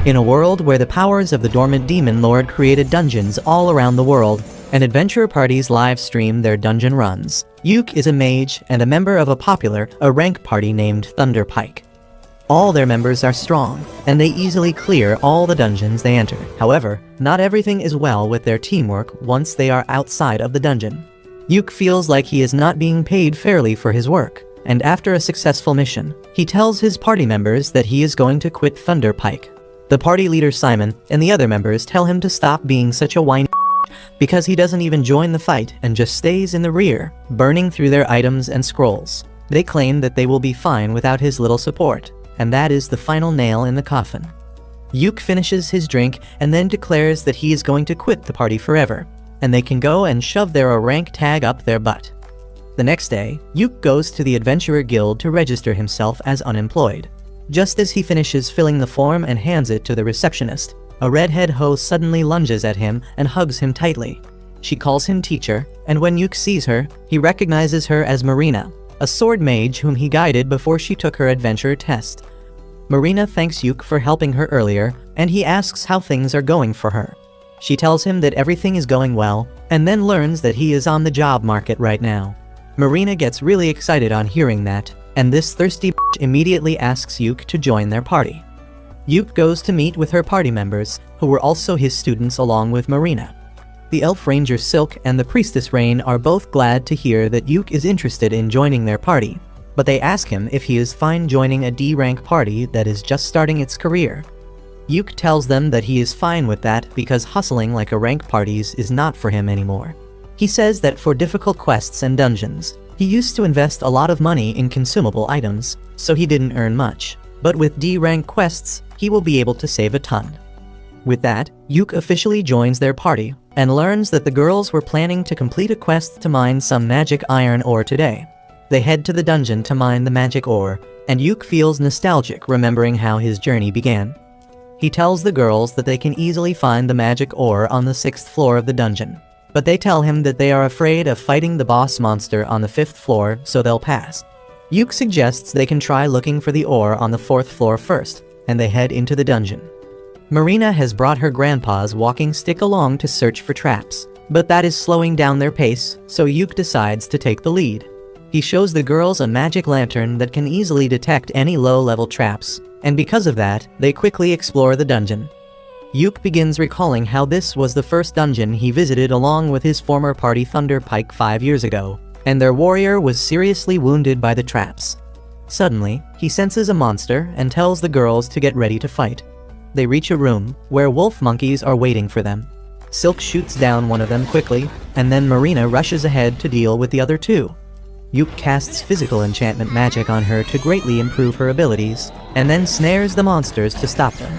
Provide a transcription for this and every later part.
In a world where the powers of the dormant demon lord created dungeons all around the world, and adventure parties live stream their dungeon runs, Yuke is a mage and a member of a rank party named Thunderpike. All their members are strong, and they easily clear all the dungeons they enter. However, not everything is well with their teamwork once they are outside of the dungeon. Yuke feels like he is not being paid fairly for his work, and after a successful mission, he tells his party members that he is going to quit Thunderpike. The party leader Simon and the other members tell him to stop being such a whiny because he doesn't even join the fight and just stays in the rear, burning through their items and scrolls. They claim that they will be fine without his little support, and that is the final nail in the coffin. Yuke finishes his drink and then declares that he is going to quit the party forever, and they can go and shove their rank tag up their butt. The next day, Yuke goes to the Adventurer Guild to register himself as unemployed. Just as he finishes filling the form and hands it to the receptionist, a redhead hoe suddenly lunges at him and hugs him tightly. She calls him teacher, and when Yuke sees her, he recognizes her as Marina, a sword mage whom he guided before she took her adventure test. Marina thanks Yuke for helping her earlier, and he asks how things are going for her. She tells him that everything is going well, and then learns that he is on the job market right now. Marina gets really excited on hearing that, and this thirsty bitch immediately asks Yuke to join their party. Yuke goes to meet with her party members, who were also his students along with Marina. The Elf Ranger Silk and the Priestess Rain are both glad to hear that Yuke is interested in joining their party, but they ask him if he is fine joining a D-rank party that is just starting its career. Yuke tells them that he is fine with that because hustling like a rank parties is not for him anymore. He says that for difficult quests and dungeons, he used to invest a lot of money in consumable items, so he didn't earn much. But with D-rank quests, he will be able to save a ton. With that, Yuke officially joins their party, and learns that the girls were planning to complete a quest to mine some magic iron ore today. They head to the dungeon to mine the magic ore, and Yuke feels nostalgic remembering how his journey began. He tells the girls that they can easily find the magic ore on the 6th floor of the dungeon, but they tell him that they are afraid of fighting the boss monster on the 5th floor, so they'll pass. Yuke suggests they can try looking for the ore on the 4th floor first, and they head into the dungeon. Marina has brought her grandpa's walking stick along to search for traps, but that is slowing down their pace, so Yuke decides to take the lead. He shows the girls a magic lantern that can easily detect any low-level traps, and because of that, they quickly explore the dungeon. Yuke begins recalling how this was the first dungeon he visited along with his former party Thunderpike 5 years ago, and their warrior was seriously wounded by the traps. Suddenly, he senses a monster and tells the girls to get ready to fight. They reach a room where wolf monkeys are waiting for them. Silk shoots down one of them quickly, and then Marina rushes ahead to deal with the other two. Yuke casts physical enchantment magic on her to greatly improve her abilities, and then snares the monsters to stop them.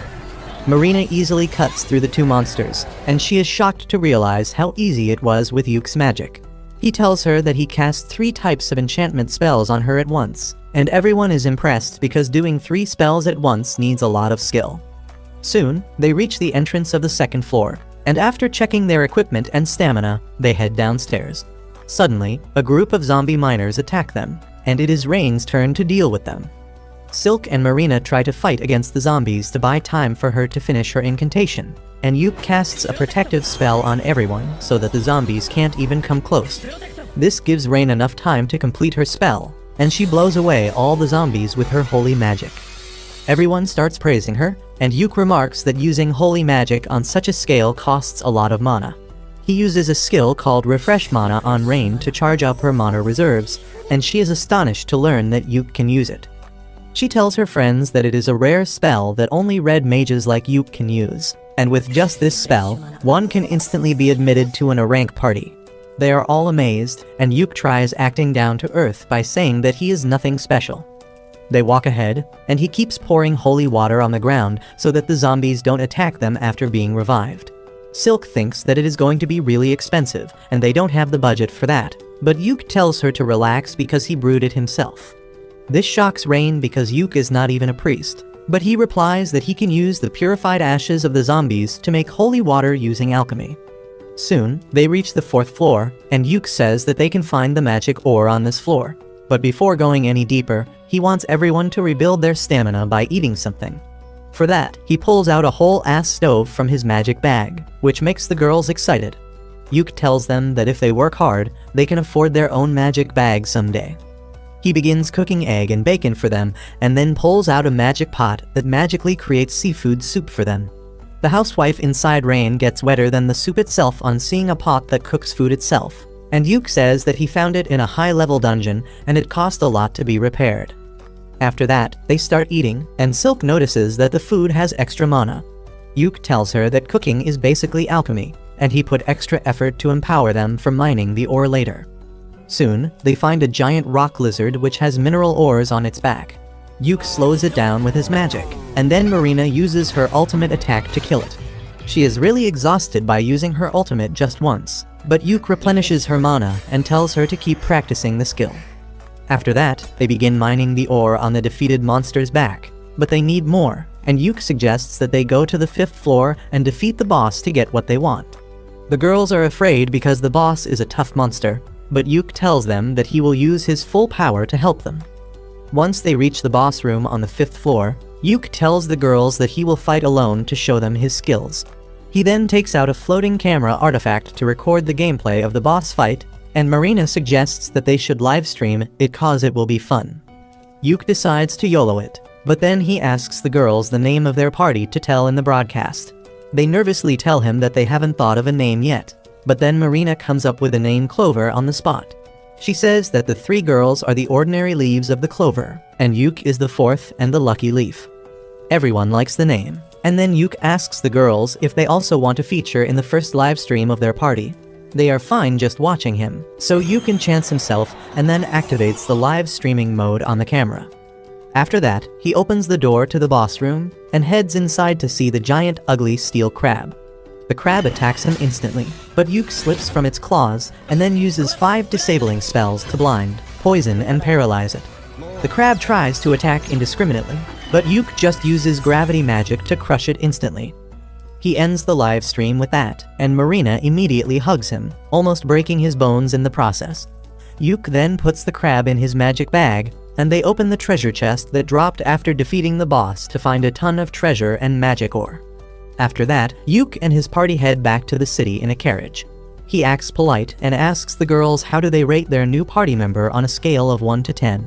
Marina easily cuts through the two monsters, and she is shocked to realize how easy it was with Yuke's magic. He tells her that he cast 3 types of enchantment spells on her at once, and everyone is impressed because doing 3 spells at once needs a lot of skill. Soon, they reach the entrance of the 2nd floor, and after checking their equipment and stamina, they head downstairs. Suddenly, a group of zombie miners attack them, and it is Rain's turn to deal with them. Silk and Marina try to fight against the zombies to buy time for her to finish her incantation, and Yuke casts a protective spell on everyone so that the zombies can't even come close. This gives Rain enough time to complete her spell, and she blows away all the zombies with her holy magic. Everyone starts praising her, and Yuke remarks that using holy magic on such a scale costs a lot of mana. He uses a skill called Refresh Mana on Rain to charge up her mana reserves, and she is astonished to learn that Yuke can use it. She tells her friends that it is a rare spell that only red mages like Yuke can use, and with just this spell, one can instantly be admitted to an A-rank party. They are all amazed, and Yuke tries acting down to earth by saying that he is nothing special. They walk ahead, and he keeps pouring holy water on the ground so that the zombies don't attack them after being revived. Silk thinks that it is going to be really expensive, and they don't have the budget for that, but Yuke tells her to relax because he brewed it himself. This shocks Rain because Yuke is not even a priest, but he replies that he can use the purified ashes of the zombies to make holy water using alchemy. Soon, they reach the 4th floor, and Yuke says that they can find the magic ore on this floor. But before going any deeper, he wants everyone to rebuild their stamina by eating something. For that, he pulls out a whole ass stove from his magic bag, which makes the girls excited. Yuk tells them that if they work hard, they can afford their own magic bag someday. He begins cooking egg and bacon for them, and then pulls out a magic pot that magically creates seafood soup for them. The housewife inside Rain gets wetter than the soup itself on seeing a pot that cooks food itself, and Yuk says that he found it in a high-level dungeon and it cost a lot to be repaired. After that, they start eating, and Silk notices that the food has extra mana. Yuk tells her that cooking is basically alchemy, and he put extra effort to empower them for mining the ore later. Soon, they find a giant rock lizard which has mineral ores on its back. Yuk slows it down with his magic, and then Marina uses her ultimate attack to kill it. She is really exhausted by using her ultimate just once, but Yuk replenishes her mana and tells her to keep practicing the skill. After that, they begin mining the ore on the defeated monster's back, but they need more, and Yuk suggests that they go to the 5th floor and defeat the boss to get what they want. The girls are afraid because the boss is a tough monster, but Yuk tells them that he will use his full power to help them. Once they reach the boss room on the 5th floor, Yuk tells the girls that he will fight alone to show them his skills. He then takes out a floating camera artifact to record the gameplay of the boss fight, and Marina suggests that they should livestream it cause it will be fun. Yuk decides to YOLO it, but then he asks the girls the name of their party to tell in the broadcast. They nervously tell him that they haven't thought of a name yet, but then Marina comes up with the name Clover on the spot. She says that the 3 girls are the ordinary leaves of the clover, and Yuk is the 4th and the lucky leaf. Everyone likes the name, and then Yuk asks the girls if they also want to feature in the first live stream of their party. They are fine just watching him, so Yuk enchants himself and then activates the live streaming mode on the camera. After that, he opens the door to the boss room and heads inside to see the giant ugly steel crab. The crab attacks him instantly, but Yuk slips from its claws and then uses 5 disabling spells to blind, poison, and paralyze it. The crab tries to attack indiscriminately, but Yuk just uses gravity magic to crush it instantly. He ends the live stream with that, and Marina immediately hugs him, almost breaking his bones in the process. Yuk then puts the crab in his magic bag, and they open the treasure chest that dropped after defeating the boss to find a ton of treasure and magic ore. After that, Yuk and his party head back to the city in a carriage. He acts polite and asks the girls how do they rate their new party member on a scale of 1 to 10.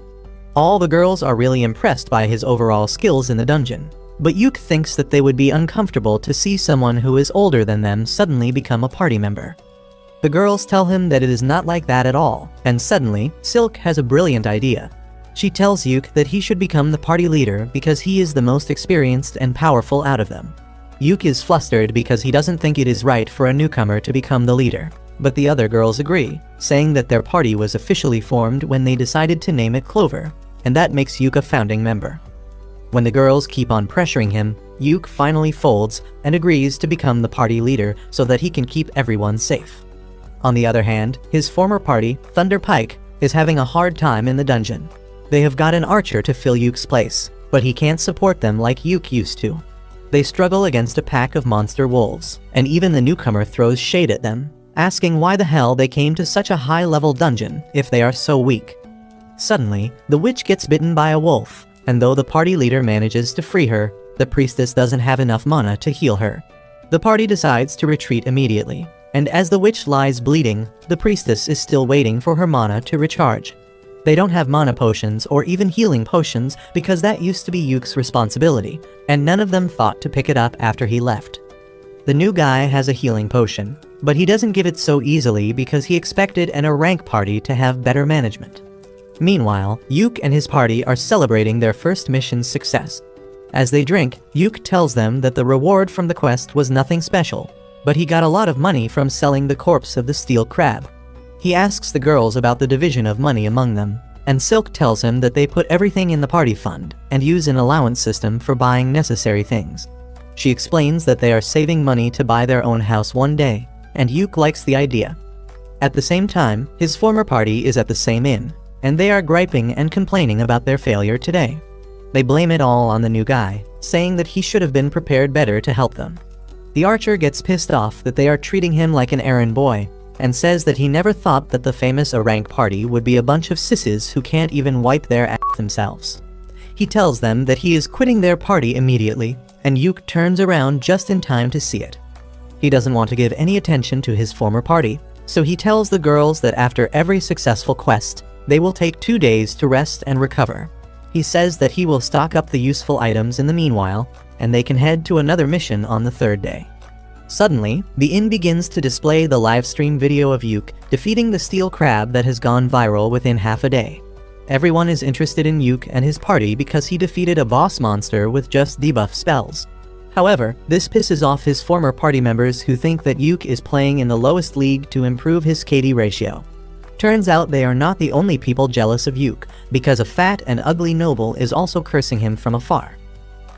All the girls are really impressed by his overall skills in the dungeon, but Yuk thinks that they would be uncomfortable to see someone who is older than them suddenly become a party member. The girls tell him that it is not like that at all, and suddenly, Silk has a brilliant idea. She tells Yuk that he should become the party leader because he is the most experienced and powerful out of them. Yuk is flustered because he doesn't think it is right for a newcomer to become the leader, but the other girls agree, saying that their party was officially formed when they decided to name it Clover, and that makes Yuk a founding member. When the girls keep on pressuring him, Yuk finally folds and agrees to become the party leader so that he can keep everyone safe. On the other hand, his former party, Thunder Pike, is having a hard time in the dungeon. They have got an archer to fill Yuk's place, but he can't support them like Yuk used to. They struggle against a pack of monster wolves, and even the newcomer throws shade at them, asking why the hell they came to such a high-level dungeon if they are so weak. Suddenly, the witch gets bitten by a wolf, and though the party leader manages to free her, the priestess doesn't have enough mana to heal her. The party decides to retreat immediately, and as the witch lies bleeding, the priestess is still waiting for her mana to recharge. They don't have mana potions or even healing potions because that used to be Yuk's responsibility, and none of them thought to pick it up after he left. The new guy has a healing potion, but he doesn't give it so easily because he expected a rank party to have better management. Meanwhile, Yuk and his party are celebrating their first mission's success. As they drink, Yuk tells them that the reward from the quest was nothing special, but he got a lot of money from selling the corpse of the steel crab. He asks the girls about the division of money among them, and Silk tells him that they put everything in the party fund and use an allowance system for buying necessary things. She explains that they are saving money to buy their own house one day, and Yuk likes the idea. At the same time, his former party is at the same inn, and they are griping and complaining about their failure today. They blame it all on the new guy, saying that he should have been prepared better to help them. The archer gets pissed off that they are treating him like an errand boy, and says that he never thought that the famous rank party would be a bunch of sisses who can't even wipe their ass themselves. He tells them that he is quitting their party immediately, and Yuk turns around just in time to see it. He doesn't want to give any attention to his former party, so he tells the girls that after every successful quest, they will take 2 days to rest and recover. He says that he will stock up the useful items in the meanwhile, and they can head to another mission on the 3rd day. Suddenly, the inn begins to display the livestream video of Yuk defeating the steel crab that has gone viral within half a day. Everyone is interested in Yuk and his party because he defeated a boss monster with just debuff spells. However, this pisses off his former party members who think that Yuk is playing in the lowest league to improve his KD ratio. Turns out they are not the only people jealous of Yuk, because a fat and ugly noble is also cursing him from afar.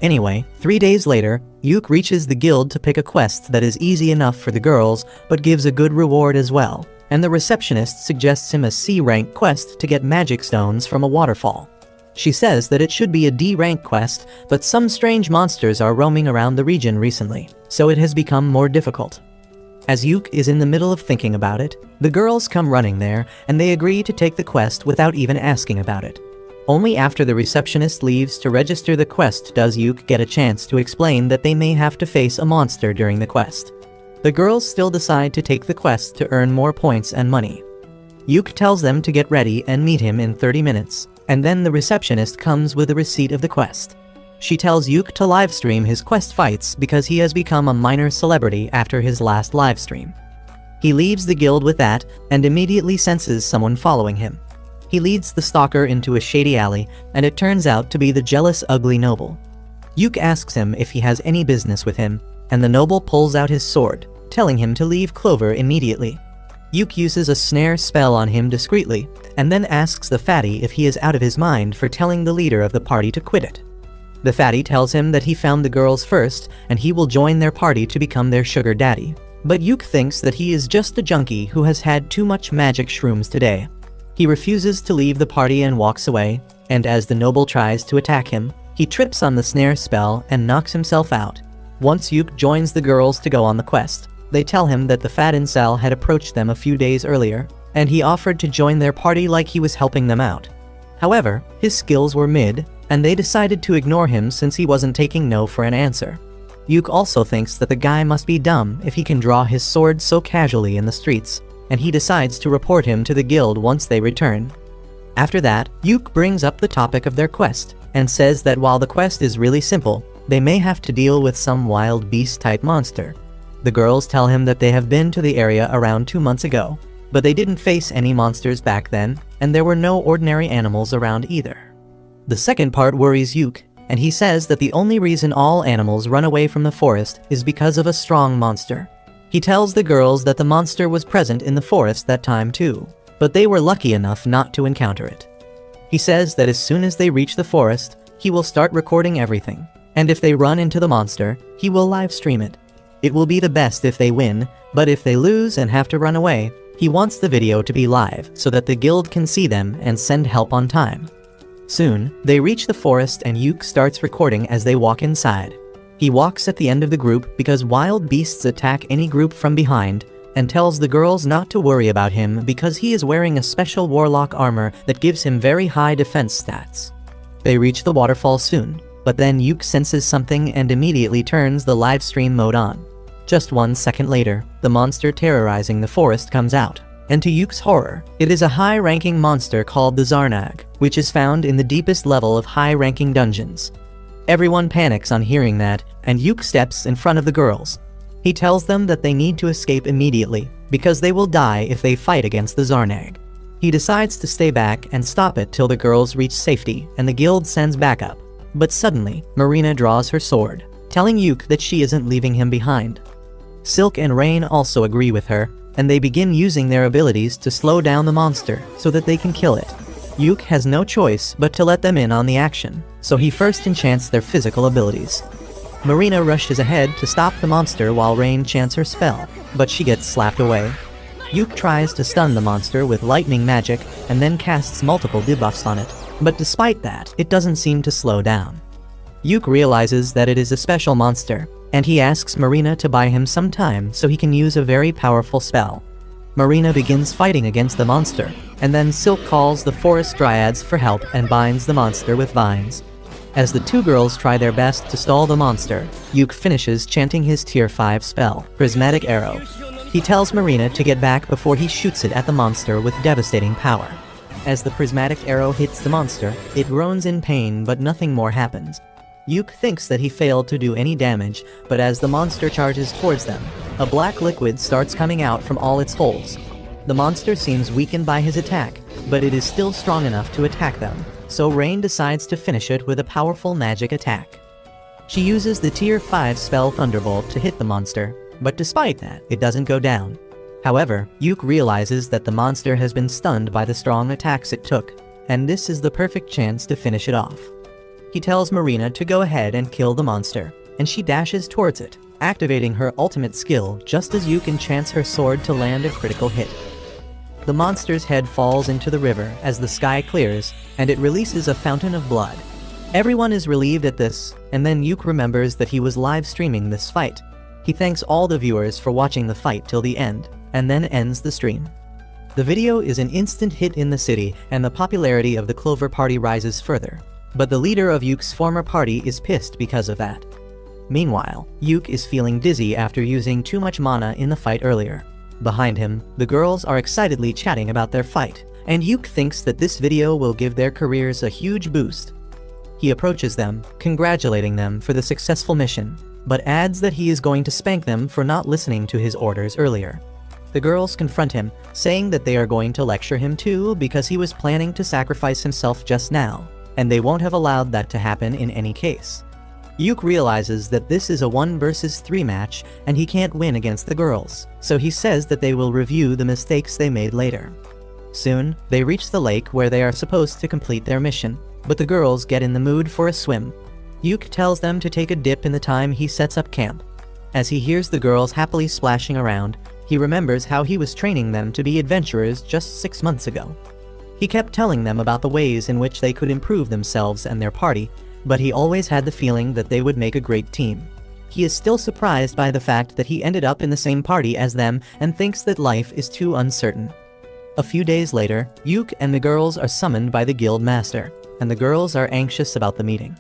Anyway, 3 days later, Yuk reaches the guild to pick a quest that is easy enough for the girls, but gives a good reward as well, and the receptionist suggests him a C-rank quest to get magic stones from a waterfall. She says that it should be a D-rank quest, but some strange monsters are roaming around the region recently, so it has become more difficult. As Yuk is in the middle of thinking about it, the girls come running there, and they agree to take the quest without even asking about it. Only after the receptionist leaves to register the quest does Yuk get a chance to explain that they may have to face a monster during the quest. The girls still decide to take the quest to earn more points and money. Yuk tells them to get ready and meet him in 30 minutes, and then the receptionist comes with a receipt of the quest. She tells Yuk to livestream his quest fights because he has become a minor celebrity after his last livestream. He leaves the guild with that and immediately senses someone following him. He leads the stalker into a shady alley, and it turns out to be the jealous ugly noble. Yuk asks him if he has any business with him, and the noble pulls out his sword, telling him to leave Clover immediately. Yuk uses a snare spell on him discreetly, and then asks the fatty if he is out of his mind for telling the leader of the party to quit it. The fatty tells him that he found the girls first, and he will join their party to become their sugar daddy. But Yuk thinks that he is just a junkie who has had too much magic shrooms today. He refuses to leave the party and walks away, and as the noble tries to attack him, he trips on the snare spell and knocks himself out. Once Yuk joins the girls to go on the quest, they tell him that the fat incel had approached them a few days earlier, and he offered to join their party like he was helping them out. However, his skills were mid, and they decided to ignore him since he wasn't taking no for an answer. Yuk also thinks that the guy must be dumb if he can draw his sword so casually in the streets, and he decides to report him to the guild once they return. After that, Yuk brings up the topic of their quest, and says that while the quest is really simple, they may have to deal with some wild beast-type monster. The girls tell him that they have been to the area around 2 months ago, but they didn't face any monsters back then, and there were no ordinary animals around either. The second part worries Yuk, and he says that the only reason all animals run away from the forest is because of a strong monster. He tells the girls that the monster was present in the forest that time too, but they were lucky enough not to encounter it. He says that as soon as they reach the forest, he will start recording everything, and if they run into the monster, he will live stream it. It will be the best if they win, but if they lose and have to run away, he wants the video to be live so that the guild can see them and send help on time. Soon, they reach the forest and Yuk starts recording as they walk inside. He walks at the end of the group because wild beasts attack any group from behind, and tells the girls not to worry about him because he is wearing a special warlock armor that gives him very high defense stats. They reach the waterfall soon, but then Yuk senses something and immediately turns the live stream mode on. Just 1 second later, the monster terrorizing the forest comes out, and to Yuk's horror, it is a high-ranking monster called the Zarnag, which is found in the deepest level of high-ranking dungeons. Everyone panics on hearing that, and Yuk steps in front of the girls. He tells them that they need to escape immediately, because they will die if they fight against the Zarnag. He decides to stay back and stop it till the girls reach safety, and the guild sends backup. But suddenly, Marina draws her sword, telling Yuk that she isn't leaving him behind. Silk and Rain also agree with her, and they begin using their abilities to slow down the monster so that they can kill it. Yuk has no choice but to let them in on the action, so he first enchants their physical abilities. Marina rushes ahead to stop the monster while Rain chants her spell, but she gets slapped away. Yuk tries to stun the monster with lightning magic and then casts multiple debuffs on it, but despite that, it doesn't seem to slow down. Yuk realizes that it is a special monster, and he asks Marina to buy him some time so he can use a very powerful spell. Marina begins fighting against the monster, and then Silk calls the forest dryads for help and binds the monster with vines. As the two girls try their best to stall the monster, Yuke finishes chanting his tier 5 spell, Prismatic Arrow. He tells Marina to get back before he shoots it at the monster with devastating power. As the prismatic arrow hits the monster, it groans in pain, but nothing more happens. Yuke thinks that he failed to do any damage, but as the monster charges towards them, a black liquid starts coming out from all its holes. The monster seems weakened by his attack, but it is still strong enough to attack them, so Rain decides to finish it with a powerful magic attack. She uses the tier 5 spell Thunderbolt to hit the monster, but despite that, it doesn't go down. However, Yuke realizes that the monster has been stunned by the strong attacks it took, and this is the perfect chance to finish it off. He tells Marina to go ahead and kill the monster, and she dashes towards it, activating her ultimate skill just as Yuke enchants her sword to land a critical hit. The monster's head falls into the river as the sky clears, and it releases a fountain of blood. Everyone is relieved at this, and then Yuke remembers that he was live streaming this fight. He thanks all the viewers for watching the fight till the end, and then ends the stream. The video is an instant hit in the city, and the popularity of the Clover Party rises further. But the leader of Yuke's former party is pissed because of that. Meanwhile, Yuke is feeling dizzy after using too much mana in the fight earlier. Behind him, the girls are excitedly chatting about their fight, and Yuke thinks that this video will give their careers a huge boost. He approaches them, congratulating them for the successful mission, but adds that he is going to spank them for not listening to his orders earlier. The girls confront him, saying that they are going to lecture him too because he was planning to sacrifice himself just now, and they won't have allowed that to happen in any case. Yuke realizes that this is a 1 versus 3 match and he can't win against the girls, so he says that they will review the mistakes they made later. Soon, they reach the lake where they are supposed to complete their mission, but the girls get in the mood for a swim. Yuke tells them to take a dip in the time he sets up camp. As he hears the girls happily splashing around, he remembers how he was training them to be adventurers just 6 months ago. He kept telling them about the ways in which they could improve themselves and their party, but he always had the feeling that they would make a great team. He is still surprised by the fact that he ended up in the same party as them and thinks that life is too uncertain. A few days later, Yuke and the girls are summoned by the guild master, and the girls are anxious about the meeting.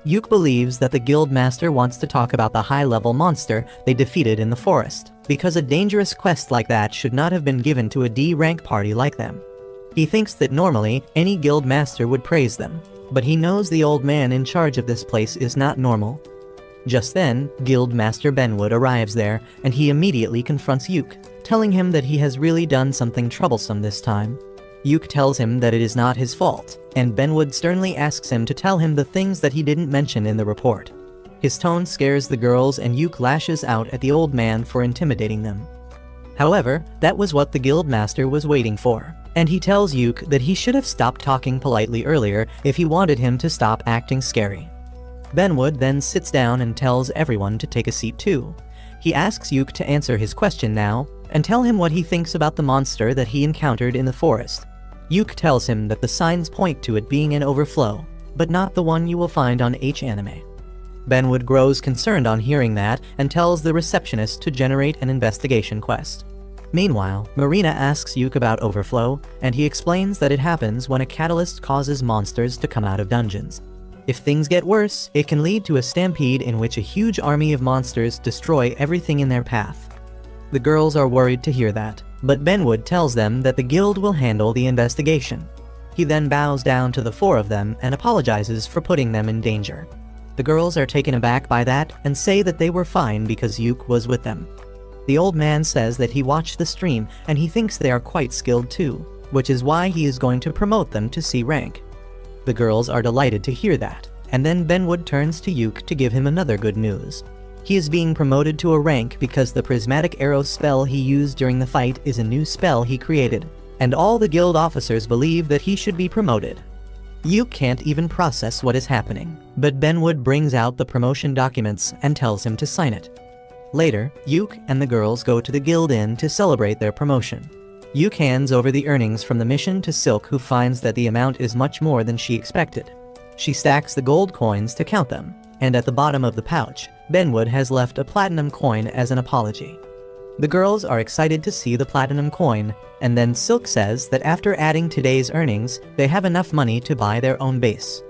Yuke believes that the guild master wants to talk about the high-level monster they defeated in the forest, because a dangerous quest like that should not have been given to a D-rank party like them. He thinks that normally, any guild master would praise them, but he knows the old man in charge of this place is not normal. Just then, Guild Master Benwood arrives there, and he immediately confronts Yuke, telling him that he has really done something troublesome this time. Yuke tells him that it is not his fault, and Benwood sternly asks him to tell him the things that he didn't mention in the report. His tone scares the girls and Yuke lashes out at the old man for intimidating them. However, that was what the guild master was waiting for, and he tells Yuke that he should have stopped talking politely earlier if he wanted him to stop acting scary. Benwood then sits down and tells everyone to take a seat too. He asks Yuke to answer his question now, and tell him what he thinks about the monster that he encountered in the forest. Yuke tells him that the signs point to it being an overflow, but not the one you will find on Anime. Benwood grows concerned on hearing that and tells the receptionist to generate an investigation quest. Meanwhile, Marina asks Yuke about overflow, and he explains that it happens when a catalyst causes monsters to come out of dungeons. If things get worse, it can lead to a stampede in which a huge army of monsters destroy everything in their path. The girls are worried to hear that, but Benwood tells them that the guild will handle the investigation. He then bows down to the 4 of them and apologizes for putting them in danger. The girls are taken aback by that and say that they were fine because Yuke was with them. The old man says that he watched the stream and he thinks they are quite skilled too, which is why he is going to promote them to C rank. The girls are delighted to hear that, and then Benwood turns to Yuke to give him another good news. He is being promoted to a rank because the prismatic arrow spell he used during the fight is a new spell he created, and all the guild officers believe that he should be promoted. Yuke can't even process what is happening, but Benwood brings out the promotion documents and tells him to sign it. Later, Yuke and the girls go to the guild inn to celebrate their promotion. Yuke hands over the earnings from the mission to Silk, who finds that the amount is much more than she expected. She stacks the gold coins to count them, and at the bottom of the pouch, Benwood has left a platinum coin as an apology. The girls are excited to see the platinum coin, and then Silk says that after adding today's earnings, they have enough money to buy their own base.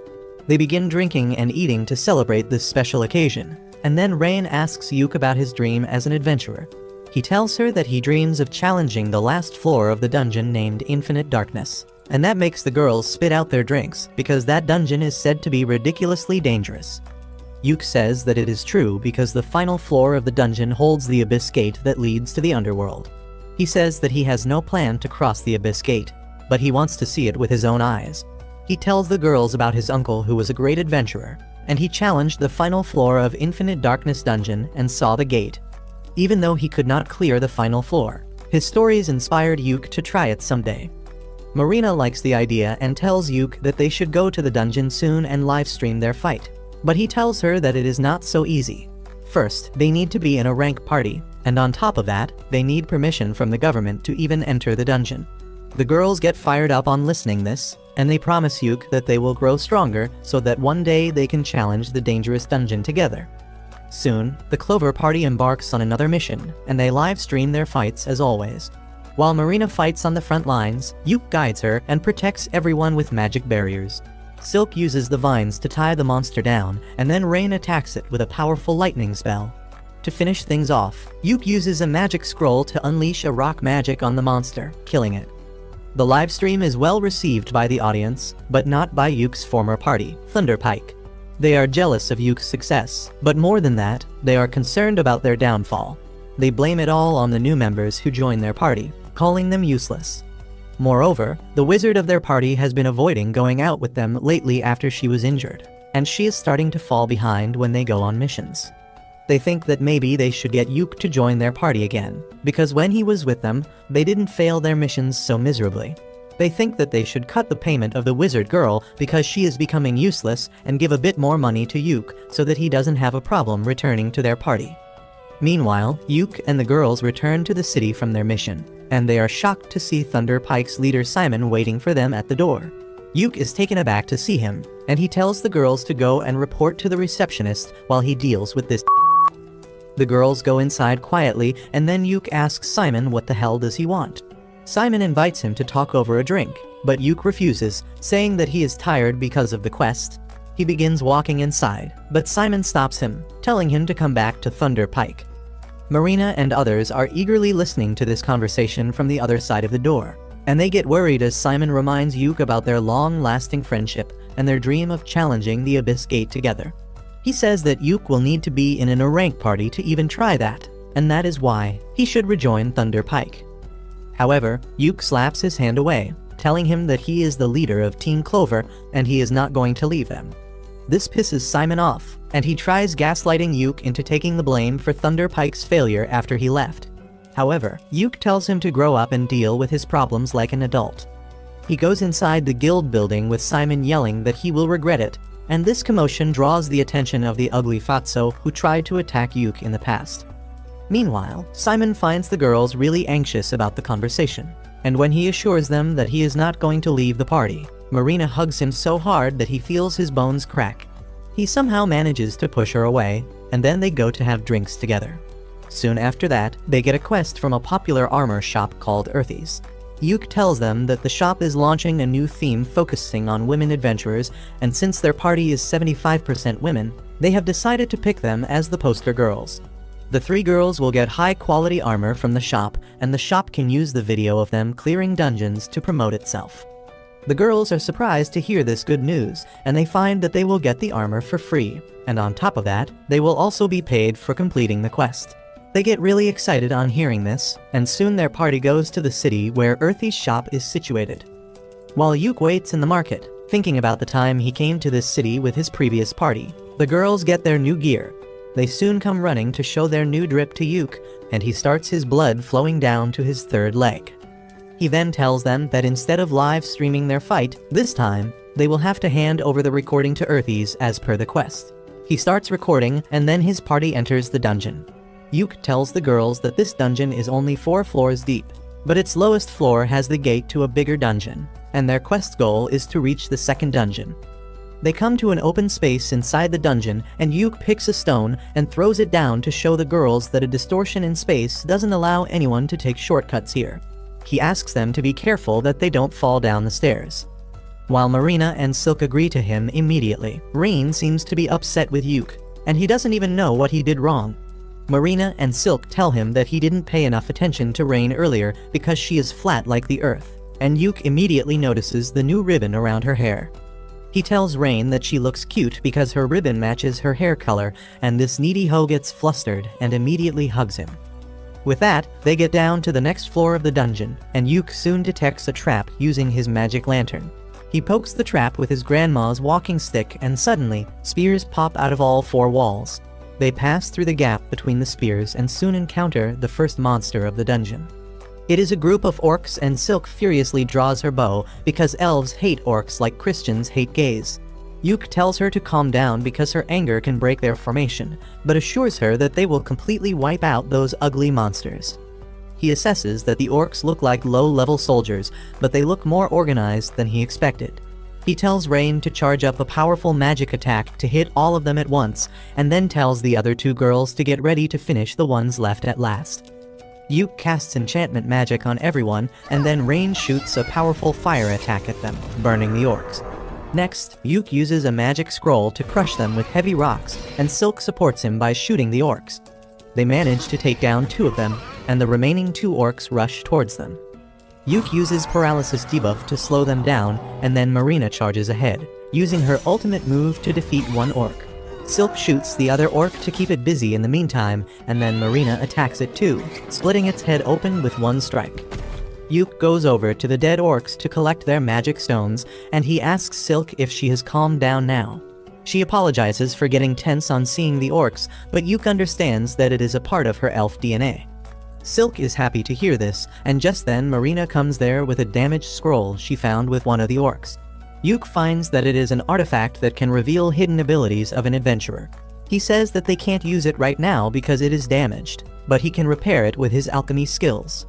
They begin drinking and eating to celebrate this special occasion, and then Rain asks Yuk about his dream as an adventurer. He tells her that he dreams of challenging the last floor of the dungeon named Infinite Darkness, and that makes the girls spit out their drinks because that dungeon is said to be ridiculously dangerous. Yuk says that it is true because the final floor of the dungeon holds the Abyss Gate that leads to the underworld. He says that he has no plan to cross the Abyss Gate, but he wants to see it with his own eyes. He tells the girls about his uncle who was a great adventurer, and he challenged the final floor of Infinite Darkness dungeon and saw the gate. Even though he could not clear the final floor, his stories inspired Yuk to try it someday. Marina likes the idea and tells Yuk that they should go to the dungeon soon and livestream their fight. But he tells her that it is not so easy. First, they need to be in a rank party, and on top of that, they need permission from the government to even enter the dungeon. The girls get fired up on listening this, and they promise Yuk that they will grow stronger so that one day they can challenge the dangerous dungeon together. Soon, the Clover party embarks on another mission, and they live stream their fights as always. While Marina fights on the front lines, Yuk guides her and protects everyone with magic barriers. Silk uses the vines to tie the monster down, and then Rain attacks it with a powerful lightning spell. To finish things off, Yuk uses a magic scroll to unleash a rock magic on the monster, killing it. The livestream is well received by the audience, but not by Yuk's former party, Thunderpike. They are jealous of Yuk's success, but more than that, they are concerned about their downfall. They blame it all on the new members who join their party, calling them useless. Moreover, the wizard of their party has been avoiding going out with them lately after she was injured, and she is starting to fall behind when they go on missions. They think that maybe they should get Yuk to join their party again, because when he was with them, they didn't fail their missions so miserably. They think that they should cut the payment of the wizard girl because she is becoming useless and give a bit more money to Yuk so that he doesn't have a problem returning to their party. Meanwhile, Yuk and the girls return to the city from their mission, and they are shocked to see Thunderpike's leader Simon waiting for them at the door. Yuk is taken aback to see him, and he tells the girls to go and report to the receptionist while he deals with this. The girls go inside quietly, and then Yuk asks Simon what the hell does he want. Simon invites him to talk over a drink, but Yuk refuses, saying that he is tired because of the quest. He begins walking inside, but Simon stops him, telling him to come back to Thunderpike. Marina and others are eagerly listening to this conversation from the other side of the door, and they get worried as Simon reminds Yuk about their long-lasting friendship and their dream of challenging the Abyss Gate together. He says that Yuk will need to be in a rank party to even try that, and that is why he should rejoin Thunderpike. However, Yuk slaps his hand away, telling him that he is the leader of Team Clover and he is not going to leave them. This pisses Simon off, and he tries gaslighting Yuk into taking the blame for Thunderpike's failure after he left. However, Yuk tells him to grow up and deal with his problems like an adult. He goes inside the guild building with Simon yelling that he will regret it, and this commotion draws the attention of the ugly Fatso who tried to attack Yuk in the past. Meanwhile, Simon finds the girls really anxious about the conversation, and when he assures them that he is not going to leave the party, Marina hugs him so hard that he feels his bones crack. He somehow manages to push her away, and then they go to have drinks together. Soon after that, they get a quest from a popular armor shop called Earthy's. Yuk tells them that the shop is launching a new theme focusing on women adventurers, and since their party is 75% women, they have decided to pick them as the poster girls. The 3 girls will get high-quality armor from the shop, and the shop can use the video of them clearing dungeons to promote itself. The girls are surprised to hear this good news, and they find that they will get the armor for free, and on top of that, they will also be paid for completing the quest. They get really excited on hearing this, and soon their party goes to the city where Earthy's shop is situated. While Yuk waits in the market, thinking about the time he came to this city with his previous party, the girls get their new gear. They soon come running to show their new drip to Yuk, and he starts his blood flowing down to his 3rd leg. He then tells them that instead of live streaming their fight, this time, they will have to hand over the recording to Earthy's as per the quest. He starts recording, and then his party enters the dungeon. Yuk tells the girls that this dungeon is only 4 floors deep, but its lowest floor has the gate to a bigger dungeon, and their quest goal is to reach the 2nd dungeon. They come to an open space inside the dungeon, and Yuk picks a stone and throws it down to show the girls that a distortion in space doesn't allow anyone to take shortcuts here. He asks them to be careful that they don't fall down the stairs. While Marina and Silk agree to him immediately, Rain seems to be upset with Yuk, and he doesn't even know what he did wrong. Marina and Silk tell him that he didn't pay enough attention to Rain earlier because she is flat like the earth, and Yuk immediately notices the new ribbon around her hair. He tells Rain that she looks cute because her ribbon matches her hair color, and this needy hoe gets flustered and immediately hugs him. With that, they get down to the next floor of the dungeon, and Yuk soon detects a trap using his magic lantern. He pokes the trap with his grandma's walking stick, and suddenly, spears pop out of all 4 walls. They pass through the gap between the spears and soon encounter the first monster of the dungeon. It is a group of orcs, and Silk furiously draws her bow because elves hate orcs like Christians hate gays. Yuk tells her to calm down because her anger can break their formation, but assures her that they will completely wipe out those ugly monsters. He assesses that the orcs look like low-level soldiers, but they look more organized than he expected. He tells Rain to charge up a powerful magic attack to hit all of them at once, and then tells the other 2 girls to get ready to finish the ones left at last. Yuk casts enchantment magic on everyone, and then Rain shoots a powerful fire attack at them, burning the orcs. Next, Yuk uses a magic scroll to crush them with heavy rocks, and Silk supports him by shooting the orcs. They manage to take down 2 of them, and the remaining 2 orcs rush towards them. Yuk uses paralysis debuff to slow them down, and then Marina charges ahead, using her ultimate move to defeat 1 orc. Silk shoots the other orc to keep it busy in the meantime, and then Marina attacks it too, splitting its head open with 1 strike. Yuk goes over to the dead orcs to collect their magic stones, and he asks Silk if she has calmed down now. She apologizes for getting tense on seeing the orcs, but Yuk understands that it is a part of her elf DNA. Silk is happy to hear this, and just then Marina comes there with a damaged scroll she found with one of the orcs. Yuk finds that it is an artifact that can reveal hidden abilities of an adventurer. He says that they can't use it right now because it is damaged, but he can repair it with his alchemy skills.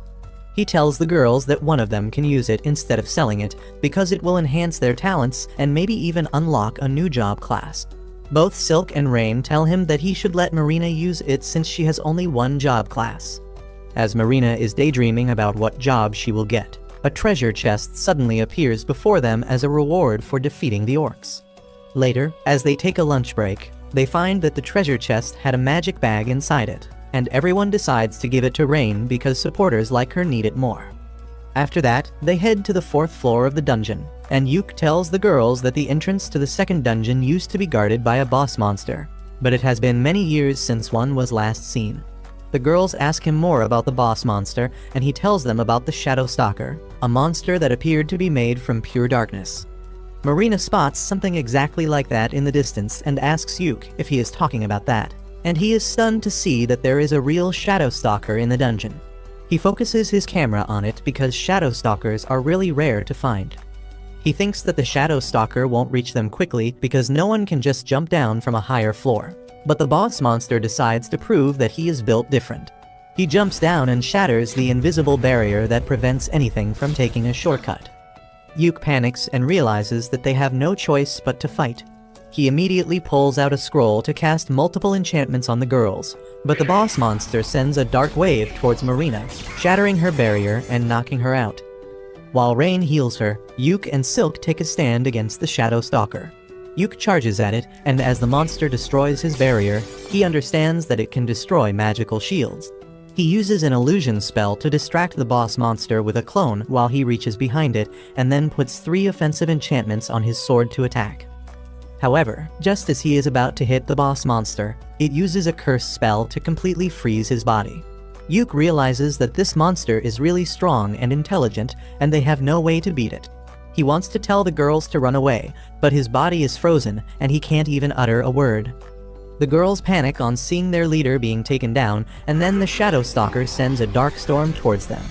He tells the girls that one of them can use it instead of selling it because it will enhance their talents and maybe even unlock a new job class. Both Silk and Rain tell him that he should let Marina use it since she has only 1 job class. As Marina is daydreaming about what job she will get, a treasure chest suddenly appears before them as a reward for defeating the orcs. Later, as they take a lunch break, they find that the treasure chest had a magic bag inside it, and everyone decides to give it to Rain because supporters like her need it more. After that, they head to the 4th floor of the dungeon, and Yuk tells the girls that the entrance to the 2nd dungeon used to be guarded by a boss monster, but it has been many years since one was last seen. The girls ask him more about the boss monster, and he tells them about the Shadow Stalker, a monster that appeared to be made from pure darkness. Marina spots something exactly like that in the distance and asks Yuk if he is talking about that, and he is stunned to see that there is a real Shadow Stalker in the dungeon. He focuses his camera on it because Shadow Stalkers are really rare to find. He thinks that the Shadow Stalker won't reach them quickly because no one can just jump down from a higher floor. But the boss monster decides to prove that he is built different. He jumps down and shatters the invisible barrier that prevents anything from taking a shortcut. Yuk panics and realizes that they have no choice but to fight. He immediately pulls out a scroll to cast multiple enchantments on the girls, but the boss monster sends a dark wave towards Marina, shattering her barrier and knocking her out. While Rain heals her, Yuk and Silk take a stand against the Shadow Stalker. Yuk charges at it, and as the monster destroys his barrier, he understands that it can destroy magical shields. He uses an illusion spell to distract the boss monster with a clone while he reaches behind it, and then puts 3 offensive enchantments on his sword to attack. However, just as he is about to hit the boss monster, it uses a curse spell to completely freeze his body. Yuk realizes that this monster is really strong and intelligent, and they have no way to beat it. He wants to tell the girls to run away, but his body is frozen and he can't even utter a word. The girls panic on seeing their leader being taken down, and then the Shadow Stalker sends a dark storm towards them.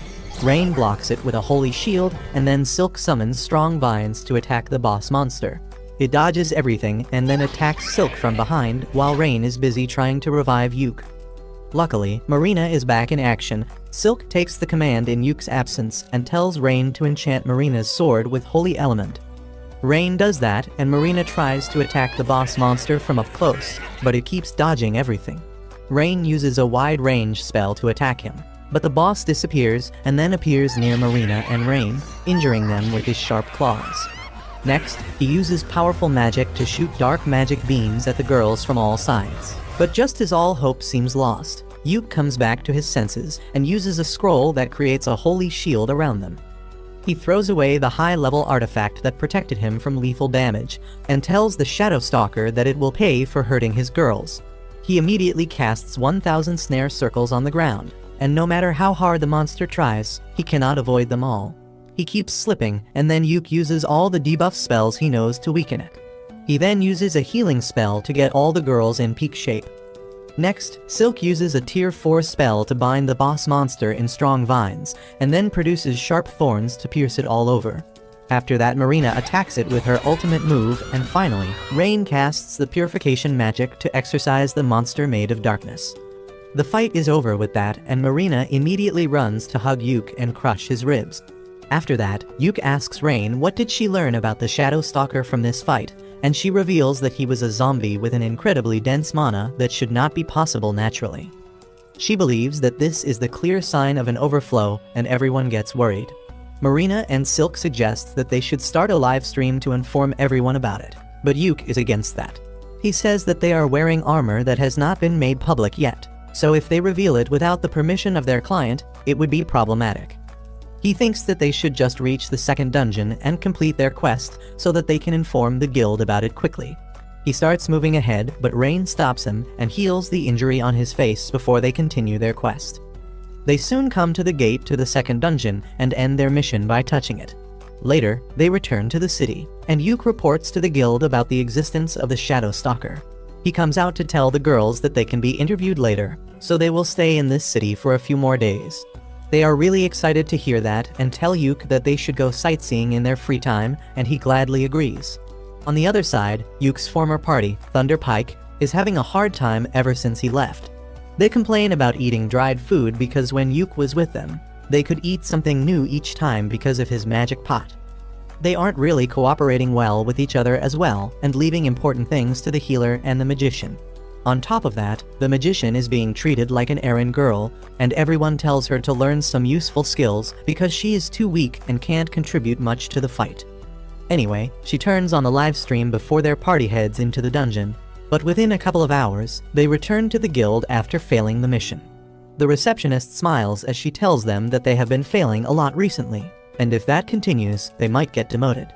Rain blocks it with a holy shield, and then Silk summons strong vines to attack the boss monster. It dodges everything and then attacks Silk from behind while Rain is busy trying to revive Yuk. Luckily, Marina is back in action. Silk takes the command in Yuk's absence and tells Rain to enchant Marina's sword with Holy Element. Rain does that, and Marina tries to attack the boss monster from up close, but it keeps dodging everything. Rain uses a wide-range spell to attack him, but the boss disappears and then appears near Marina and Rain, injuring them with his sharp claws. Next, he uses powerful magic to shoot dark magic beams at the girls from all sides. But just as all hope seems lost, Yuke comes back to his senses and uses a scroll that creates a holy shield around them. He throws away the high-level artifact that protected him from lethal damage and tells the Shadow Stalker that it will pay for hurting his girls. He immediately casts 1,000 snare circles on the ground, and no matter how hard the monster tries, he cannot avoid them all. He keeps slipping, and then Yuke uses all the debuff spells he knows to weaken it. He then uses a healing spell to get all the girls in peak shape. Next, Silk uses a tier 4 spell to bind the boss monster in strong vines, and then produces sharp thorns to pierce it all over. After that, Marina attacks it with her ultimate move, and finally, Rain casts the purification magic to exorcise the monster made of darkness. The fight is over with that, and Marina immediately runs to hug Yuke and crush his ribs. After that, Yuke asks Rain what did she learn about the Shadow Stalker from this fight, and she reveals that he was a zombie with an incredibly dense mana that should not be possible naturally. She believes that this is the clear sign of an overflow, and everyone gets worried. Marina and Silk suggest that they should start a live stream to inform everyone about it, but Yuke is against that. He says that they are wearing armor that has not been made public yet, so if they reveal it without the permission of their client, it would be problematic. He thinks that they should just reach the second dungeon and complete their quest so that they can inform the guild about it quickly. He starts moving ahead, but Rain stops him and heals the injury on his face before they continue their quest. They soon come to the gate to the second dungeon and end their mission by touching it. Later, they return to the city, and Yuke reports to the guild about the existence of the Shadow Stalker. He comes out to tell the girls that they can be interviewed later, so they will stay in this city for a few more days. They are really excited to hear that and tell Yuke that they should go sightseeing in their free time, and he gladly agrees. On the other side, Yuke's former party, Thunder Pike, is having a hard time ever since he left. They complain about eating dried food because when Yuke was with them, they could eat something new each time because of his magic pot. They aren't really cooperating well with each other as well, and leaving important things to the healer and the magician. On top of that, the magician is being treated like an errand girl, and everyone tells her to learn some useful skills because she is too weak and can't contribute much to the fight. Anyway, she turns on the live stream before their party heads into the dungeon, but within a couple of hours, they return to the guild after failing the mission. The receptionist smiles as she tells them that they have been failing a lot recently, and if that continues, they might get demoted.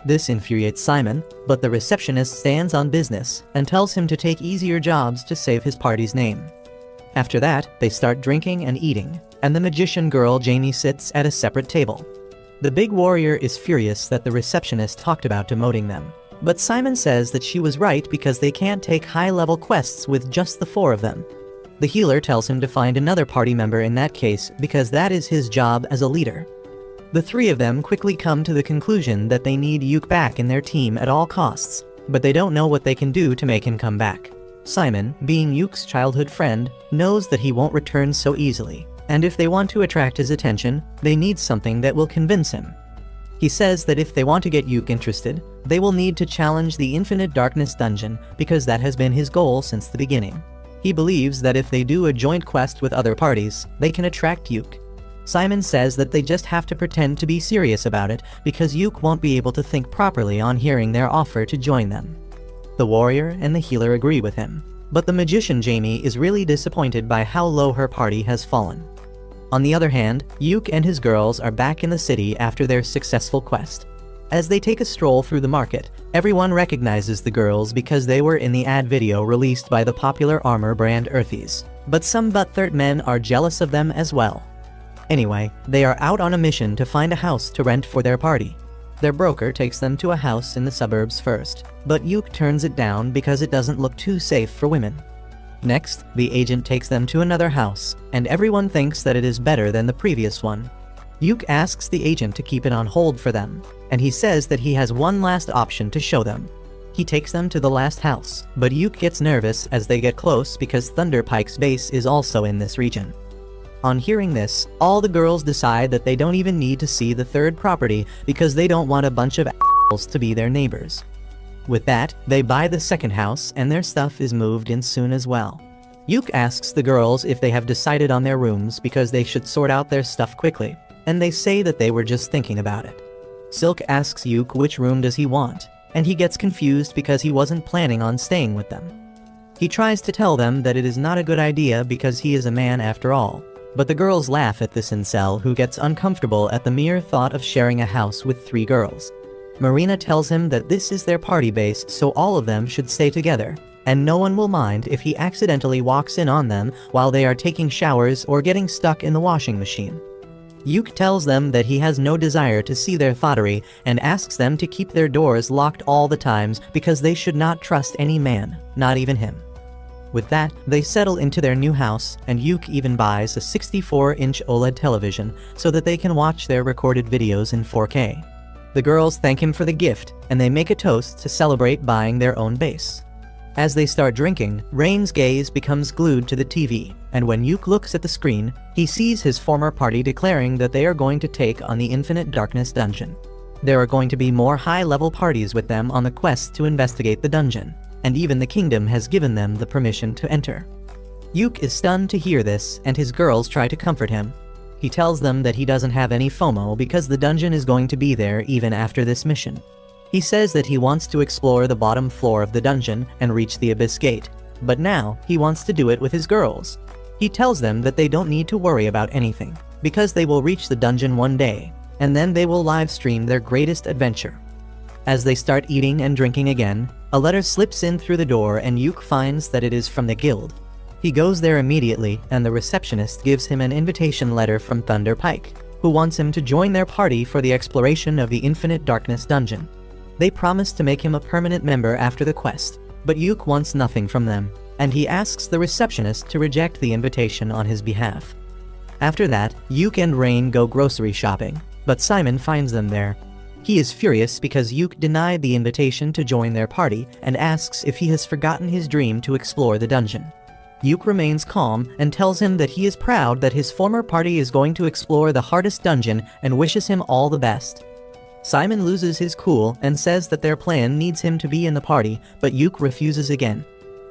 This infuriates Simon, but the receptionist stands on business and tells him to take easier jobs to save his party's name. After that, they start drinking and eating, and the magician girl Jamie sits at a separate table. The big warrior is furious that the receptionist talked about demoting them, but Simon says that she was right because they can't take high-level quests with just the 4 of them. The healer tells him to find another party member in that case because that is his job as a leader. The 3 of them quickly come to the conclusion that they need Yuke back in their team at all costs, but they don't know what they can do to make him come back. Simon, being Yuke's childhood friend, knows that he won't return so easily, and if they want to attract his attention, they need something that will convince him. He says that if they want to get Yuke interested, they will need to challenge the Infinite Darkness dungeon because that has been his goal since the beginning. He believes that if they do a joint quest with other parties, they can attract Yuke. Simon says that they just have to pretend to be serious about it because Yuke won't be able to think properly on hearing their offer to join them. The warrior and the healer agree with him, but the magician Jamie is really disappointed by how low her party has fallen. On the other hand, Yuke and his girls are back in the city after their successful quest. As they take a stroll through the market, everyone recognizes the girls because they were in the ad video released by the popular armor brand Earthies, but some butthurt men are jealous of them as well. Anyway, they are out on a mission to find a house to rent for their party. Their broker takes them to a house in the suburbs first, but Yuke turns it down because it doesn't look too safe for women. Next, the agent takes them to another house, and everyone thinks that it is better than the previous one. Yuke asks the agent to keep it on hold for them, and he says that he has one last option to show them. He takes them to the last house, but Yuke gets nervous as they get close because Thunder Pike's base is also in this region. On hearing this, all the girls decide that they don't even need to see the third property because they don't want a bunch of assholes to be their neighbors. With that, they buy the second house and their stuff is moved in soon as well. Yuke asks the girls if they have decided on their rooms because they should sort out their stuff quickly, and they say that they were just thinking about it. Silk asks Yuk which room does he want, and he gets confused because he wasn't planning on staying with them. He tries to tell them that it is not a good idea because he is a man after all, but the girls laugh at this incel who gets uncomfortable at the mere thought of sharing a house with 3 girls. Marina tells him that this is their party base, so all of them should stay together, and no one will mind if he accidentally walks in on them while they are taking showers or getting stuck in the washing machine. Yuk tells them that he has no desire to see their thottery and asks them to keep their doors locked all the times because they should not trust any man, not even him. With that, they settle into their new house, and Yuk even buys a 64-inch OLED television so that they can watch their recorded videos in 4K. The girls thank him for the gift, and they make a toast to celebrate buying their own base. As they start drinking, Rain's gaze becomes glued to the TV, and when Yuk looks at the screen, he sees his former party declaring that they are going to take on the Infinite Darkness dungeon. There are going to be more high-level parties with them on the quest to investigate the dungeon, and even the kingdom has given them the permission to enter. Yuk is stunned to hear this, and his girls try to comfort him. He tells them that he doesn't have any FOMO because the dungeon is going to be there even after this mission. He says that he wants to explore the bottom floor of the dungeon and reach the Abyss Gate, but now he wants to do it with his girls. He tells them that they don't need to worry about anything, because they will reach the dungeon one day, and then they will live stream their greatest adventure. As they start eating and drinking again, a letter slips in through the door and Yuk finds that it is from the guild. He goes there immediately, and the receptionist gives him an invitation letter from Thunder Pike, who wants him to join their party for the exploration of the Infinite Darkness dungeon. They promise to make him a permanent member after the quest, but Yuk wants nothing from them, and he asks the receptionist to reject the invitation on his behalf. After that, Yuk and Rain go grocery shopping, but Simon finds them there. He is furious because Yuk denied the invitation to join their party and asks if he has forgotten his dream to explore the dungeon. Yuk remains calm and tells him that he is proud that his former party is going to explore the hardest dungeon and wishes him all the best. Simon loses his cool and says that their plan needs him to be in the party, but Yuk refuses again.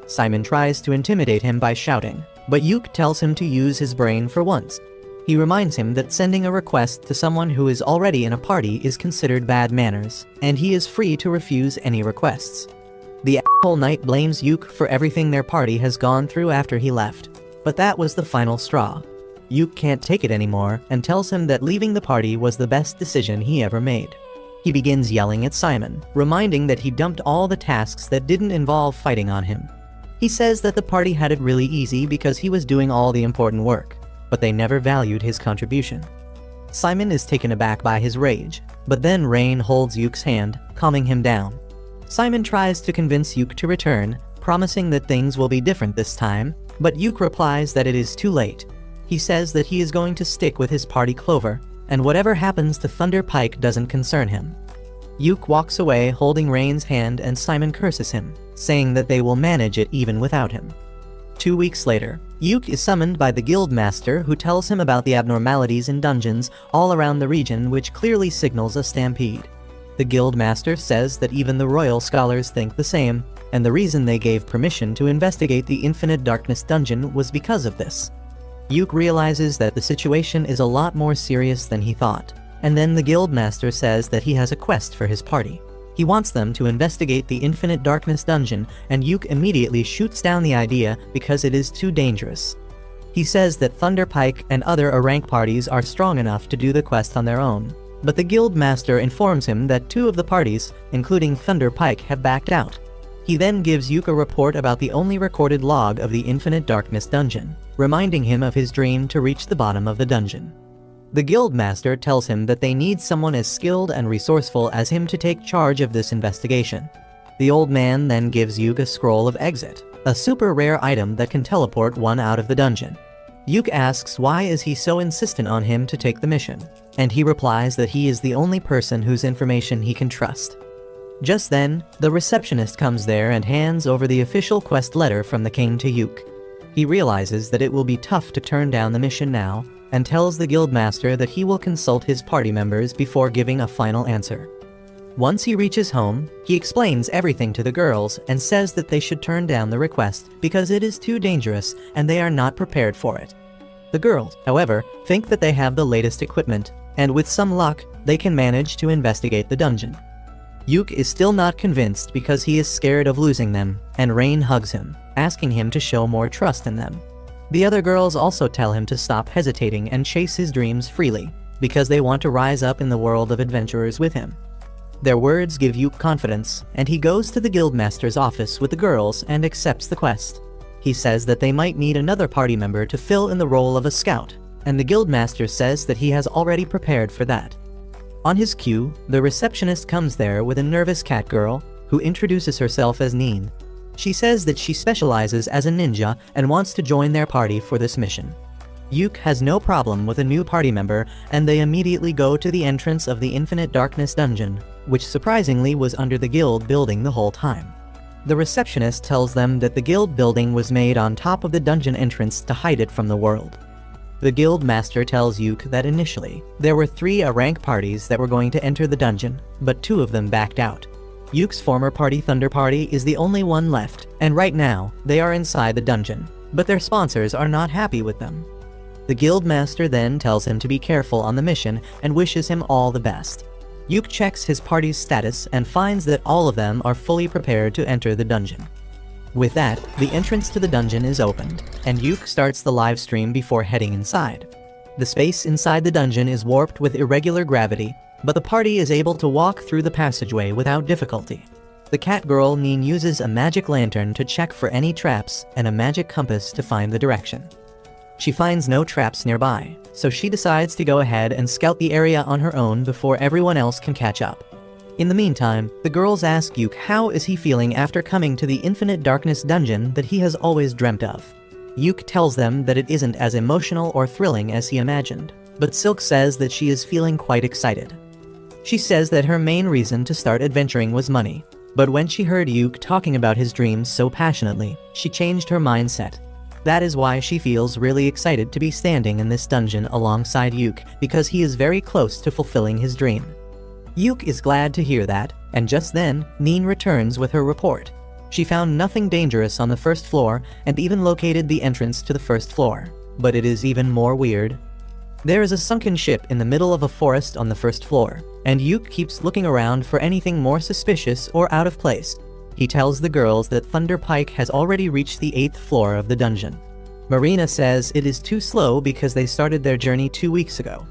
Simon tries to intimidate him by shouting, but Yuk tells him to use his brain for once. He reminds him that sending a request to someone who is already in a party is considered bad manners, and he is free to refuse any requests. The asshole knight blames Yuk for everything their party has gone through after he left, but that was the final straw. Yuk can't take it anymore and tells him that leaving the party was the best decision he ever made. He begins yelling at Simon, reminding that he dumped all the tasks that didn't involve fighting on him. He says that the party had it really easy because he was doing all the important work, but they never valued his contribution. Simon is taken aback by his rage, but then Rain holds Yuk's hand, calming him down. Simon tries to convince Yuk to return, promising that things will be different this time, but Yuk replies that it is too late. He says that he is going to stick with his party Clover, and whatever happens to Thunder Pike doesn't concern him. Yuk walks away holding Rain's hand and Simon curses him, saying that they will manage it even without him. 2 weeks later, Yuk is summoned by the guild master who tells him about the abnormalities in dungeons all around the region, which clearly signals a stampede. The guild master says that even the royal scholars think the same, and the reason they gave permission to investigate the Infinite Darkness dungeon was because of this. Yuk realizes that the situation is a lot more serious than he thought, and then the guild master says that he has a quest for his party. He wants them to investigate the Infinite Darkness dungeon, and Yuk immediately shoots down the idea because it is too dangerous. He says that Thunder Pike and other rank parties are strong enough to do the quest on their own, but the guild master informs him that 2 of the parties, including Thunder Pike, have backed out. He then gives Yuk a report about the only recorded log of the Infinite Darkness dungeon, reminding him of his dream to reach the bottom of the dungeon. The guild master tells him that they need someone as skilled and resourceful as him to take charge of this investigation. The old man then gives Yuk a scroll of exit, a super rare item that can teleport one out of the dungeon. Yuk asks why is he so insistent on him to take the mission, and he replies that he is the only person whose information he can trust. Just then, the receptionist comes there and hands over the official quest letter from the king to Yuk. He realizes that it will be tough to turn down the mission now, and tells the guildmaster that he will consult his party members before giving a final answer. Once he reaches home, he explains everything to the girls and says that they should turn down the request because it is too dangerous and they are not prepared for it. The girls, however, think that they have the latest equipment, and with some luck, they can manage to investigate the dungeon. Yuk is still not convinced because he is scared of losing them, and Rain hugs him, asking him to show more trust in them. The other girls also tell him to stop hesitating and chase his dreams freely, because they want to rise up in the world of adventurers with him. Their words give Yuk confidence, and he goes to the guildmaster's office with the girls and accepts the quest. He says that they might need another party member to fill in the role of a scout, and the guildmaster says that he has already prepared for that. On his cue, the receptionist comes there with a nervous cat girl who introduces herself as Neen. She says that she specializes as a ninja and wants to join their party for this mission. Yuk has no problem with a new party member, and they immediately go to the entrance of the Infinite Darkness dungeon, which surprisingly was under the guild building the whole time. The receptionist tells them that the guild building was made on top of the dungeon entrance to hide it from the world. The guild master tells Yuk that initially, there were 3 rank parties that were going to enter the dungeon, but 2 of them backed out. Yuk's former party, Thunder Party, is the only one left, and right now, they are inside the dungeon, but their sponsors are not happy with them. The guild master then tells him to be careful on the mission and wishes him all the best. Yuk checks his party's status and finds that all of them are fully prepared to enter the dungeon. With that, the entrance to the dungeon is opened, and Yuk starts the live stream before heading inside. The space inside the dungeon is warped with irregular gravity, but the party is able to walk through the passageway without difficulty. The cat girl Neen uses a magic lantern to check for any traps and a magic compass to find the direction. She finds no traps nearby, so she decides to go ahead and scout the area on her own before everyone else can catch up. In the meantime, the girls ask Yuk how is he feeling after coming to the Infinite Darkness dungeon that he has always dreamt of. Yuk tells them that it isn't as emotional or thrilling as he imagined, but Silk says that she is feeling quite excited. She says that her main reason to start adventuring was money, but when she heard Yuk talking about his dreams so passionately, she changed her mindset. That is why she feels really excited to be standing in this dungeon alongside Yuk, because he is very close to fulfilling his dream. Yuk is glad to hear that, and just then, Neen returns with her report. She found nothing dangerous on the first floor and even located the entrance to the first floor. But it is even more weird. There is a sunken ship in the middle of a forest on the first floor, and Yuk keeps looking around for anything more suspicious or out of place. He tells the girls that Thunder Pike has already reached the 8th floor of the dungeon. Marina says it is too slow because they started their journey 2 weeks ago.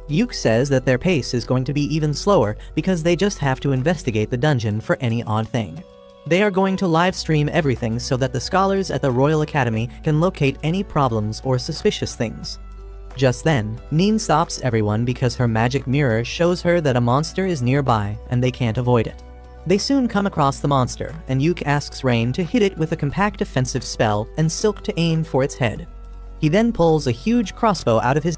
Yuk says that their pace is going to be even slower because they just have to investigate the dungeon for any odd thing. They are going to live stream everything so that the scholars at the Royal Academy can locate any problems or suspicious things. Just then, Neen stops everyone because her magic mirror shows her that a monster is nearby and they can't avoid it. They soon come across the monster, and Yuk asks Rain to hit it with a compact defensive spell and Silk to aim for its head. He then pulls a huge crossbow out of his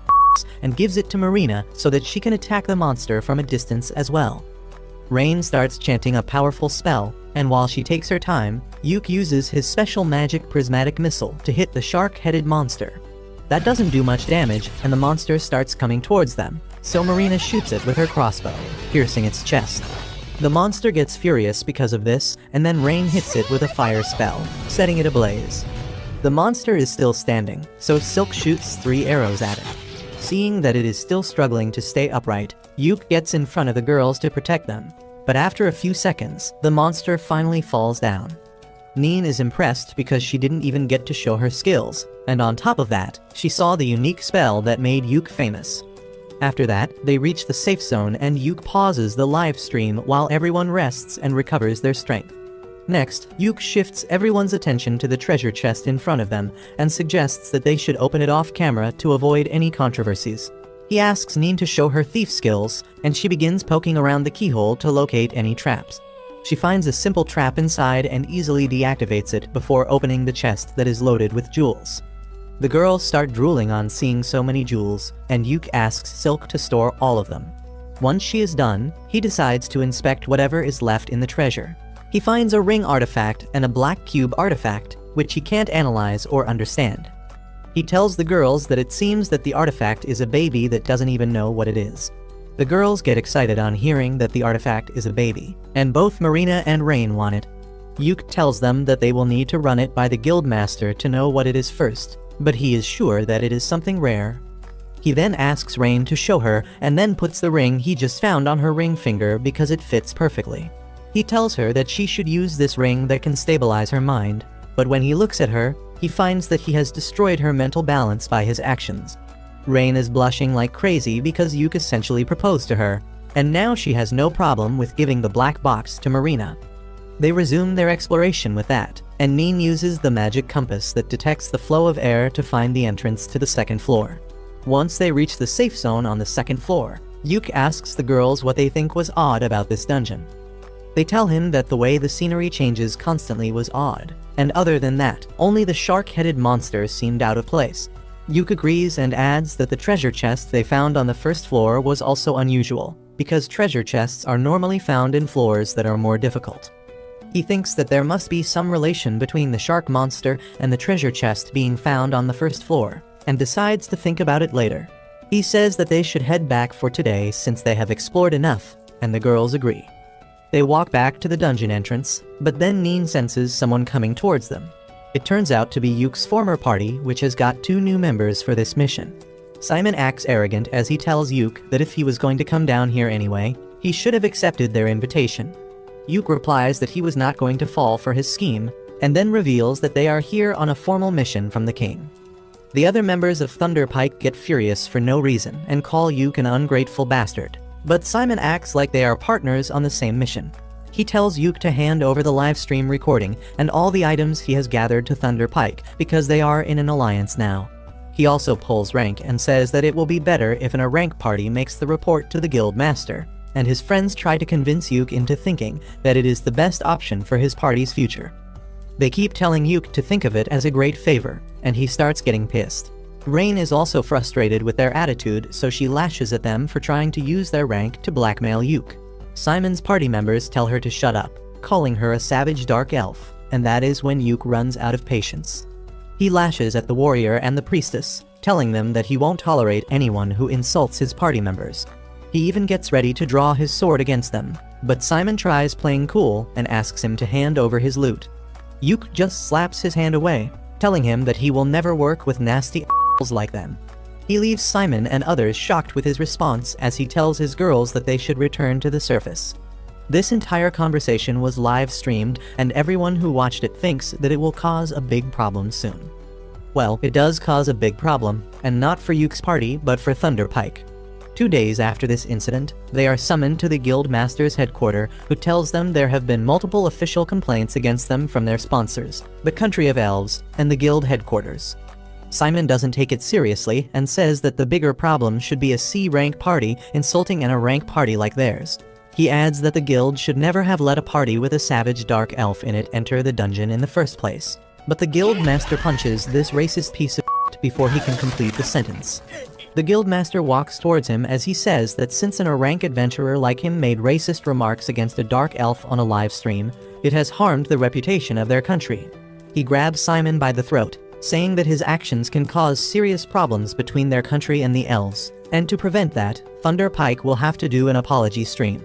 and gives it to Marina so that she can attack the monster from a distance as well. Rain starts chanting a powerful spell, and while she takes her time, Yuk uses his special magic prismatic missile to hit the shark-headed monster. That doesn't do much damage, and the monster starts coming towards them, so Marina shoots it with her crossbow, piercing its chest. The monster gets furious because of this, and then Rain hits it with a fire spell, setting it ablaze. The monster is still standing, so Silk shoots 3 arrows at it. Seeing that it is still struggling to stay upright, Yuk gets in front of the girls to protect them, but after a few seconds, the monster finally falls down. Neen is impressed because she didn't even get to show her skills, and on top of that, she saw the unique spell that made Yuk famous. After that, they reach the safe zone and Yuk pauses the live stream while everyone rests and recovers their strength. Next, Yuk shifts everyone's attention to the treasure chest in front of them and suggests that they should open it off camera to avoid any controversies. He asks Neen to show her thief skills, and she begins poking around the keyhole to locate any traps. She finds a simple trap inside and easily deactivates it before opening the chest that is loaded with jewels. The girls start drooling on seeing so many jewels, and Yuk asks Silk to store all of them. Once she is done, he decides to inspect whatever is left in the treasure. He finds a ring artifact and a black cube artifact, which he can't analyze or understand. He tells the girls that it seems that the artifact is a baby that doesn't even know what it is. The girls get excited on hearing that the artifact is a baby, and both Marina and Rain want it. Yuk tells them that they will need to run it by the guildmaster to know what it is first, but he is sure that it is something rare. He then asks Rain to show her and then puts the ring he just found on her ring finger because it fits perfectly. He tells her that she should use this ring that can stabilize her mind, but when he looks at her, he finds that he has destroyed her mental balance by his actions. Rain is blushing like crazy because Yuke essentially proposed to her, and now she has no problem with giving the black box to Marina. They resume their exploration with that, and Nin uses the magic compass that detects the flow of air to find the entrance to the second floor. Once they reach the safe zone on the second floor, Yuke asks the girls what they think was odd about this dungeon. They tell him that the way the scenery changes constantly was odd, and other than that, only the shark-headed monster seemed out of place. Yuke agrees and adds that the treasure chest they found on the first floor was also unusual, because treasure chests are normally found in floors that are more difficult. He thinks that there must be some relation between the shark monster and the treasure chest being found on the first floor, and decides to think about it later. He says that they should head back for today since they have explored enough, and the girls agree. They walk back to the dungeon entrance, but then Nin senses someone coming towards them. It turns out to be Yuke's former party, which has got 2 new members for this mission. Simon acts arrogant as he tells Yuke that if he was going to come down here anyway, he should have accepted their invitation. Yuke replies that he was not going to fall for his scheme, and then reveals that they are here on a formal mission from the king. The other members of Thunder Pike get furious for no reason and call Yuke an ungrateful bastard, but Simon acts like they are partners on the same mission. He tells Yuke to hand over the livestream recording and all the items he has gathered to Thunder Pike because they are in an alliance now. He also pulls rank and says that it will be better if a rank party makes the report to the guild master, and his friends try to convince Yuke into thinking that it is the best option for his party's future. They keep telling Yuke to think of it as a great favor, and he starts getting pissed. Rain is also frustrated with their attitude, so she lashes at them for trying to use their rank to blackmail Yuke. Simon's party members tell her to shut up, calling her a savage dark elf, and that is when Yuke runs out of patience. He lashes at the warrior and the priestess, telling them that he won't tolerate anyone who insults his party members. He even gets ready to draw his sword against them, but Simon tries playing cool and asks him to hand over his loot. Yuke just slaps his hand away, telling him that he will never work with nasty a**holes like them. He leaves Simon and others shocked with his response as he tells his girls that they should return to the surface. This entire conversation was live streamed, and everyone who watched it thinks that it will cause a big problem soon. Well, it does cause a big problem, and not for Yuke's party, but for Thunder Pike. 2 days after this incident, they are summoned to the guild master's headquarters, who tells them there have been multiple official complaints against them from their sponsors, the Country of Elves, and the guild headquarters. Simon doesn't take it seriously and says that the bigger problem should be a C-rank party insulting a rank party like theirs. He adds that the guild should never have let a party with a savage dark elf in it enter the dungeon in the first place. But the guild master punches this racist piece of shit before he can complete the sentence. The guildmaster walks towards him as he says that since an A-rank adventurer like him made racist remarks against a dark elf on a live stream, it has harmed the reputation of their country. He grabs Simon by the throat, saying that his actions can cause serious problems between their country and the elves, and to prevent that, Thunder Pike will have to do an apology stream.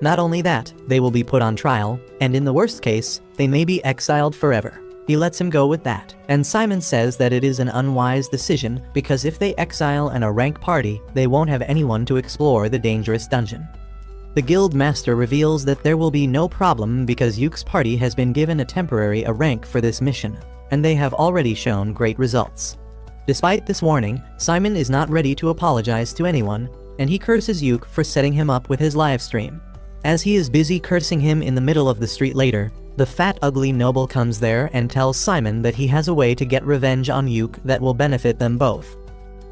Not only that, they will be put on trial, and in the worst case, they may be exiled forever. He lets him go with that, and Simon says that it is an unwise decision because if they exile an A-rank party, they won't have anyone to explore the dangerous dungeon. The guild master reveals that there will be no problem because Yuke's party has been given a temporary A-rank for this mission, and they have already shown great results. Despite this warning, Simon is not ready to apologize to anyone, and he curses Yuke for setting him up with his livestream. As he is busy cursing him in the middle of the street later, the fat ugly noble comes there and tells Simon that he has a way to get revenge on Yuke that will benefit them both.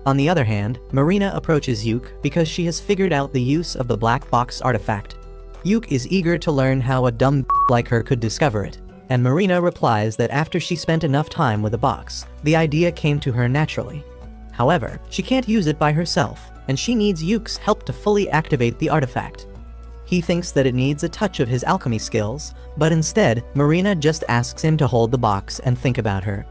On the other hand, Marina approaches Yuke because she has figured out the use of the black box artifact. Yuke is eager to learn how a dumb like her could discover it, and Marina replies that after she spent enough time with the box, the idea came to her naturally. However, she can't use it by herself, and she needs Yuke's help to fully activate the artifact. He thinks that it needs a touch of his alchemy skills, but instead, Marina just asks him to hold the box and think about her.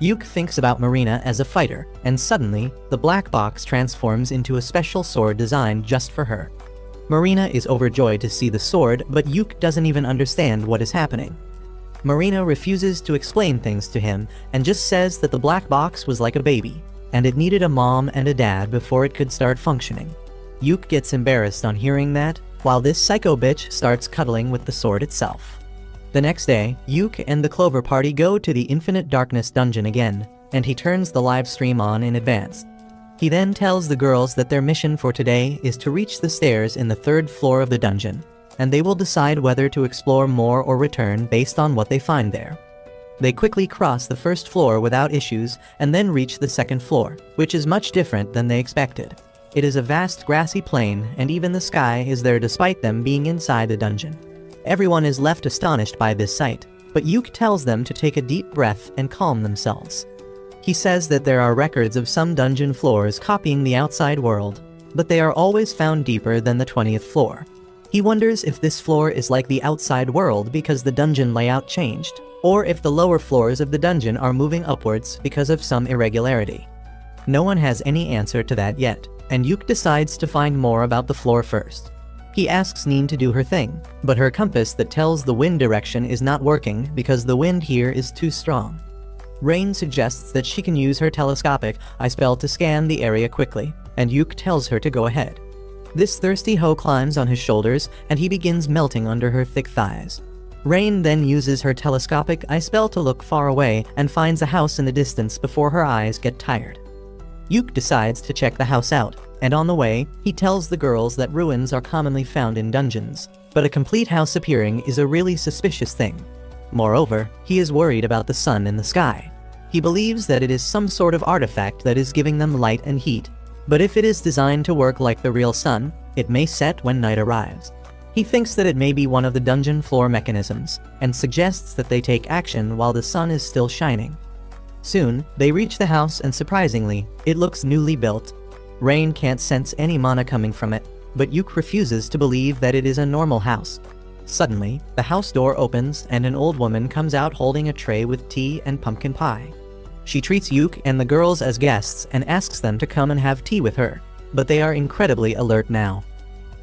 Yuke thinks about Marina as a fighter, and suddenly, the black box transforms into a special sword designed just for her. Marina is overjoyed to see the sword, but Yuke doesn't even understand what is happening. Marina refuses to explain things to him, and just says that the black box was like a baby. and it needed a mom and a dad before it could start functioning. Yuke gets embarrassed on hearing that, while this psycho bitch starts cuddling with the sword itself. The next day, Yuke and the Clover Party go to the Infinite Darkness dungeon again, and he turns the live stream on in advance. He then tells the girls that their mission for today is to reach the stairs in the 3rd floor of the dungeon, and they will decide whether to explore more or return based on what they find there. They quickly cross the 1st floor without issues and then reach the 2nd floor, which is much different than they expected. It is a vast grassy plain, and even the sky is there despite them being inside the dungeon. Everyone is left astonished by this sight, but Yuke tells them to take a deep breath and calm themselves. He says that there are records of some dungeon floors copying the outside world, but they are always found deeper than the 20th floor. He wonders if this floor is like the outside world because the dungeon layout changed, or if the lower floors of the dungeon are moving upwards because of some irregularity. No one has any answer to that yet, and Yuke decides to find more about the floor first. He asks Nin to do her thing, but her compass that tells the wind direction is not working because the wind here is too strong. Rain suggests that she can use her telescopic eye spell to scan the area quickly, and Yuke tells her to go ahead. This thirsty hoe climbs on his shoulders, and he begins melting under her thick thighs. Rain then uses her telescopic eye spell to look far away and finds a house in the distance before her eyes get tired. Yuke decides to check the house out, and on the way, he tells the girls that ruins are commonly found in dungeons, but a complete house appearing is a really suspicious thing. Moreover, he is worried about the sun in the sky. He believes that it is some sort of artifact that is giving them light and heat, but if it is designed to work like the real sun, it may set when night arrives. He thinks that it may be one of the dungeon floor mechanisms, and suggests that they take action while the sun is still shining. Soon, they reach the house and surprisingly, it looks newly built. Rain can't sense any mana coming from it, but Yuke refuses to believe that it is a normal house. Suddenly, the house door opens and an old woman comes out holding a tray with tea and pumpkin pie. She treats Yuke and the girls as guests and asks them to come and have tea with her, but they are incredibly alert now.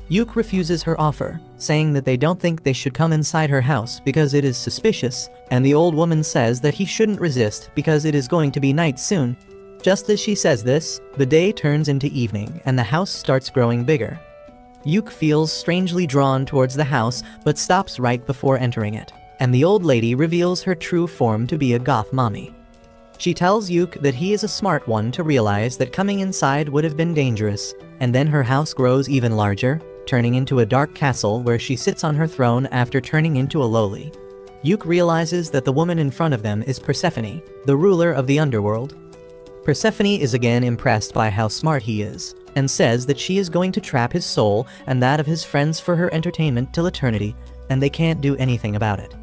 Yuke refuses her offer, saying that they don't think they should come inside her house because it is suspicious, and the old woman says that he shouldn't resist because it is going to be night soon. Just as she says this, the day turns into evening and the house starts growing bigger. Yuke feels strangely drawn towards the house but stops right before entering it, and the old lady reveals her true form to be a goth mommy. She tells Yuke that he is a smart one to realize that coming inside would have been dangerous, and then her house grows even larger, turning into a dark castle where she sits on her throne after turning into a lowly. Yuke realizes that the woman in front of them is Persephone, the ruler of the underworld. Persephone is again impressed by how smart he is, and says that she is going to trap his soul and that of his friends for her entertainment till eternity, and they can't do anything about it.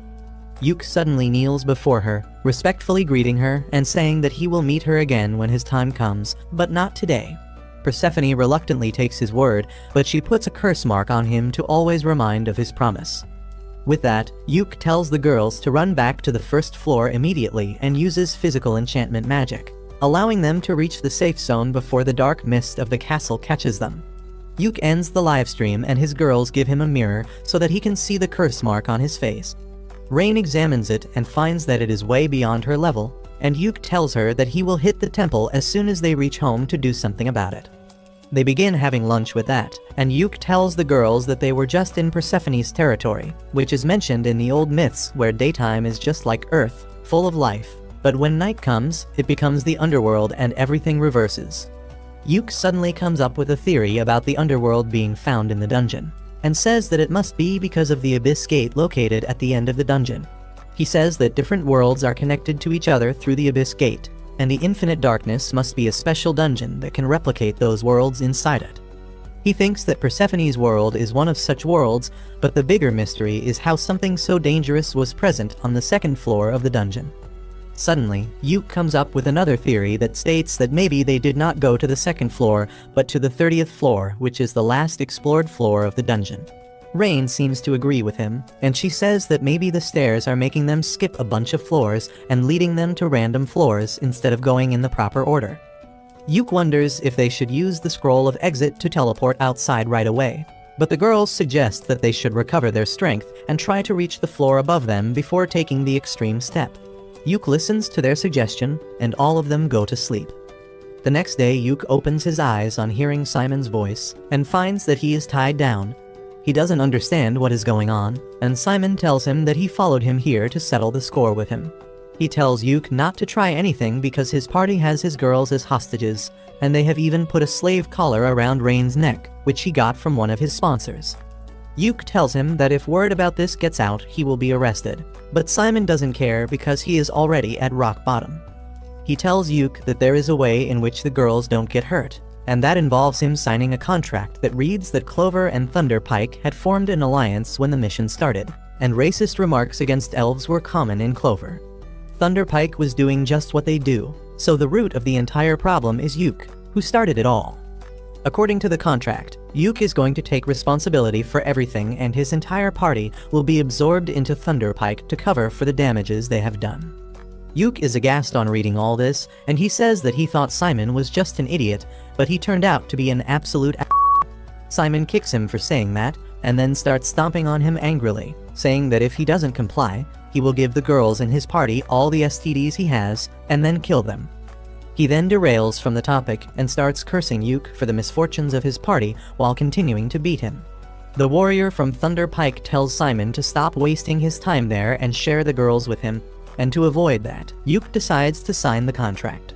Yuke suddenly kneels before her, respectfully greeting her and saying that he will meet her again when his time comes, but not today. Persephone reluctantly takes his word, but she puts a curse mark on him to always remind of his promise. With that, Yuke tells the girls to run back to the 1st floor immediately and uses physical enchantment magic, allowing them to reach the safe zone before the dark mist of the castle catches them. Yuke ends the livestream and his girls give him a mirror so that he can see the curse mark on his face. Rain examines it and finds that it is way beyond her level, and Yuke tells her that he will hit the temple as soon as they reach home to do something about it. They begin having lunch with that, and Yuke tells the girls that they were just in Persephone's territory, which is mentioned in the old myths where daytime is just like Earth, full of life, but when night comes, it becomes the underworld and everything reverses. Yuke suddenly comes up with a theory about the underworld being found in the dungeon, and says that it must be because of the abyss gate located at the end of the dungeon. He says that different worlds are connected to each other through the abyss gate, and the infinite darkness must be a special dungeon that can replicate those worlds inside it. He thinks that Persephone's world is one of such worlds, but the bigger mystery is how something so dangerous was present on the 2nd floor of the dungeon. Suddenly, Yuke comes up with another theory that states that maybe they did not go to the 2nd floor, but to the 30th floor, which is the last explored floor of the dungeon. Rain seems to agree with him, and she says that maybe the stairs are making them skip a bunch of floors and leading them to random floors instead of going in the proper order. Yuke wonders if they should use the scroll of exit to teleport outside right away, but the girls suggest that they should recover their strength and try to reach the floor above them before taking the extreme step. Yuke listens to their suggestion, and all of them go to sleep. The next day, Yuke opens his eyes on hearing Simon's voice and finds that he is tied down. He doesn't understand what is going on, and Simon tells him that he followed him here to settle the score with him. He tells Yuke not to try anything because his party has his girls as hostages, and they have even put a slave collar around Rain's neck, which he got from one of his sponsors. Yuke tells him that if word about this gets out, he will be arrested, but Simon doesn't care because he is already at rock bottom. He tells Yuke that there is a way in which the girls don't get hurt, and that involves him signing a contract that reads that Clover and Thunderpike had formed an alliance when the mission started, and racist remarks against elves were common in Clover. Thunderpike was doing just what they do, so the root of the entire problem is Yuke, who started it all. According to the contract, Yuke is going to take responsibility for everything and his entire party will be absorbed into Thunderpike to cover for the damages they have done. Yuke is aghast on reading all this, and he says that he thought Simon was just an idiot, but he turned out to be an absolute Simon kicks him for saying that, and then starts stomping on him angrily, saying that if he doesn't comply, he will give the girls in his party all the STDs he has, and then kill them. He then derails from the topic and starts cursing Yuke for the misfortunes of his party while continuing to beat him. The warrior from Thunderpike tells Simon to stop wasting his time there and share the girls with him, and to avoid that, Yuke decides to sign the contract.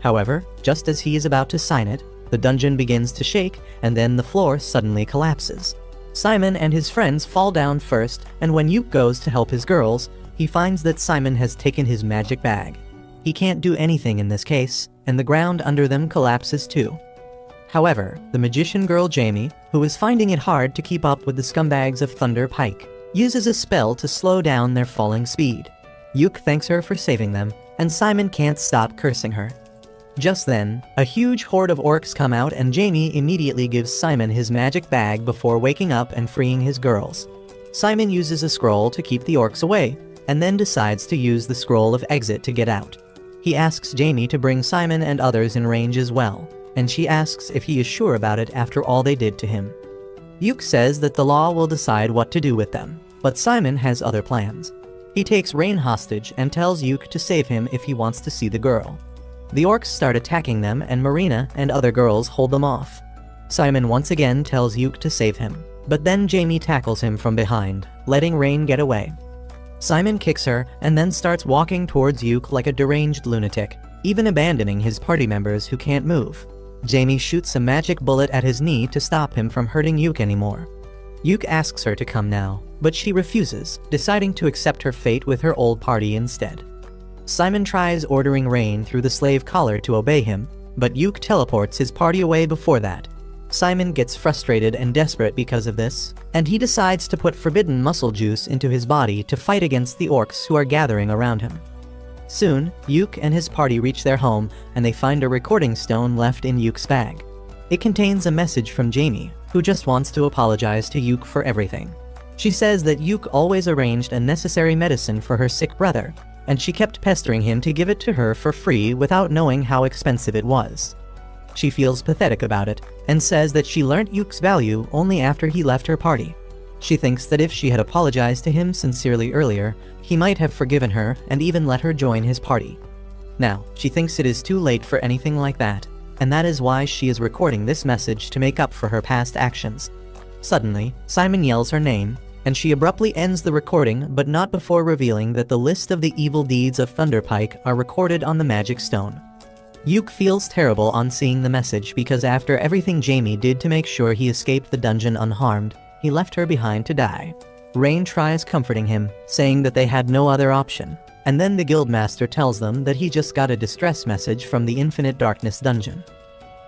However, just as he is about to sign it, the dungeon begins to shake, and then the floor suddenly collapses. Simon and his friends fall down first, and when Yuke goes to help his girls, he finds that Simon has taken his magic bag. He can't do anything in this case, and the ground under them collapses too. However, the magician girl Jamie, who is finding it hard to keep up with the scumbags of Thunderpike, uses a spell to slow down their falling speed. Yuke thanks her for saving them, and Simon can't stop cursing her. Just then, a huge horde of orcs come out and Jamie immediately gives Simon his magic bag before waking up and freeing his girls. Simon uses a scroll to keep the orcs away, and then decides to use the scroll of exit to get out. He asks Jamie to bring Simon and others in range as well, and she asks if he is sure about it after all they did to him. Yuke says that the law will decide what to do with them, but Simon has other plans. He takes Rain hostage and tells Yuke to save him if he wants to see the girl. The orcs start attacking them and Marina and other girls hold them off. Simon once again tells Yuke to save him, but then Jamie tackles him from behind, letting Rain get away. Simon kicks her and then starts walking towards Yuke like a deranged lunatic, even abandoning his party members who can't move. Jamie shoots a magic bullet at his knee to stop him from hurting Yuke anymore. Yuke asks her to come now, but she refuses, deciding to accept her fate with her old party instead. Simon tries ordering Rain through the slave collar to obey him, but Yuke teleports his party away before that. Simon gets frustrated and desperate because of this, and he decides to put forbidden muscle juice into his body to fight against the orcs who are gathering around him. Soon, Yuke and his party reach their home, and they find a recording stone left in Yuke's bag. It contains a message from Jamie, who just wants to apologize to Yuke for everything. She says that Yuke always arranged a necessary medicine for her sick brother, and she kept pestering him to give it to her for free without knowing how expensive it was. She feels pathetic about it, and says that she learnt Yuke's value only after he left her party. She thinks that if she had apologized to him sincerely earlier, he might have forgiven her and even let her join his party. Now, she thinks it is too late for anything like that, and that is why she is recording this message to make up for her past actions. Suddenly, Simon yells her name, and she abruptly ends the recording, but not before revealing that the list of the evil deeds of Thunderpike are recorded on the magic stone. Yuke feels terrible on seeing the message because after everything Jamie did to make sure he escaped the dungeon unharmed, he left her behind to die. Rain tries comforting him, saying that they had no other option, and then the guildmaster tells them that he just got a distress message from the Infinite Darkness dungeon.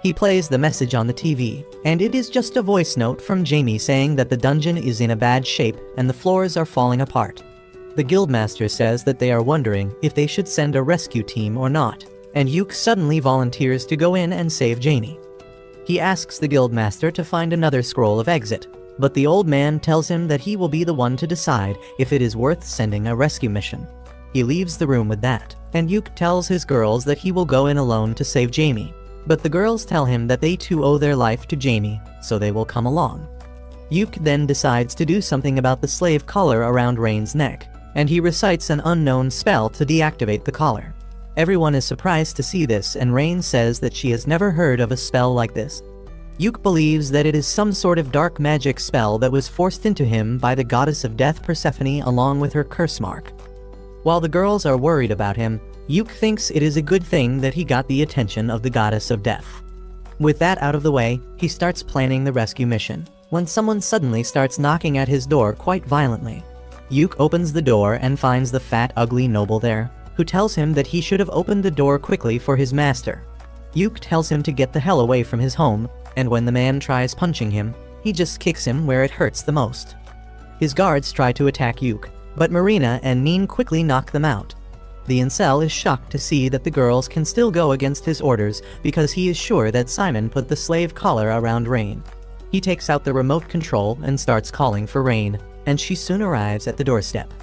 He plays the message on the TV, and it is just a voice note from Jamie saying that the dungeon is in a bad shape and the floors are falling apart. The guildmaster says that they are wondering if they should send a rescue team or not, and Yuke suddenly volunteers to go in and save Jamie. He asks the guildmaster to find another scroll of exit, but the old man tells him that he will be the one to decide if it is worth sending a rescue mission. He leaves the room with that, and Yuke tells his girls that he will go in alone to save Jamie, but the girls tell him that they too owe their life to Jamie, so they will come along. Yuke then decides to do something about the slave collar around Rain's neck, and he recites an unknown spell to deactivate the collar. Everyone is surprised to see this, and Rain says that she has never heard of a spell like this. Yuk believes that it is some sort of dark magic spell that was forced into him by the goddess of death Persephone along with her curse mark. While the girls are worried about him, Yuk thinks it is a good thing that he got the attention of the goddess of death. With that out of the way, he starts planning the rescue mission, when someone suddenly starts knocking at his door quite violently. Yuk opens the door and finds the fat, ugly noble there, who tells him that he should have opened the door quickly for his master. Yuk tells him to get the hell away from his home, and when the man tries punching him, he just kicks him where it hurts the most. His guards try to attack Yuk, but Marina and Neen quickly knock them out. The incel is shocked to see that the girls can still go against his orders because he is sure that Simon put the slave collar around Rain. He takes out the remote control and starts calling for Rain, and she soon arrives at the doorstep.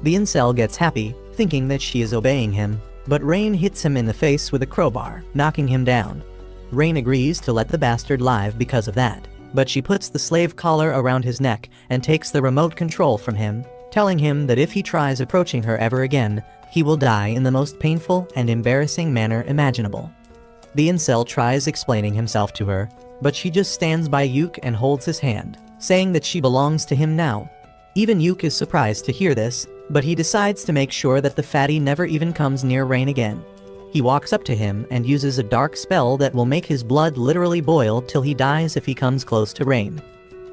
The incel gets happy, thinking that she is obeying him, but Rain hits him in the face with a crowbar, knocking him down. Rain agrees to let the bastard live because of that, but she puts the slave collar around his neck and takes the remote control from him, telling him that if he tries approaching her ever again, he will die in the most painful and embarrassing manner imaginable. The incel tries explaining himself to her, but she just stands by Yuk and holds his hand, saying that she belongs to him now. Even Yuk is surprised to hear this, but he decides to make sure that the fatty never even comes near Rain again. He walks up to him and uses a dark spell that will make his blood literally boil till he dies if he comes close to Rain.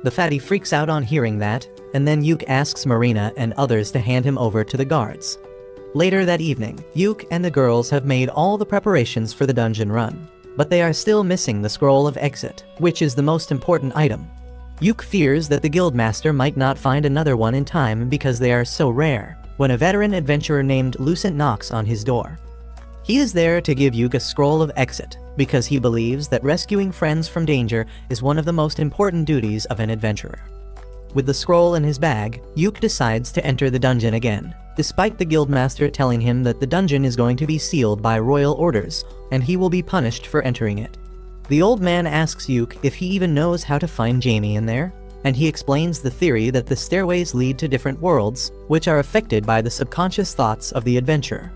The fatty freaks out on hearing that, and then Yuk asks Marina and others to hand him over to the guards. Later that evening, Yuk and the girls have made all the preparations for the dungeon run, but they are still missing the scroll of exit, which is the most important item. Yuk fears that the guildmaster might not find another one in time because they are so rare, when a veteran adventurer named Lucent knocks on his door. He is there to give Yuk a scroll of exit, because he believes that rescuing friends from danger is one of the most important duties of an adventurer. With the scroll in his bag, Yuk decides to enter the dungeon again, despite the guildmaster telling him that the dungeon is going to be sealed by royal orders, and he will be punished for entering it. The old man asks Yuk if he even knows how to find Jamie in there, and he explains the theory that the stairways lead to different worlds, which are affected by the subconscious thoughts of the adventurer.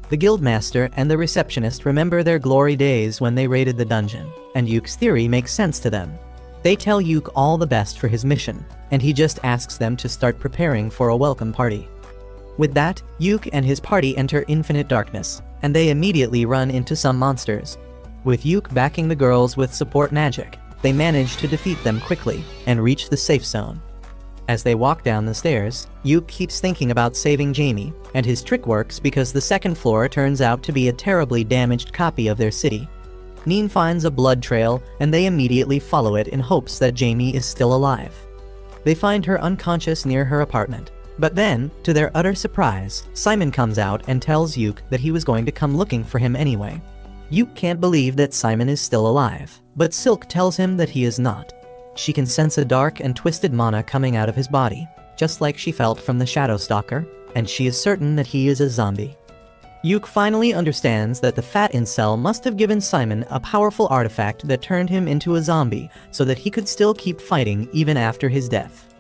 The guildmaster and the receptionist remember their glory days when they raided the dungeon, and Yuk's theory makes sense to them. They tell Yuk all the best for his mission, and he just asks them to start preparing for a welcome party. With that, Yuk and his party enter infinite darkness, and they immediately run into some monsters. With Yuk backing the girls with support magic, they manage to defeat them quickly and reach the safe zone. As they walk down the stairs, Yuk keeps thinking about saving Jamie, and his trick works because the second floor turns out to be a terribly damaged copy of their city. Neen finds a blood trail, and they immediately follow it in hopes that Jamie is still alive. They find her unconscious near her apartment, but then, to their utter surprise, Simon comes out and tells Yuk that he was going to come looking for him anyway. Yuk can't believe that Simon is still alive, but Silk tells him that he is not. She can sense a dark and twisted mana coming out of his body, just like she felt from the Shadow Stalker, and she is certain that he is a zombie. Yuk finally understands that the fat incel must have given Simon a powerful artifact that turned him into a zombie so that he could still keep fighting even after his death.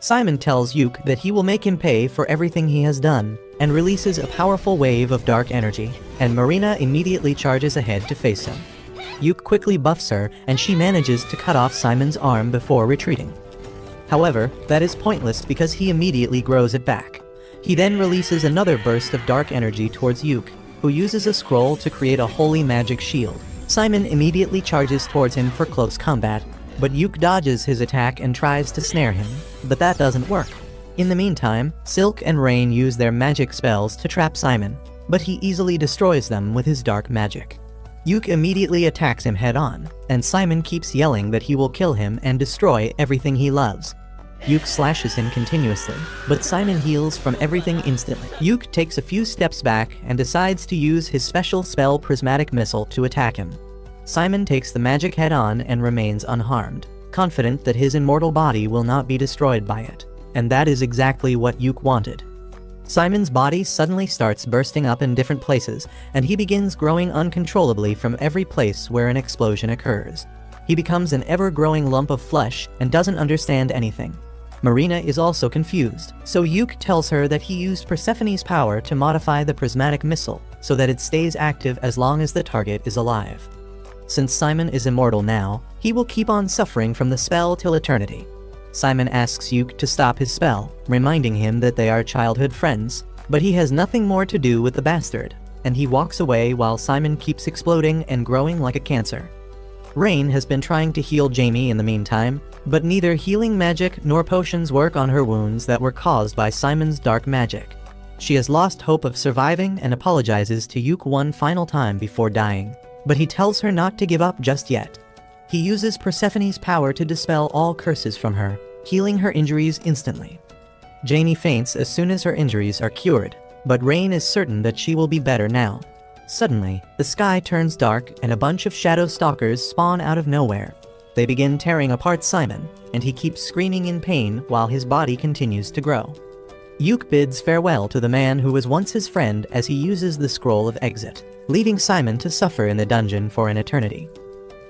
Simon tells Yuk that he will make him pay for everything he has done, and releases a powerful wave of dark energy, and Marina immediately charges ahead to face him. Yuk quickly buffs her, and she manages to cut off Simon's arm before retreating. However, that is pointless because he immediately grows it back. He then releases another burst of dark energy towards Yuk, who uses a scroll to create a holy magic shield. Simon immediately charges towards him for close combat, but Yuk dodges his attack and tries to snare him, but that doesn't work. In the meantime, Silk and Rain use their magic spells to trap Simon, but he easily destroys them with his dark magic. Yuk immediately attacks him head-on, and Simon keeps yelling that he will kill him and destroy everything he loves. Yuk slashes him continuously, but Simon heals from everything instantly. Yuk takes a few steps back and decides to use his special spell Prismatic Missile to attack him. Simon takes the magic head-on and remains unharmed, confident that his immortal body will not be destroyed by it, and that is exactly what Yuk wanted. Simon's body suddenly starts bursting up in different places, and he begins growing uncontrollably from every place where an explosion occurs. He becomes an ever-growing lump of flesh and doesn't understand anything. Marina is also confused, so Yuke tells her that he used Persephone's power to modify the prismatic missile so that it stays active as long as the target is alive. Since Simon is immortal now, he will keep on suffering from the spell till eternity. Simon asks Yuke to stop his spell, reminding him that they are childhood friends, but he has nothing more to do with the bastard, and he walks away while Simon keeps exploding and growing like a cancer. Rain has been trying to heal Jamie in the meantime, but neither healing magic nor potions work on her wounds that were caused by Simon's dark magic. She has lost hope of surviving and apologizes to Yuke one final time before dying, but he tells her not to give up just yet. He uses Persephone's power to dispel all curses from her, healing her injuries instantly. Jamie faints as soon as her injuries are cured, but Rain is certain that she will be better now. Suddenly, the sky turns dark and a bunch of shadow stalkers spawn out of nowhere. They begin tearing apart Simon, and he keeps screaming in pain while his body continues to grow. Yuke bids farewell to the man who was once his friend as he uses the scroll of exit, leaving Simon to suffer in the dungeon for an eternity.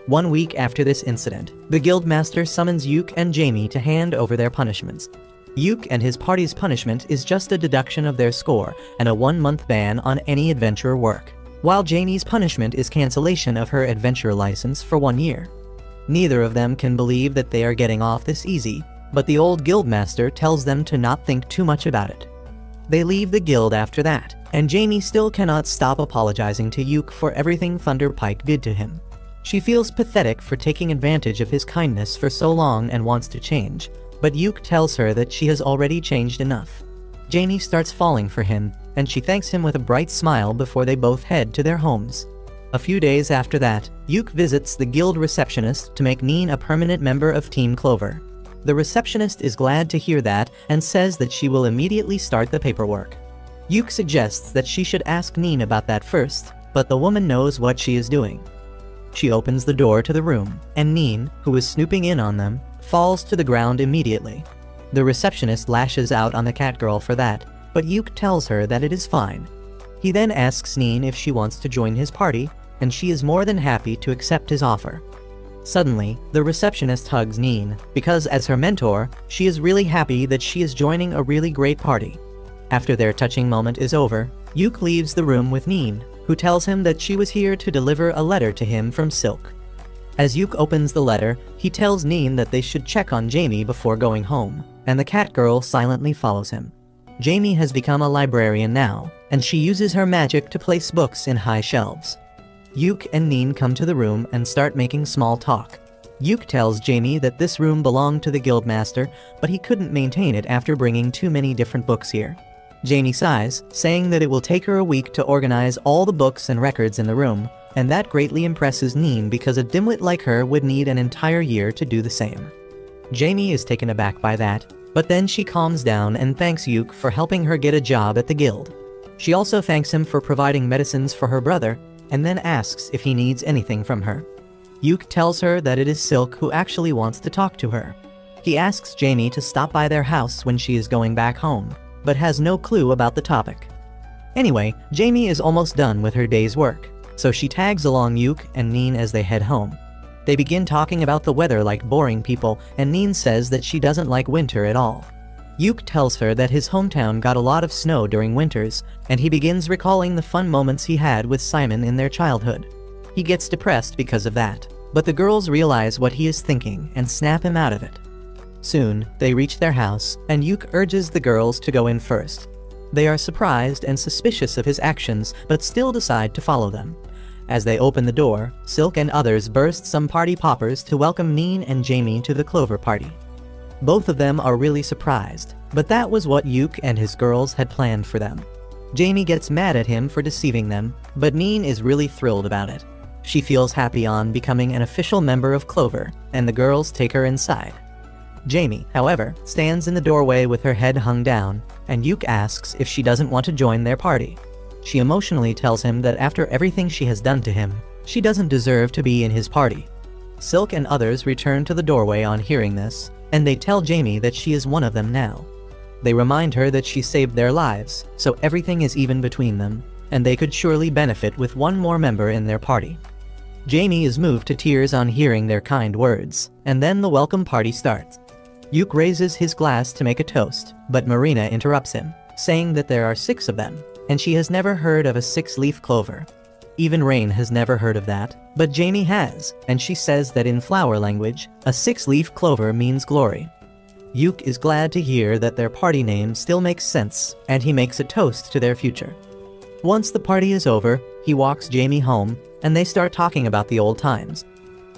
1 week after this incident, the guildmaster summons Yuke and Jamie to hand over their punishments. Yuke and his party's punishment is just a deduction of their score and a 1-month ban on any adventurer work, while Jamie's punishment is cancellation of her adventure license for 1 year. Neither of them can believe that they are getting off this easy, but the old guildmaster tells them to not think too much about it. They leave the guild after that, and Jamie still cannot stop apologizing to Yuke for everything Thunderpike did to him. She feels pathetic for taking advantage of his kindness for so long and wants to change, but Yuke tells her that she has already changed enough. Jamie starts falling for him, and she thanks him with a bright smile before they both head to their homes. A few days after that, Yuke visits the guild receptionist to make Neen a permanent member of Team Clover. The receptionist is glad to hear that and says that she will immediately start the paperwork. Yuke suggests that she should ask Neen about that first, but the woman knows what she is doing. She opens the door to the room, and Neen, who is snooping in on them, falls to the ground immediately. The receptionist lashes out on the catgirl for that, but Yuke tells her that it is fine. He then asks Neen if she wants to join his party, and she is more than happy to accept his offer. Suddenly, the receptionist hugs Neen, because as her mentor, she is really happy that she is joining a really great party. After their touching moment is over, Yuke leaves the room with Neen, who tells him that she was here to deliver a letter to him from Silk. As Yuke opens the letter, he tells Neen that they should check on Jamie before going home, and the catgirl silently follows him. Jamie has become a librarian now, and she uses her magic to place books in high shelves. Yuke and Neen come to the room and start making small talk. Yuke tells Jamie that this room belonged to the guildmaster, but he couldn't maintain it after bringing too many different books here. Jamie sighs, saying that it will take her a week to organize all the books and records in the room, and that greatly impresses Neen because a dimwit like her would need an entire year to do the same. Jamie is taken aback by that, but then she calms down and thanks Yuke for helping her get a job at the guild. She also thanks him for providing medicines for her brother, and then asks if he needs anything from her. Yuke tells her that it is Silk who actually wants to talk to her. He asks Jamie to stop by their house when she is going back home, but has no clue about the topic. Anyway, Jamie is almost done with her day's work, so she tags along Yuke and Neen as they head home. They begin talking about the weather like boring people, and Neen says that she doesn't like winter at all. Yuke tells her that his hometown got a lot of snow during winters, and he begins recalling the fun moments he had with Simon in their childhood. He gets depressed because of that, but the girls realize what he is thinking and snap him out of it. Soon, they reach their house, and Yuke urges the girls to go in first. They are surprised and suspicious of his actions, but still decide to follow them. As they open the door, Silk and others burst some party poppers to welcome Neen and Jamie to the Clover party. Both of them are really surprised, but that was what Yuke and his girls had planned for them. Jamie gets mad at him for deceiving them, but Neen is really thrilled about it. She feels happy on becoming an official member of Clover, and the girls take her inside. Jamie, however, stands in the doorway with her head hung down, and Yuke asks if she doesn't want to join their party. She emotionally tells him that after everything she has done to him, she doesn't deserve to be in his party. Silk and others return to the doorway on hearing this, and they tell Jamie that she is one of them now. They remind her that she saved their lives, so everything is even between them, and they could surely benefit with one more member in their party. Jamie is moved to tears on hearing their kind words, and then the welcome party starts. Yuk raises his glass to make a toast, but Marina interrupts him, saying that there are 6 of them, and she has never heard of a 6-leaf clover. Even Rain has never heard of that, but Jamie has, and she says that in flower language, a 6-leaf clover means glory. Yuk is glad to hear that their party name still makes sense, and he makes a toast to their future. Once the party is over, he walks Jamie home, and they start talking about the old times.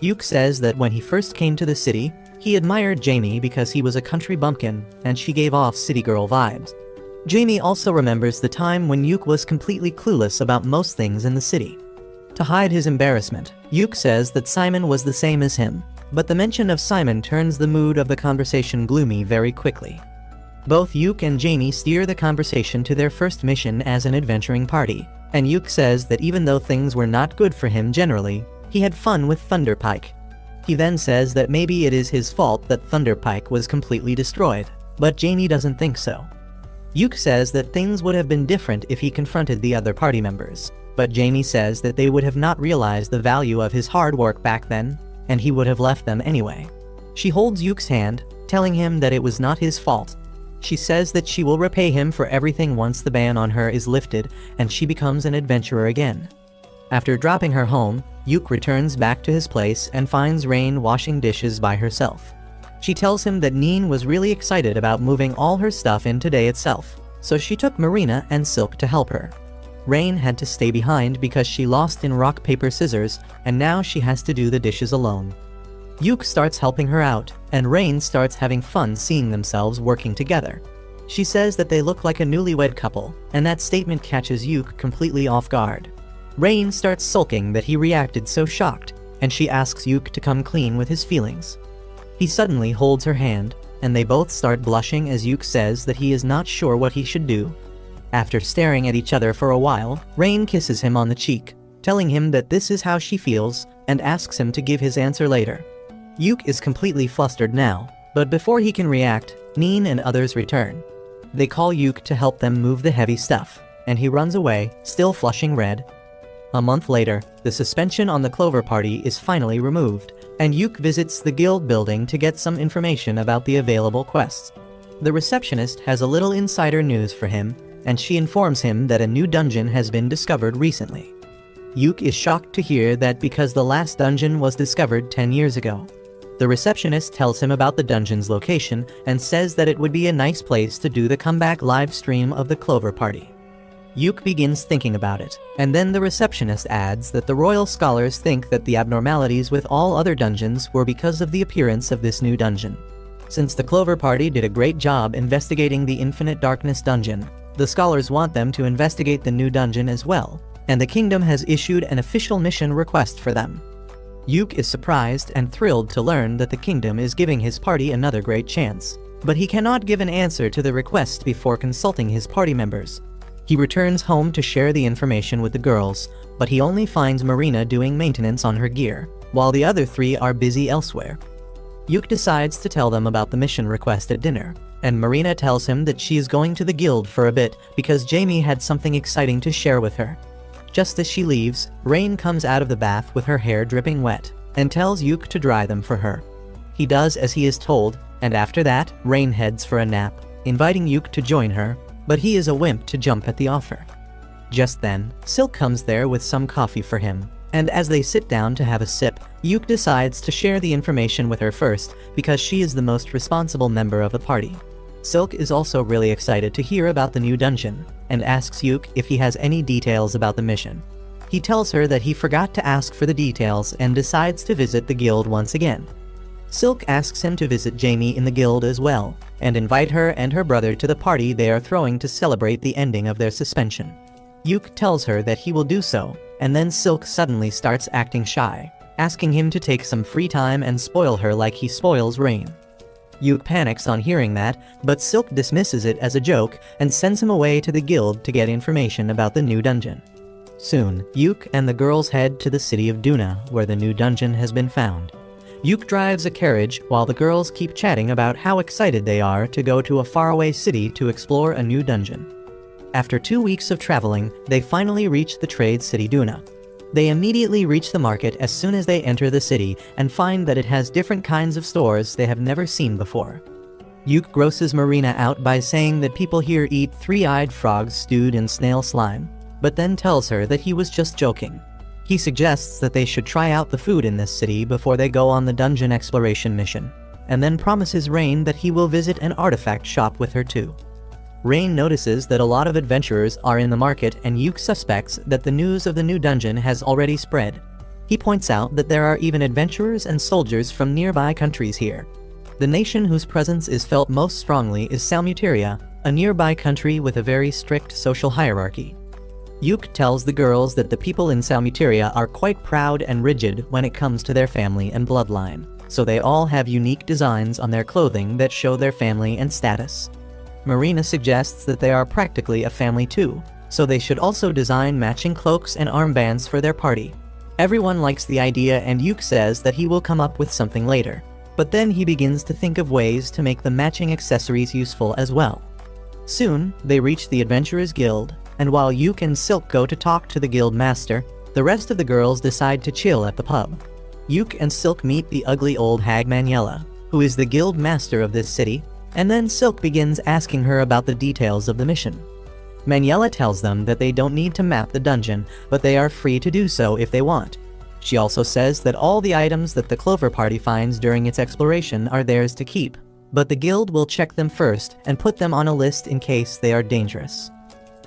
Yuk says that when he first came to the city, he admired Jamie because he was a country bumpkin, and she gave off city girl vibes. Jamie also remembers the time when Yuk was completely clueless about most things in the city. To hide his embarrassment, Yuk says that Simon was the same as him, but the mention of Simon turns the mood of the conversation gloomy very quickly. Both Yuk and Jamie steer the conversation to their first mission as an adventuring party, and Yuk says that even though things were not good for him generally, he had fun with Thunderpike. He then says that maybe it is his fault that Thunderpike was completely destroyed, but Jamie doesn't think so. Yuk says that things would have been different if he confronted the other party members, but Jamie says that they would have not realized the value of his hard work back then, and he would have left them anyway. She holds Yuk's hand, telling him that it was not his fault. She says that she will repay him for everything once the ban on her is lifted and she becomes an adventurer again. After dropping her home, Yuk returns back to his place and finds Rain washing dishes by herself. She tells him that Neen was really excited about moving all her stuff in today itself, so she took Marina and Silk to help her. Rain had to stay behind because she lost in rock paper scissors, and now she has to do the dishes alone. Yuk starts helping her out, and Rain starts having fun seeing themselves working together. She says that they look like a newlywed couple, and that statement catches Yuk completely off guard. Rain starts sulking that he reacted so shocked, and she asks Yuk to come clean with his feelings. He suddenly holds her hand, and they both start blushing as Yuk says that he is not sure what he should do. After staring at each other for a while, Rain kisses him on the cheek, telling him that this is how she feels, and asks him to give his answer later. Yuk is completely flustered now, but before he can react, Neen and others return. They call Yuk to help them move the heavy stuff, and he runs away, still flushing red. A month later, the suspension on the Clover Party is finally removed, and Yuk visits the guild building to get some information about the available quests. The receptionist has a little insider news for him, and she informs him that a new dungeon has been discovered recently. Yuk is shocked to hear that because the last dungeon was discovered 10 years ago. The receptionist tells him about the dungeon's location and says that it would be a nice place to do the comeback live stream of the Clover Party. Yuk begins thinking about it, and then the receptionist adds that the royal scholars think that the abnormalities with all other dungeons were because of the appearance of this new dungeon. Since the Clover Party did a great job investigating the Infinite Darkness dungeon, the scholars want them to investigate the new dungeon as well, and the kingdom has issued an official mission request for them. Yuk is surprised and thrilled to learn that the kingdom is giving his party another great chance, but he cannot give an answer to the request before consulting his party members. He returns home to share the information with the girls, but he only finds Marina doing maintenance on her gear, while the other 3 are busy elsewhere. Yuk decides to tell them about the mission request at dinner, and Marina tells him that she is going to the guild for a bit because Jamie had something exciting to share with her. Just as she leaves, Rain comes out of the bath with her hair dripping wet, and tells Yuk to dry them for her. He does as he is told, and after that, Rain heads for a nap, inviting Yuk to join her, but he is a wimp to jump at the offer. Just then, Silk comes there with some coffee for him, and as they sit down to have a sip, Yuk decides to share the information with her first because she is the most responsible member of the party. Silk is also really excited to hear about the new dungeon, and asks Yuk if he has any details about the mission. He tells her that he forgot to ask for the details and decides to visit the guild once again. Silk asks him to visit Jamie in the guild as well, and invite her and her brother to the party they are throwing to celebrate the ending of their suspension. Yuk tells her that he will do so, and then Silk suddenly starts acting shy, asking him to take some free time and spoil her like he spoils Rain. Yuk panics on hearing that, but Silk dismisses it as a joke and sends him away to the guild to get information about the new dungeon. Soon, Yuk and the girls head to the city of Duna, where the new dungeon has been found. Yuk drives a carriage while the girls keep chatting about how excited they are to go to a faraway city to explore a new dungeon. After 2 weeks of traveling, they finally reach the trade city Duna. They immediately reach the market as soon as they enter the city and find that it has different kinds of stores they have never seen before. Yuke grosses Marina out by saying that people here eat three-eyed frogs stewed in snail slime, but then tells her that he was just joking. He suggests that they should try out the food in this city before they go on the dungeon exploration mission, and then promises Rain that he will visit an artifact shop with her too. Rain notices that a lot of adventurers are in the market, and Yuke suspects that the news of the new dungeon has already spread. He points out that there are even adventurers and soldiers from nearby countries here. The nation whose presence is felt most strongly is Salmuteria, a nearby country with a very strict social hierarchy. Yuke tells the girls that the people in Salmuteria are quite proud and rigid when it comes to their family and bloodline, so they all have unique designs on their clothing that show their family and status. Marina suggests that they are practically a family too, so they should also design matching cloaks and armbands for their party. Everyone likes the idea, and Yuke says that he will come up with something later. But then he begins to think of ways to make the matching accessories useful as well. Soon, they reach the Adventurers Guild, and while Yuke and Silk go to talk to the guild master, the rest of the girls decide to chill at the pub. Yuke and Silk meet the ugly old hag Maniela, who is the guild master of this city, and then Silk begins asking her about the details of the mission. Maniela tells them that they don't need to map the dungeon, but they are free to do so if they want. She also says that all the items that the Clover Party finds during its exploration are theirs to keep, but the guild will check them first and put them on a list in case they are dangerous.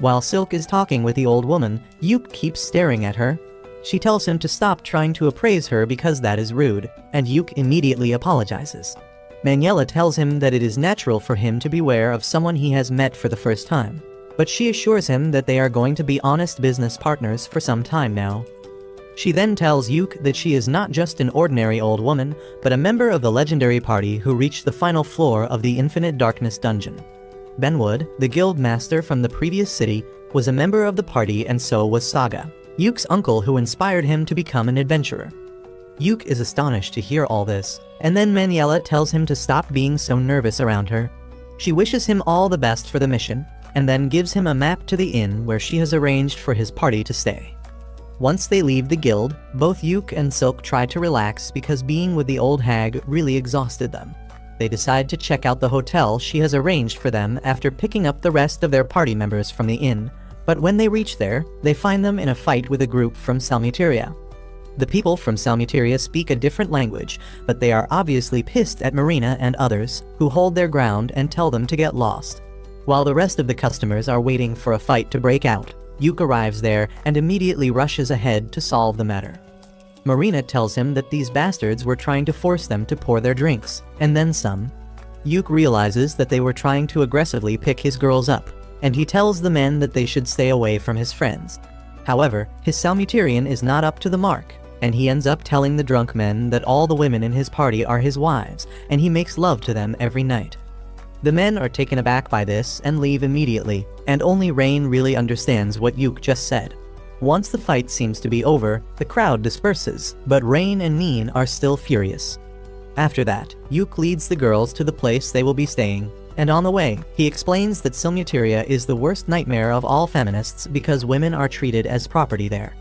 While Silk is talking with the old woman, Yuke keeps staring at her. She tells him to stop trying to appraise her because that is rude, and Yuke immediately apologizes. Maniela tells him that it is natural for him to beware of someone he has met for the first time, but she assures him that they are going to be honest business partners for some time now. She then tells Yuke that she is not just an ordinary old woman, but a member of the legendary party who reached the final floor of the Infinite Darkness dungeon. Benwood, the guild master from the previous city, was a member of the party, and so was Saga, Yuke's uncle who inspired him to become an adventurer. Yuke is astonished to hear all this, and then Maniela tells him to stop being so nervous around her. She wishes him all the best for the mission, and then gives him a map to the inn where she has arranged for his party to stay. Once they leave the guild, both Yuke and Silk try to relax because being with the old hag really exhausted them. They decide to check out the hotel she has arranged for them after picking up the rest of their party members from the inn, but when they reach there, they find them in a fight with a group from Salmuteria. The people from Salmuteria speak a different language, but they are obviously pissed at Marina and others, who hold their ground and tell them to get lost. While the rest of the customers are waiting for a fight to break out, Yuke arrives there and immediately rushes ahead to solve the matter. Marina tells him that these bastards were trying to force them to pour their drinks, and then some. Yuke realizes that they were trying to aggressively pick his girls up, and he tells the men that they should stay away from his friends. However, his Salmuterian is not up to the mark, and he ends up telling the drunk men that all the women in his party are his wives, and he makes love to them every night. The men are taken aback by this and leave immediately, and only Rain really understands what Yuke just said. Once the fight seems to be over, the crowd disperses, but Rain and Neen are still furious. After that, Yuke leads the girls to the place they will be staying, and on the way, he explains that Salmuteria is the worst nightmare of all feminists because women are treated as property there.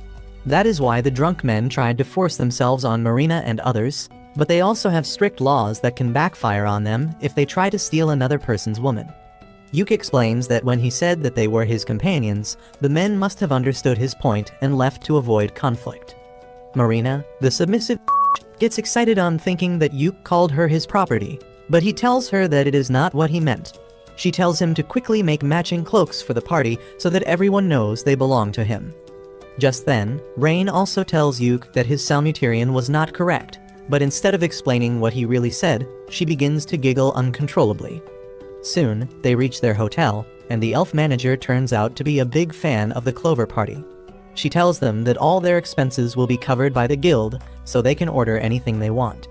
That is why the drunk men tried to force themselves on Marina and others, but they also have strict laws that can backfire on them if they try to steal another person's woman. Yuke explains that when he said that they were his companions, the men must have understood his point and left to avoid conflict. Marina, the submissive gets excited on thinking that Yuke called her his property, but he tells her that it is not what he meant. She tells him to quickly make matching cloaks for the party so that everyone knows they belong to him. Just then, Rain also tells Yuke that his Salmuterian was not correct, but instead of explaining what he really said, she begins to giggle uncontrollably. Soon, they reach their hotel, and the elf manager turns out to be a big fan of the Clover Party. She tells them that all their expenses will be covered by the guild, so they can order anything they want.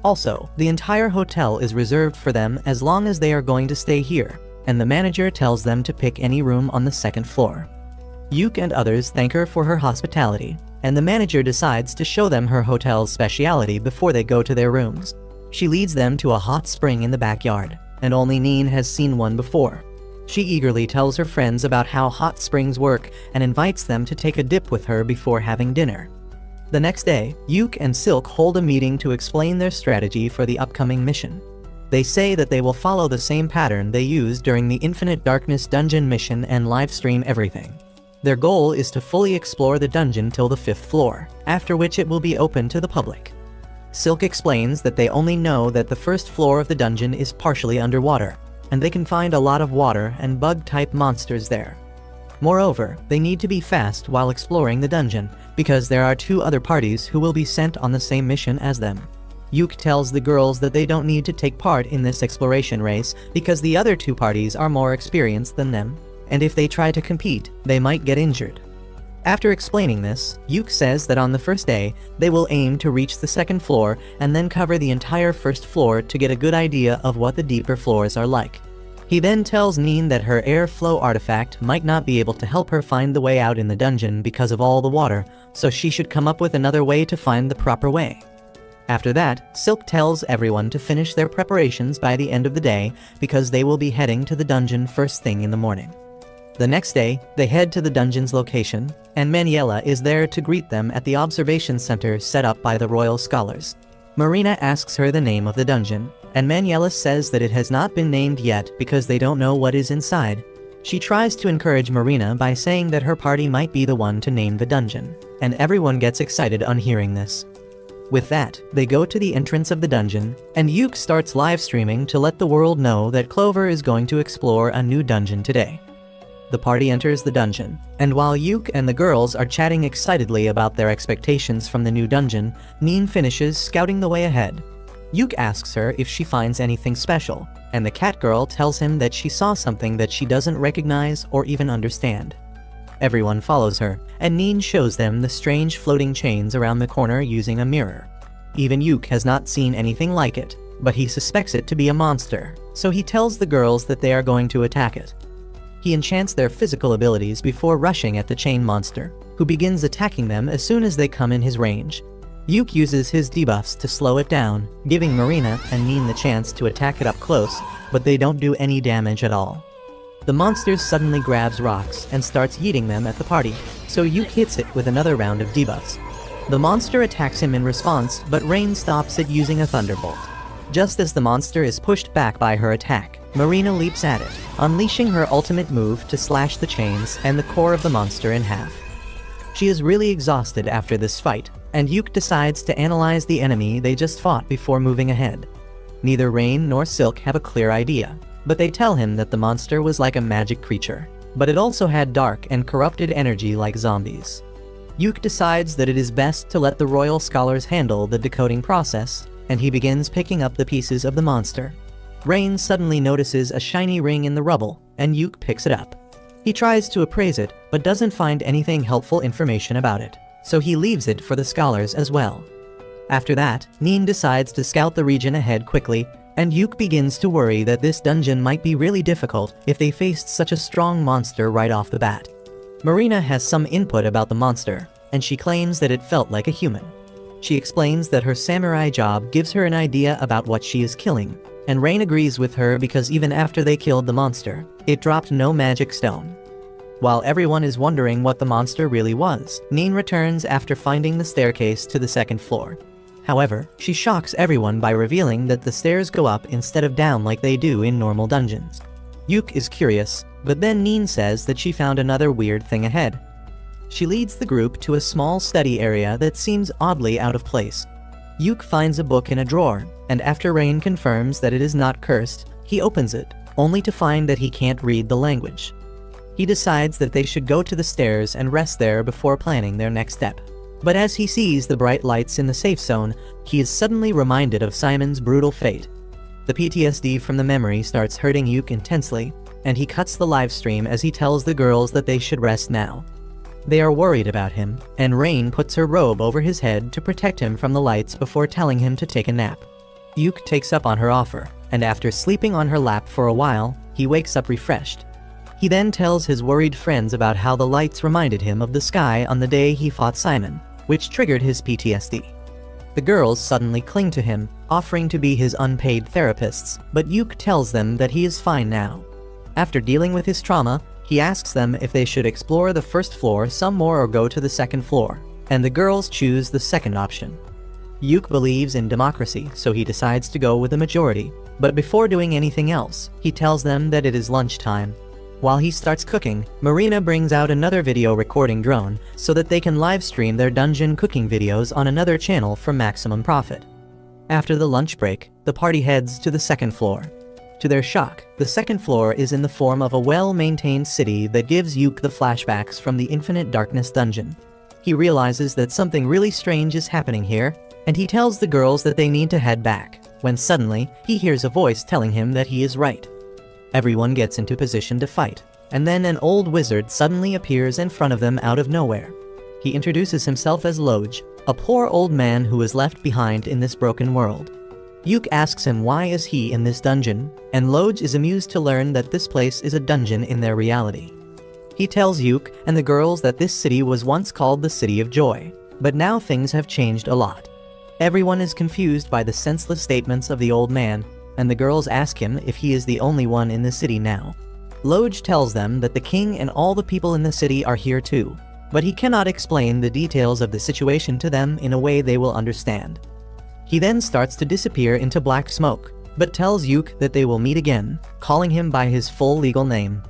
Also, the entire hotel is reserved for them as long as they are going to stay here, and the manager tells them to pick any room on the second floor. Yuke and others thank her for her hospitality, and the manager decides to show them her hotel's speciality before they go to their rooms. She leads them to a hot spring in the backyard, and only Neen has seen one before. She eagerly tells her friends about how hot springs work and invites them to take a dip with her before having dinner. The next day, Yuke and Silk hold a meeting to explain their strategy for the upcoming mission. They say that they will follow the same pattern they used during the Infinite Darkness dungeon mission and livestream everything. Their goal is to fully explore the dungeon till the 5th floor, after which it will be open to the public. Silk explains that they only know that the 1st floor of the dungeon is partially underwater, and they can find a lot of water and bug-type monsters there. Moreover, they need to be fast while exploring the dungeon, because there are 2 other parties who will be sent on the same mission as them. Yuk tells the girls that they don't need to take part in this exploration race because the other 2 parties are more experienced than them, and if they try to compete, they might get injured. After explaining this, Yuk says that on the first day, they will aim to reach the 2nd floor and then cover the entire 1st floor to get a good idea of what the deeper floors are like. He then tells Neen that her airflow artifact might not be able to help her find the way out in the dungeon because of all the water, so she should come up with another way to find the proper way. After that, Silk tells everyone to finish their preparations by the end of the day because they will be heading to the dungeon first thing in the morning. The next day, they head to the dungeon's location, and Manuela is there to greet them at the observation center set up by the royal scholars. Marina asks her the name of the dungeon, and Manuela says that it has not been named yet because they don't know what is inside. She tries to encourage Marina by saying that her party might be the one to name the dungeon, and everyone gets excited on hearing this. With that, they go to the entrance of the dungeon, and Yuk starts live streaming to let the world know that Clover is going to explore a new dungeon today. The party enters the dungeon, and while Yuk and the girls are chatting excitedly about their expectations from the new dungeon, Neen finishes scouting the way ahead. Yuk asks her if she finds anything special, and the cat girl tells him that she saw something that she doesn't recognize or even understand. Everyone follows her, and Neen shows them the strange floating chains around the corner using a mirror. Even Yuk has not seen anything like it, but he suspects it to be a monster, so he tells the girls that they are going to attack it. He enchants their physical abilities before rushing at the chain monster, who begins attacking them as soon as they come in his range. Yuk uses his debuffs to slow it down, giving Marina and Neen the chance to attack it up close, but they don't do any damage at all. The monster suddenly grabs rocks and starts yeeting them at the party, so Yuk hits it with another round of debuffs. The monster attacks him in response, but Rain stops it using a thunderbolt. Just as the monster is pushed back by her attack, Marina leaps at it, unleashing her ultimate move to slash the chains and the core of the monster in half. She is really exhausted after this fight, and Yuk decides to analyze the enemy they just fought before moving ahead. Neither Rain nor Silk have a clear idea, but they tell him that the monster was like a magic creature, but it also had dark and corrupted energy like zombies. Yuk decides that it is best to let the royal scholars handle the decoding process, and he begins picking up the pieces of the monster. Rain suddenly notices a shiny ring in the rubble, and Yuk picks it up. He tries to appraise it, but doesn't find anything helpful information about it, so he leaves it for the scholars as well. After that, Neen decides to scout the region ahead quickly, and Yuk begins to worry that this dungeon might be really difficult if they faced such a strong monster right off the bat. Marina has some input about the monster, and she claims that it felt like a human. She explains that her samurai job gives her an idea about what she is killing, and Rain agrees with her because even after they killed the monster, it dropped no magic stone. While everyone is wondering what the monster really was, Neen returns after finding the staircase to the 2nd floor. However, she shocks everyone by revealing that the stairs go up instead of down like they do in normal dungeons. Yuk is curious, but then Neen says that she found another weird thing ahead. She leads the group to a small study area that seems oddly out of place. Yuk finds a book in a drawer, and after Rain confirms that it is not cursed, he opens it, only to find that he can't read the language. He decides that they should go to the stairs and rest there before planning their next step. But as he sees the bright lights in the safe zone, he is suddenly reminded of Simon's brutal fate. The PTSD from the memory starts hurting Yuk intensely, and he cuts the live stream as he tells the girls that they should rest now. They are worried about him, and Rain puts her robe over his head to protect him from the lights before telling him to take a nap. Yuk takes up on her offer, and after sleeping on her lap for a while, he wakes up refreshed. He then tells his worried friends about how the lights reminded him of the sky on the day he fought Simon, which triggered his PTSD. The girls suddenly cling to him, offering to be his unpaid therapists, but Yuk tells them that he is fine now. After dealing with his trauma, he asks them if they should explore the 1st floor some more or go to the 2nd floor, and the girls choose the second option. Yuk believes in democracy, so he decides to go with the majority. But before doing anything else, he tells them that it is lunchtime. While he starts cooking, Marina brings out another video recording drone so that they can live stream their dungeon cooking videos on another channel for maximum profit. After the lunch break, the party heads to the second floor. To their shock, the second floor is in the form of a well-maintained city that gives Yuk the flashbacks from the Infinite Darkness dungeon. He realizes that something really strange is happening here, and he tells the girls that they need to head back, when suddenly, he hears a voice telling him that he is right. Everyone gets into position to fight, and then an old wizard suddenly appears in front of them out of nowhere. He introduces himself as Loj, a poor old man who is left behind in this broken world. Yuk asks him why is he in this dungeon, and Loj is amused to learn that this place is a dungeon in their reality. He tells Yuk and the girls that this city was once called the City of Joy, but now things have changed a lot. Everyone is confused by the senseless statements of the old man, and the girls ask him if he is the only one in the city now. Loj tells them that the king and all the people in the city are here too, but he cannot explain the details of the situation to them in a way they will understand. He then starts to disappear into black smoke, but tells Yuk that they will meet again, calling him by his full legal name.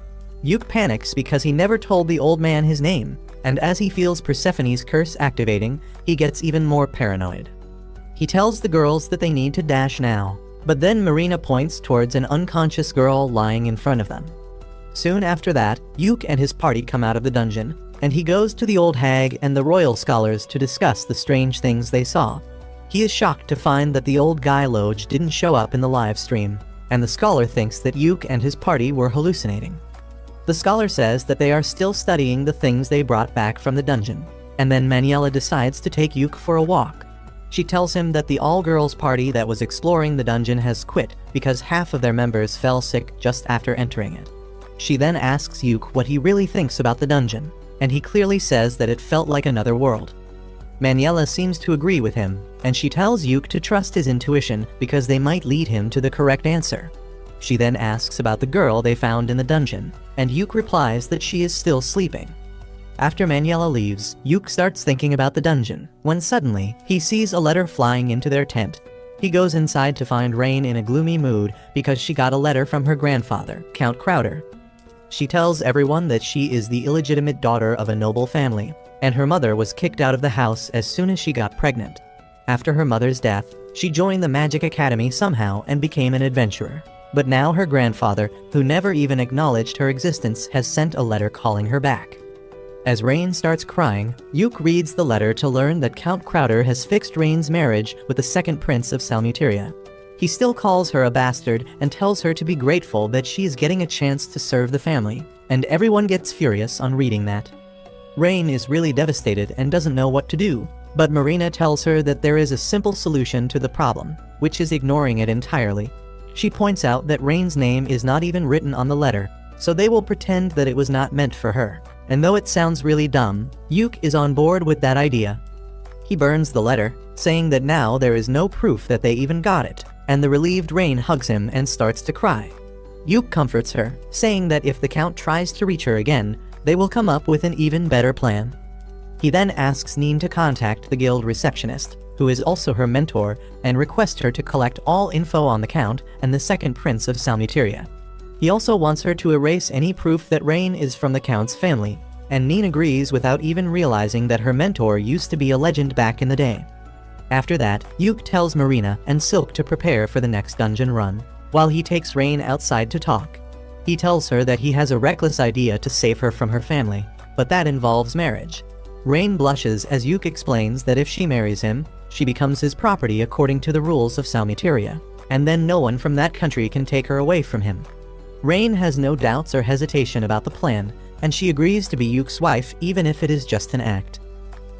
Yuk panics because he never told the old man his name, and as he feels Persephone's curse activating, he gets even more paranoid. He tells the girls that they need to dash now, but then Marina points towards an unconscious girl lying in front of them. Soon after that, Yuk and his party come out of the dungeon, and he goes to the old hag and the royal scholars to discuss the strange things they saw. He is shocked to find that the old guy Loj didn't show up in the live stream, and the scholar thinks that Yuk and his party were hallucinating. The scholar says that they are still studying the things they brought back from the dungeon, and then Maniela decides to take Yuk for a walk. She tells him that the all-girls party that was exploring the dungeon has quit because half of their members fell sick just after entering it. She then asks Yuk what he really thinks about the dungeon, and he clearly says that it felt like another world. Maniela seems to agree with him, and she tells Yuk to trust his intuition because they might lead him to the correct answer. She then asks about the girl they found in the dungeon, and Yuk replies that she is still sleeping. After Maniela leaves, Yuk starts thinking about the dungeon, when suddenly, he sees a letter flying into their tent. He goes inside to find Rain in a gloomy mood because she got a letter from her grandfather, Count Crowder. She tells everyone that she is the illegitimate daughter of a noble family, and her mother was kicked out of the house as soon as she got pregnant. After her mother's death, she joined the Magic Academy somehow and became an adventurer. But now her grandfather, who never even acknowledged her existence, has sent a letter calling her back. As Rain starts crying, Yuk reads the letter to learn that Count Crowder has fixed Rain's marriage with the second prince of Salmuteria. He still calls her a bastard and tells her to be grateful that she is getting a chance to serve the family, and everyone gets furious on reading that. Rain is really devastated and doesn't know what to do, but Marina tells her that there is a simple solution to the problem, which is ignoring it entirely. She points out that Rain's name is not even written on the letter, so they will pretend that it was not meant for her. And though it sounds really dumb, Yuk is on board with that idea. He burns the letter, saying that now there is no proof that they even got it, and the relieved Rain hugs him and starts to cry. Yuk comforts her, saying that if the Count tries to reach her again, they will come up with an even better plan. He then asks Neen to contact the guild receptionist, who is also her mentor, and request her to collect all info on the Count and the second prince of Salmuteria. He also wants her to erase any proof that Rain is from the Count's family, and Neen agrees without even realizing that her mentor used to be a legend back in the day. After that, Yuk tells Marina and Silk to prepare for the next dungeon run, while he takes Rain outside to talk. He tells her that he has a reckless idea to save her from her family, but that involves marriage. Rain blushes as Yuk explains that if she marries him, she becomes his property according to the rules of Salmuteria, and then no one from that country can take her away from him. Rain has no doubts or hesitation about the plan, and she agrees to be Yuk's wife even if it is just an act.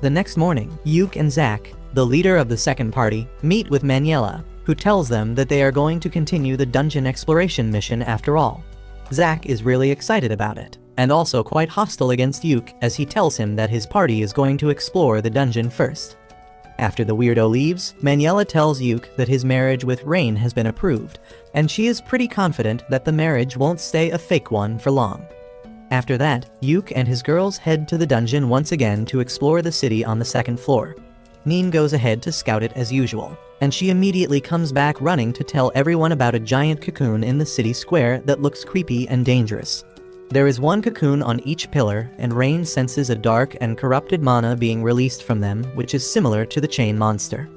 The next morning, Yuk and Zack, the leader of the second party, meet with Maniela, who tells them that they are going to continue the dungeon exploration mission after all. Zack is really excited about it, and also quite hostile against Yuk as he tells him that his party is going to explore the dungeon first. After the weirdo leaves, Maniela tells Yuk that his marriage with Rain has been approved, and she is pretty confident that the marriage won't stay a fake one for long. After that, Yuk and his girls head to the dungeon once again to explore the city on the second floor. Neen goes ahead to scout it as usual, and she immediately comes back running to tell everyone about a giant cocoon in the city square that looks creepy and dangerous. There is one cocoon on each pillar, and Rain senses a dark and corrupted mana being released from them, which is similar to the chain monster.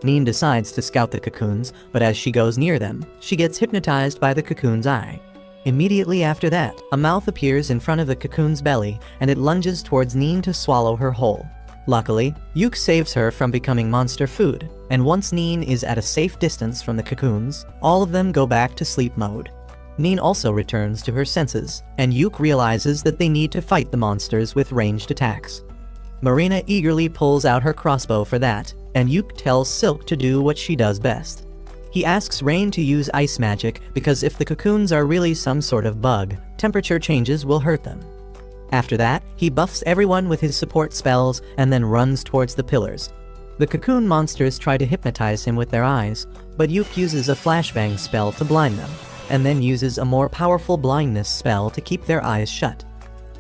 Neen decides to scout the cocoons, but as she goes near them, she gets hypnotized by the cocoon's eye. Immediately after that, a mouth appears in front of the cocoon's belly, and it lunges towards Neen to swallow her whole. Luckily, Yuk saves her from becoming monster food, and once Neen is at a safe distance from the cocoons, all of them go back to sleep mode. Neen also returns to her senses, and Yuk realizes that they need to fight the monsters with ranged attacks. Marina eagerly pulls out her crossbow for that, and Yuk tells Silk to do what she does best. He asks Rain to use ice magic because if the cocoons are really some sort of bug, temperature changes will hurt them. After that, he buffs everyone with his support spells and then runs towards the pillars. The cocoon monsters try to hypnotize him with their eyes, but Yuk uses a flashbang spell to blind them, and then uses a more powerful blindness spell to keep their eyes shut.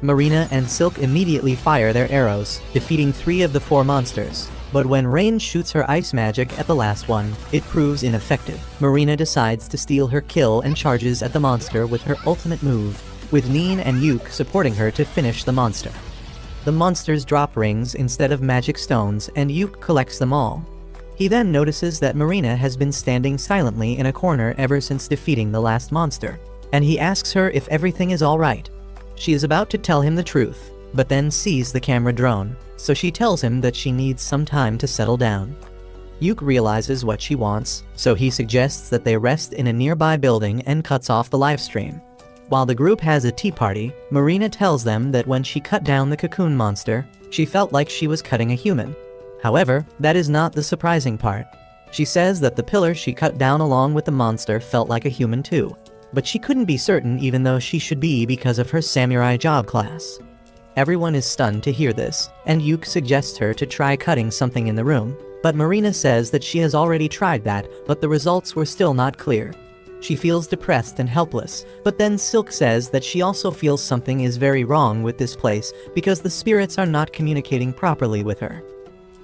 Marina and Silk immediately fire their arrows, defeating 3 of the 4 monsters. But when Rain shoots her ice magic at the last one, it proves ineffective. Marina decides to steal her kill and charges at the monster with her ultimate move, with Neen and Yuk supporting her to finish the monster. The monsters drop rings instead of magic stones, and Yuk collects them all. He then notices that Marina has been standing silently in a corner ever since defeating the last monster, and he asks her if everything is alright. She is about to tell him the truth, but then sees the camera drone, so she tells him that she needs some time to settle down. Yuk realizes what she wants, so he suggests that they rest in a nearby building and cuts off the livestream. While the group has a tea party, Marina tells them that when she cut down the cocoon monster, she felt like she was cutting a human. However, that is not the surprising part. She says that the pillar she cut down along with the monster felt like a human too, but she couldn't be certain even though she should be because of her samurai job class. Everyone is stunned to hear this, and Yuk suggests her to try cutting something in the room, but Marina says that she has already tried that, but the results were still not clear. She feels depressed and helpless, but then Silk says that she also feels something is very wrong with this place because the spirits are not communicating properly with her.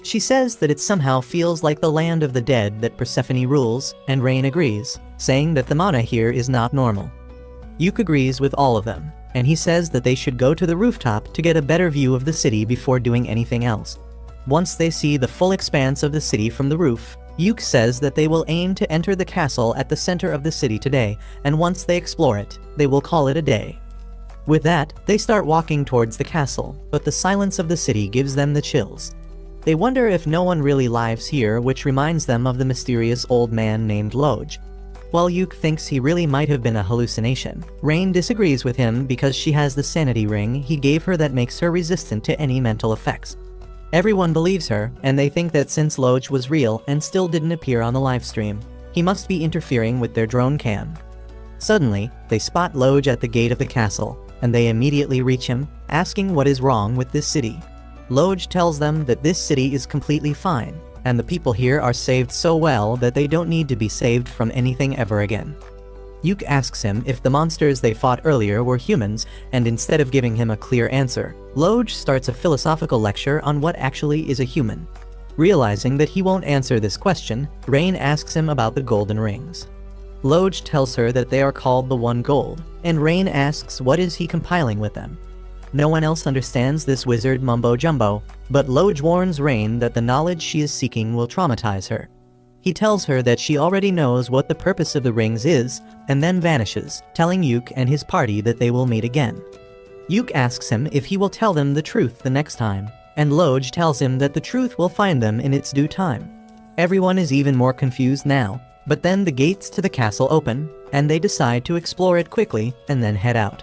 She says that it somehow feels like the land of the dead that Persephone rules, and Rain agrees, saying that the mana here is not normal. Yuk agrees with all of them, and he says that they should go to the rooftop to get a better view of the city before doing anything else. Once they see the full expanse of the city from the roof, Yuk says that they will aim to enter the castle at the center of the city today, and once they explore it, they will call it a day. With that, they start walking towards the castle, but the silence of the city gives them the chills. They wonder if no one really lives here, which reminds them of the mysterious old man named Loj. While Yuk thinks he really might have been a hallucination, Rain disagrees with him because she has the sanity ring he gave her that makes her resistant to any mental effects. Everyone believes her, and they think that since Loj was real and still didn't appear on the livestream, he must be interfering with their drone cam. Suddenly, they spot Loj at the gate of the castle, and they immediately reach him, asking what is wrong with this city. Loj tells them that this city is completely fine, and the people here are saved so well that they don't need to be saved from anything ever again. Yuk asks him if the monsters they fought earlier were humans, and instead of giving him a clear answer, Loj starts a philosophical lecture on what actually is a human. Realizing that he won't answer this question, Rain asks him about the golden rings. Loj tells her that they are called the One Gold, and Rain asks what is he compiling with them. No one else understands this wizard mumbo-jumbo, but Loj warns Rain that the knowledge she is seeking will traumatize her. He tells her that she already knows what the purpose of the rings is, and then vanishes, telling Yuk and his party that they will meet again. Yuk asks him if he will tell them the truth the next time, and Loj tells him that the truth will find them in its due time. Everyone is even more confused now, but then the gates to the castle open, and they decide to explore it quickly and then head out.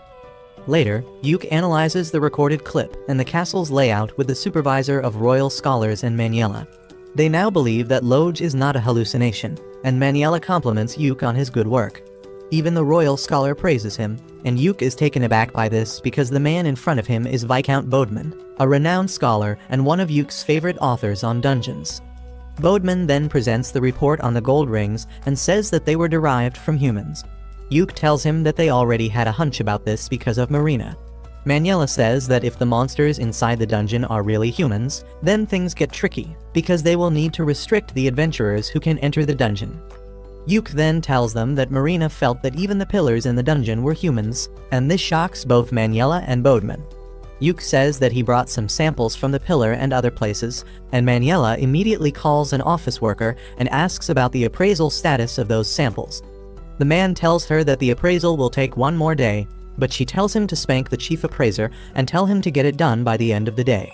Later, Yuk analyzes the recorded clip and the castle's layout with the supervisor of royal scholars and Maniela. They now believe that Loj is not a hallucination, and Maniela compliments Yuk on his good work. Even the royal scholar praises him, and Yuk is taken aback by this because the man in front of him is Viscount Bodman, a renowned scholar and one of Yuk's favorite authors on dungeons. Bodman then presents the report on the gold rings and says that they were derived from humans. Yuk tells him that they already had a hunch about this because of Marina. Manuela says that if the monsters inside the dungeon are really humans, then things get tricky, because they will need to restrict the adventurers who can enter the dungeon. Yuke then tells them that Marina felt that even the pillars in the dungeon were humans, and this shocks both Manuela and Bodman. Yuke says that he brought some samples from the pillar and other places, and Manuela immediately calls an office worker and asks about the appraisal status of those samples. The man tells her that the appraisal will take one more day, but she tells him to spank the chief appraiser and tell him to get it done by the end of the day.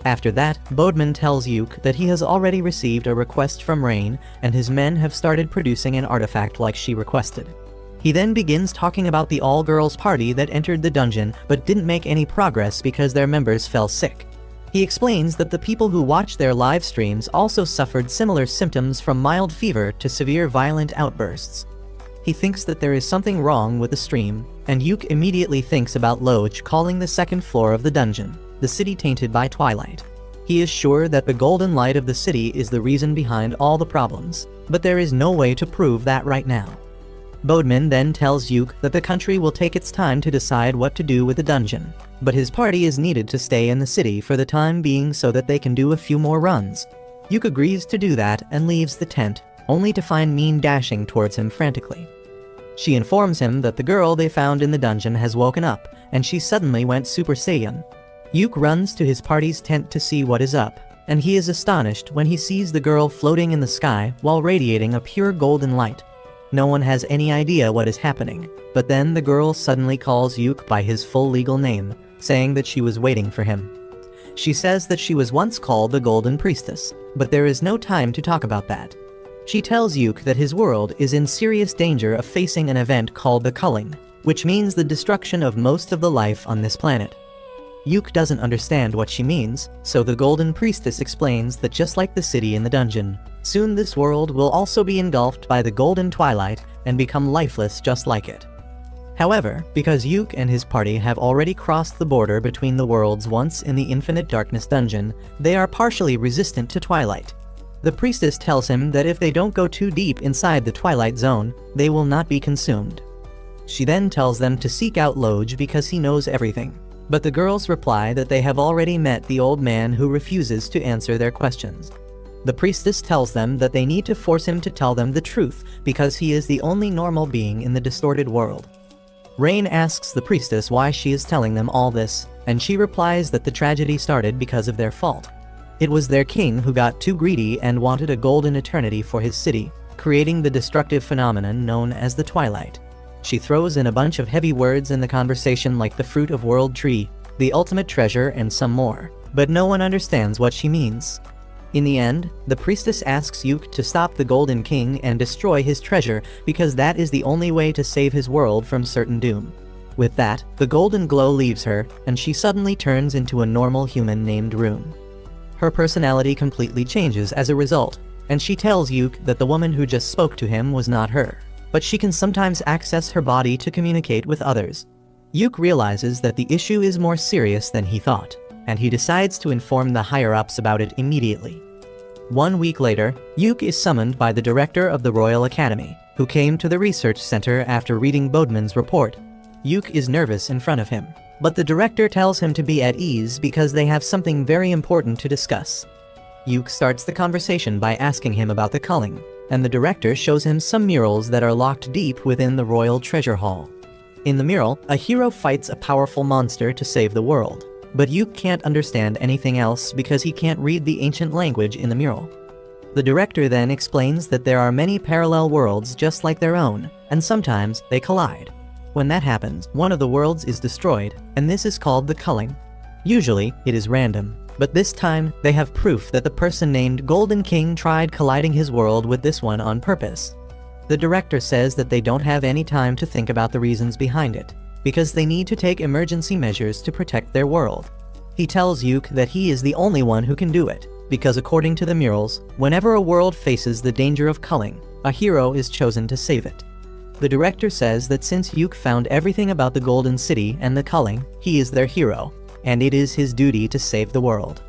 After that, Bodman tells Yuke that he has already received a request from Rain, and his men have started producing an artifact like she requested. He then begins talking about the all-girls party that entered the dungeon but didn't make any progress because their members fell sick. He explains that the people who watched their live streams also suffered similar symptoms from mild fever to severe violent outbursts. He thinks that there is something wrong with the stream, and Yuke immediately thinks about Loge calling the second floor of the dungeon, the city tainted by twilight. He is sure that the golden light of the city is the reason behind all the problems, but there is no way to prove that right now. Bodman then tells Yuke that the country will take its time to decide what to do with the dungeon, but his party is needed to stay in the city for the time being so that they can do a few more runs. Yuke agrees to do that and leaves the tent, only to find Min dashing towards him frantically. She informs him that the girl they found in the dungeon has woken up, and she suddenly went Super Saiyan. Yuke runs to his party's tent to see what is up, and he is astonished when he sees the girl floating in the sky while radiating a pure golden light. No one has any idea what is happening, but then the girl suddenly calls Yuke by his full legal name, saying that she was waiting for him. She says that she was once called the Golden Priestess, but there is no time to talk about that. She tells Yuke that his world is in serious danger of facing an event called the culling, which means the destruction of most of the life on this planet. Yuke doesn't understand what she means, so the Golden Priestess explains that just like the city in the dungeon, soon this world will also be engulfed by the golden twilight and become lifeless just like it. However, because Yuke and his party have already crossed the border between the worlds once in the Infinite Darkness dungeon, they are partially resistant to twilight. The priestess tells him that if they don't go too deep inside the twilight zone, they will not be consumed. She then tells them to seek out Loge because he knows everything, but the girls reply that they have already met the old man who refuses to answer their questions. The priestess tells them that they need to force him to tell them the truth because he is the only normal being in the distorted world. Rain asks the priestess why she is telling them all this, and she replies that the tragedy started because of their fault. It was their king who got too greedy and wanted a golden eternity for his city, creating the destructive phenomenon known as the Twilight. She throws in a bunch of heavy words in the conversation like the fruit of world tree, the ultimate treasure, and some more, but no one understands what she means. In the end, the priestess asks Yuke to stop the Golden King and destroy his treasure because that is the only way to save his world from certain doom. With that, the golden glow leaves her, and she suddenly turns into a normal human named Rune. Her personality completely changes as a result, and she tells Yuke that the woman who just spoke to him was not her, but she can sometimes access her body to communicate with others. Yuke realizes that the issue is more serious than he thought, and he decides to inform the higher-ups about it immediately. 1 week later, Yuke is summoned by the director of the Royal Academy, who came to the research center after reading Bodman's report. Yuke is nervous in front of him, but the director tells him to be at ease because they have something very important to discuss. Yuke starts the conversation by asking him about the culling, and the director shows him some murals that are locked deep within the Royal Treasure Hall. In the mural, a hero fights a powerful monster to save the world, but Yuke can't understand anything else because he can't read the ancient language in the mural. The director then explains that there are many parallel worlds just like their own, and sometimes they collide. When that happens, one of the worlds is destroyed, and this is called the culling. Usually, it is random, but this time, they have proof that the person named Golden King tried colliding his world with this one on purpose. The director says that they don't have any time to think about the reasons behind it, because they need to take emergency measures to protect their world. He tells Yuke that he is the only one who can do it, because according to the murals, whenever a world faces the danger of culling, a hero is chosen to save it. The director says that since Yuke found everything about the Golden City and the culling, he is their hero, and it is his duty to save the world.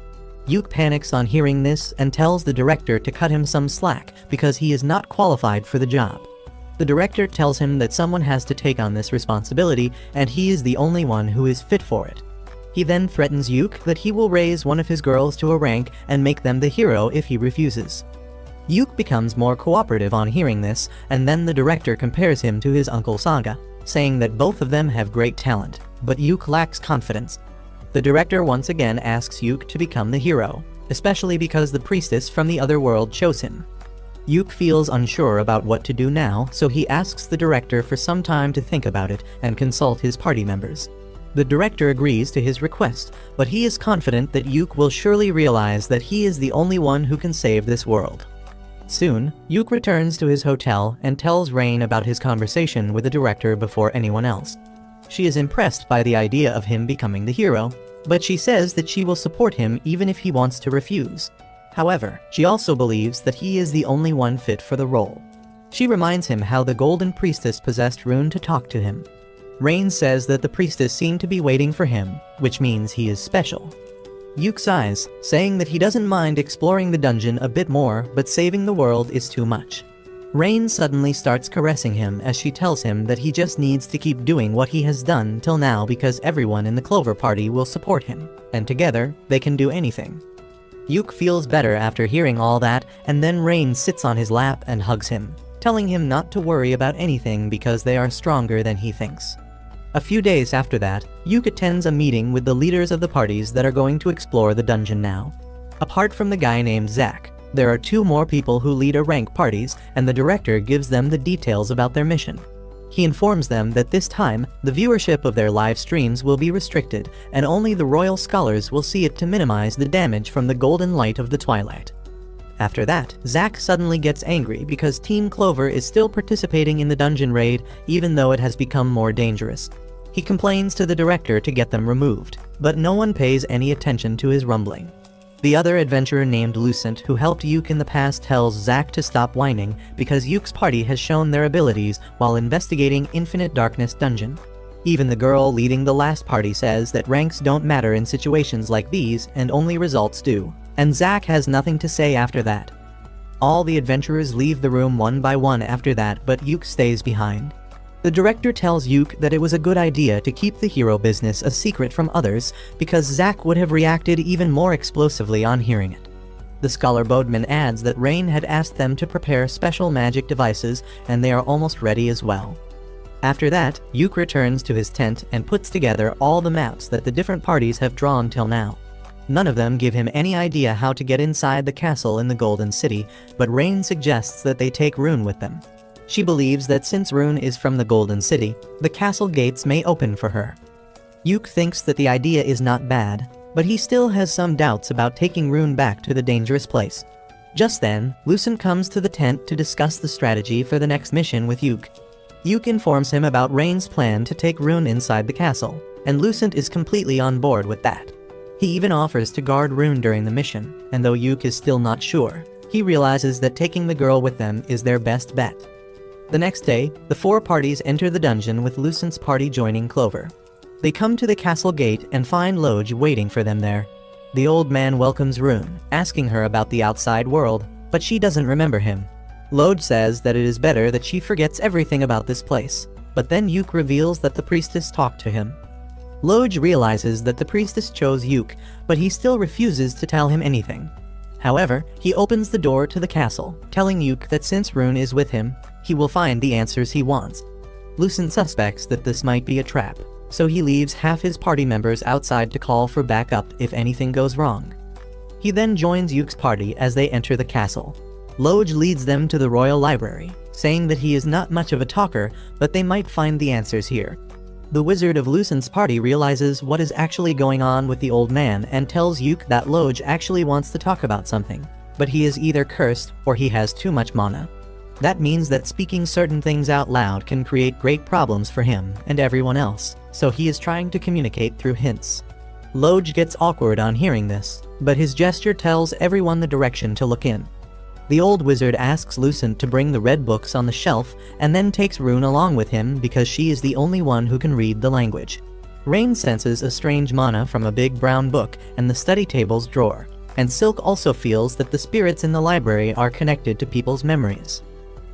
Yuke panics on hearing this and tells the director to cut him some slack because he is not qualified for the job. The director tells him that someone has to take on this responsibility and he is the only one who is fit for it. He then threatens Yuke that he will raise one of his girls to a rank and make them the hero if he refuses. Yuke becomes more cooperative on hearing this, and then the director compares him to his uncle Saga, saying that both of them have great talent, but Yuke lacks confidence. The director once again asks Yuke to become the hero, especially because the priestess from the other world chose him. Yuke feels unsure about what to do now, so he asks the director for some time to think about it and consult his party members. The director agrees to his request, but he is confident that Yuke will surely realize that he is the only one who can save this world. Soon, Yuke returns to his hotel and tells Rain about his conversation with the director before anyone else. She is impressed by the idea of him becoming the hero, but she says that she will support him even if he wants to refuse. However, she also believes that he is the only one fit for the role. She reminds him how the Golden Priestess possessed Rune to talk to him. Rain says that the priestess seemed to be waiting for him, which means he is special. Yuke sighs, saying that he doesn't mind exploring the dungeon a bit more, but saving the world is too much. Rain suddenly starts caressing him as she tells him that he just needs to keep doing what he has done till now because everyone in the Clover Party will support him, and together, they can do anything. Yuke feels better after hearing all that, and then Rain sits on his lap and hugs him, telling him not to worry about anything because they are stronger than he thinks. A few days after that, Yuke attends a meeting with the leaders of the parties that are going to explore the dungeon now. Apart from the guy named Zack, there are 2 more people who lead a rank parties, and the director gives them the details about their mission. He informs them that this time, the viewership of their live streams will be restricted, and only the royal scholars will see it to minimize the damage from the golden light of the twilight. After that, Zack suddenly gets angry because Team Clover is still participating in the dungeon raid even though it has become more dangerous. He complains to the director to get them removed, but no one pays any attention to his rumbling. The other adventurer named Lucent who helped Yuke in the past tells Zack to stop whining because Yuke's party has shown their abilities while investigating Infinite Darkness Dungeon. Even the girl leading the last party says that ranks don't matter in situations like these and only results do, and Zack has nothing to say after that. All the adventurers leave the room one by one after that, but Yuke stays behind. The director tells Yuke that it was a good idea to keep the hero business a secret from others because Zack would have reacted even more explosively on hearing it. The scholar Bodman adds that Rain had asked them to prepare special magic devices and they are almost ready as well. After that, Yuke returns to his tent and puts together all the maps that the different parties have drawn till now. None of them give him any idea how to get inside the castle in the Golden City, but Rain suggests that they take Rune with them. She believes that since Rune is from the Golden City, the castle gates may open for her. Yuke thinks that the idea is not bad, but he still has some doubts about taking Rune back to the dangerous place. Just then, Lucent comes to the tent to discuss the strategy for the next mission with Yuke. Yuke informs him about Rain's plan to take Rune inside the castle, and Lucent is completely on board with that. He even offers to guard Rune during the mission, and though Yuke is still not sure, he realizes that taking the girl with them is their best bet. The next day, the 4 parties enter the dungeon with Lucent's party joining Clover. They come to the castle gate and find Loge waiting for them there. The old man welcomes Rune, asking her about the outside world, but she doesn't remember him. Loge says that it is better that she forgets everything about this place, but then Yuke reveals that the priestess talked to him. Loge realizes that the priestess chose Yuke, but he still refuses to tell him anything. However, he opens the door to the castle, telling Yuke that since Rune is with him, he will find the answers he wants. Lucent suspects that this might be a trap, so he leaves half his party members outside to call for backup if anything goes wrong. He then joins Yuke's party as they enter the castle. Loge leads them to the royal library, saying that he is not much of a talker, but they might find the answers here. The wizard of Lucent's party realizes what is actually going on with the old man and tells Yuke that Loge actually wants to talk about something, but he is either cursed or he has too much mana. That means that speaking certain things out loud can create great problems for him and everyone else, so he is trying to communicate through hints. Loge gets awkward on hearing this, but his gesture tells everyone the direction to look in. The old wizard asks Lucent to bring the red books on the shelf and then takes Rune along with him because she is the only one who can read the language. Rain senses a strange mana from a big brown book and the study table's drawer, and Silk also feels that the spirits in the library are connected to people's memories.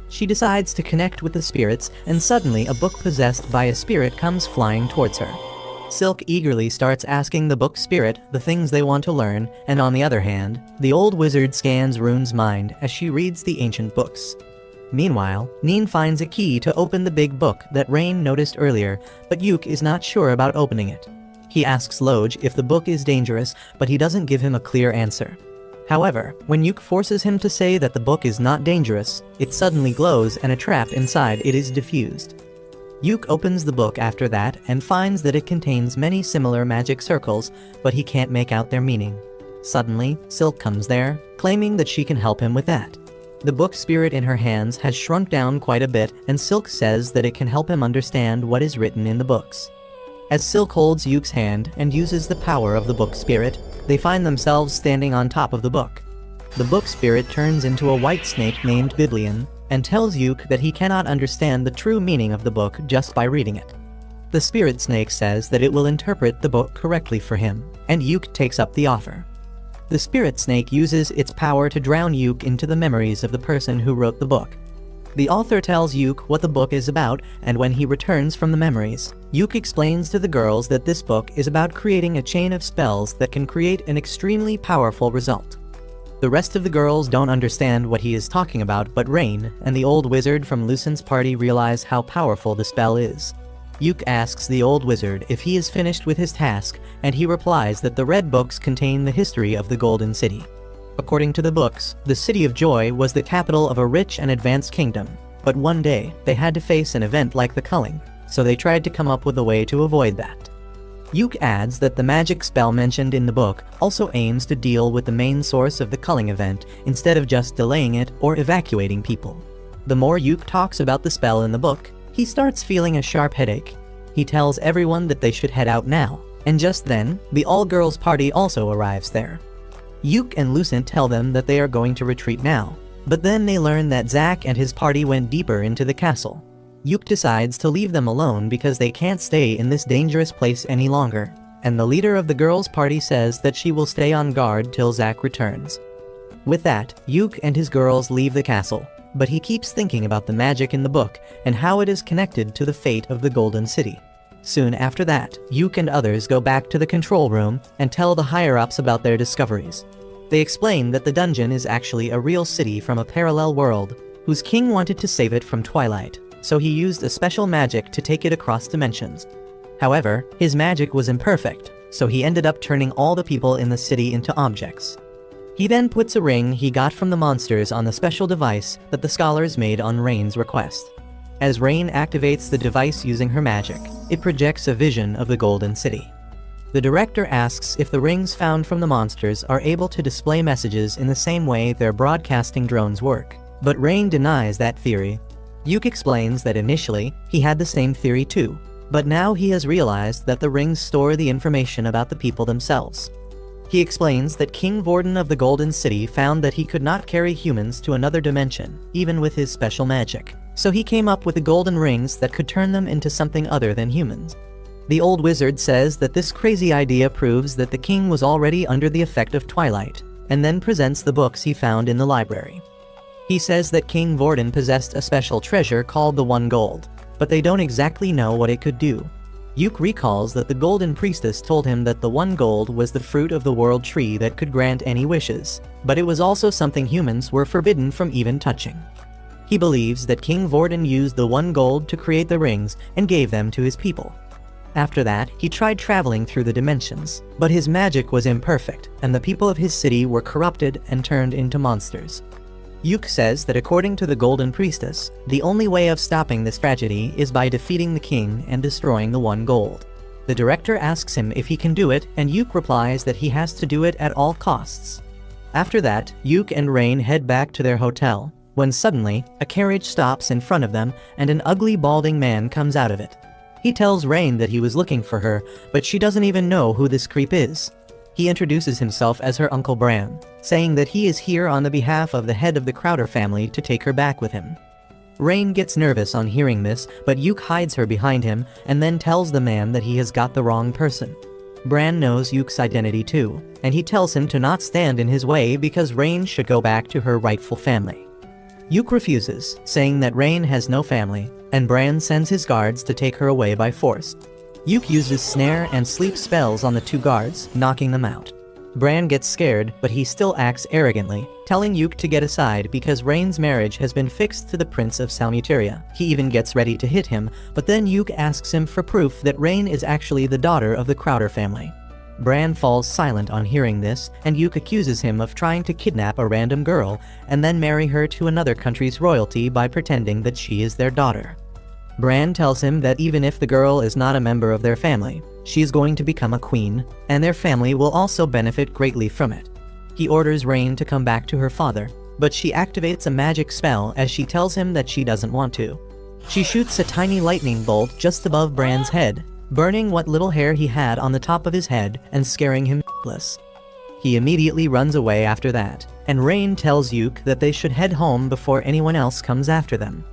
She decides to connect with the spirits, and suddenly a book possessed by a spirit comes flying towards her. Silk eagerly starts asking the book spirit the things they want to learn, and on the other hand, the old wizard scans Rune's mind as she reads the ancient books. Meanwhile, Neen finds a key to open the big book that Rain noticed earlier, but Yuk is not sure about opening it. He asks Loj if the book is dangerous, but he doesn't give him a clear answer. However, when Yuk forces him to say that the book is not dangerous, it suddenly glows and a trap inside it is diffused. Yuk opens the book after that and finds that it contains many similar magic circles, but he can't make out their meaning. Suddenly, Silk comes there, claiming that she can help him with that. The book spirit in her hands has shrunk down quite a bit, and Silk says that it can help him understand what is written in the books. As Silk holds Yuk's hand and uses the power of the book spirit, they find themselves standing on top of the book. The book spirit turns into a white snake named Biblion, and tells Yuk that he cannot understand the true meaning of the book just by reading it. The spirit snake says that it will interpret the book correctly for him, and Yuk takes up the offer. The spirit snake uses its power to drown Yuk into the memories of the person who wrote the book. The author tells Yuk what the book is about, and when he returns from the memories, Yuk explains to the girls that this book is about creating a chain of spells that can create an extremely powerful result. The rest of the girls don't understand what he is talking about, but Rain and the old wizard from Lucen's party realize how powerful the spell is. Yuk asks the old wizard if he is finished with his task, and he replies that the red books contain the history of the Golden City. According to the books, the City of Joy was the capital of a rich and advanced kingdom, but one day, they had to face an event like the culling, so they tried to come up with a way to avoid that. Yuk adds that the magic spell mentioned in the book also aims to deal with the main source of the culling event, instead of just delaying it or evacuating people. The more Yuk talks about the spell in the book, he starts feeling a sharp headache. He tells everyone that they should head out now, and just then, the all-girls party also arrives there. Yuk and Lucent tell them that they are going to retreat now, but then they learn that Zack and his party went deeper into the castle. Yuk decides to leave them alone because they can't stay in this dangerous place any longer, and the leader of the girls' party says that she will stay on guard till Zack returns. With that, Yuk and his girls leave the castle, but he keeps thinking about the magic in the book and how it is connected to the fate of the Golden City. Soon after that, Yuk and others go back to the control room and tell the higher-ups about their discoveries. They explain that the dungeon is actually a real city from a parallel world, whose king wanted to save it from twilight, so he used a special magic to take it across dimensions. However, his magic was imperfect, so he ended up turning all the people in the city into objects. He then puts a ring he got from the monsters on the special device that the scholars made on Rain's request. As Rain activates the device using her magic, it projects a vision of the Golden City. The director asks if the rings found from the monsters are able to display messages in the same way their broadcasting drones work, but Rain denies that theory. Yuk explains that initially, he had the same theory too, but now he has realized that the rings store the information about the people themselves. He explains that King Vorden of the Golden City found that he could not carry humans to another dimension, even with his special magic, so he came up with the golden rings that could turn them into something other than humans. The old wizard says that this crazy idea proves that the king was already under the effect of twilight, and then presents the books he found in the library. He says that King Vorden possessed a special treasure called the One Gold, but they don't exactly know what it could do. Yuk recalls that the Golden Priestess told him that the One Gold was the fruit of the World Tree that could grant any wishes, but it was also something humans were forbidden from even touching. He believes that King Vorden used the One Gold to create the rings and gave them to his people. After that, he tried traveling through the dimensions, but his magic was imperfect, and the people of his city were corrupted and turned into monsters. Yuk says that according to the Golden Priestess, the only way of stopping this tragedy is by defeating the king and destroying the One Gold. The director asks him if he can do it, and Yuk replies that he has to do it at all costs. After that, Yuk and Rain head back to their hotel, when suddenly, a carriage stops in front of them and an ugly balding man comes out of it. He tells Rain that he was looking for her, but she doesn't even know who this creep is. He introduces himself as her Uncle Bran, saying that he is here on the behalf of the head of the Crowder family to take her back with him. Rain gets nervous on hearing this, but Yuk hides her behind him and then tells the man that he has got the wrong person. Bran knows Yuk's identity too, and he tells him to not stand in his way because Rain should go back to her rightful family. Yuk refuses, saying that Rain has no family, and Bran sends his guards to take her away by force. Yuk uses snare and sleep spells on the two guards, knocking them out. Bran gets scared, but he still acts arrogantly, telling Yuk to get aside because Rain's marriage has been fixed to the Prince of Salmuteria. He even gets ready to hit him, but then Yuk asks him for proof that Rain is actually the daughter of the Crowder family. Bran falls silent on hearing this, and Yuk accuses him of trying to kidnap a random girl and then marry her to another country's royalty by pretending that she is their daughter. Bran tells him that even if the girl is not a member of their family, she is going to become a queen, and their family will also benefit greatly from it. He orders Rain to come back to her father, but she activates a magic spell as she tells him that she doesn't want to. She shoots a tiny lightning bolt just above Bran's head, burning what little hair he had on the top of his head and scaring him shitless. He immediately runs away after that, and Rain tells Yuk that they should head home before anyone else comes after them.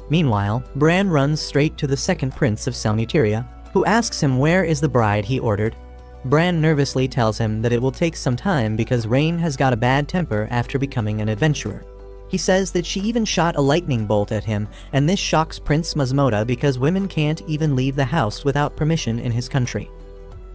Meanwhile, Bran runs straight to the second prince of Salmuteria, who asks him where is the bride he ordered. Bran nervously tells him that it will take some time because Rain has got a bad temper after becoming an adventurer. He says that she even shot a lightning bolt at him, and this shocks Prince Masmoda because women can't even leave the house without permission in his country.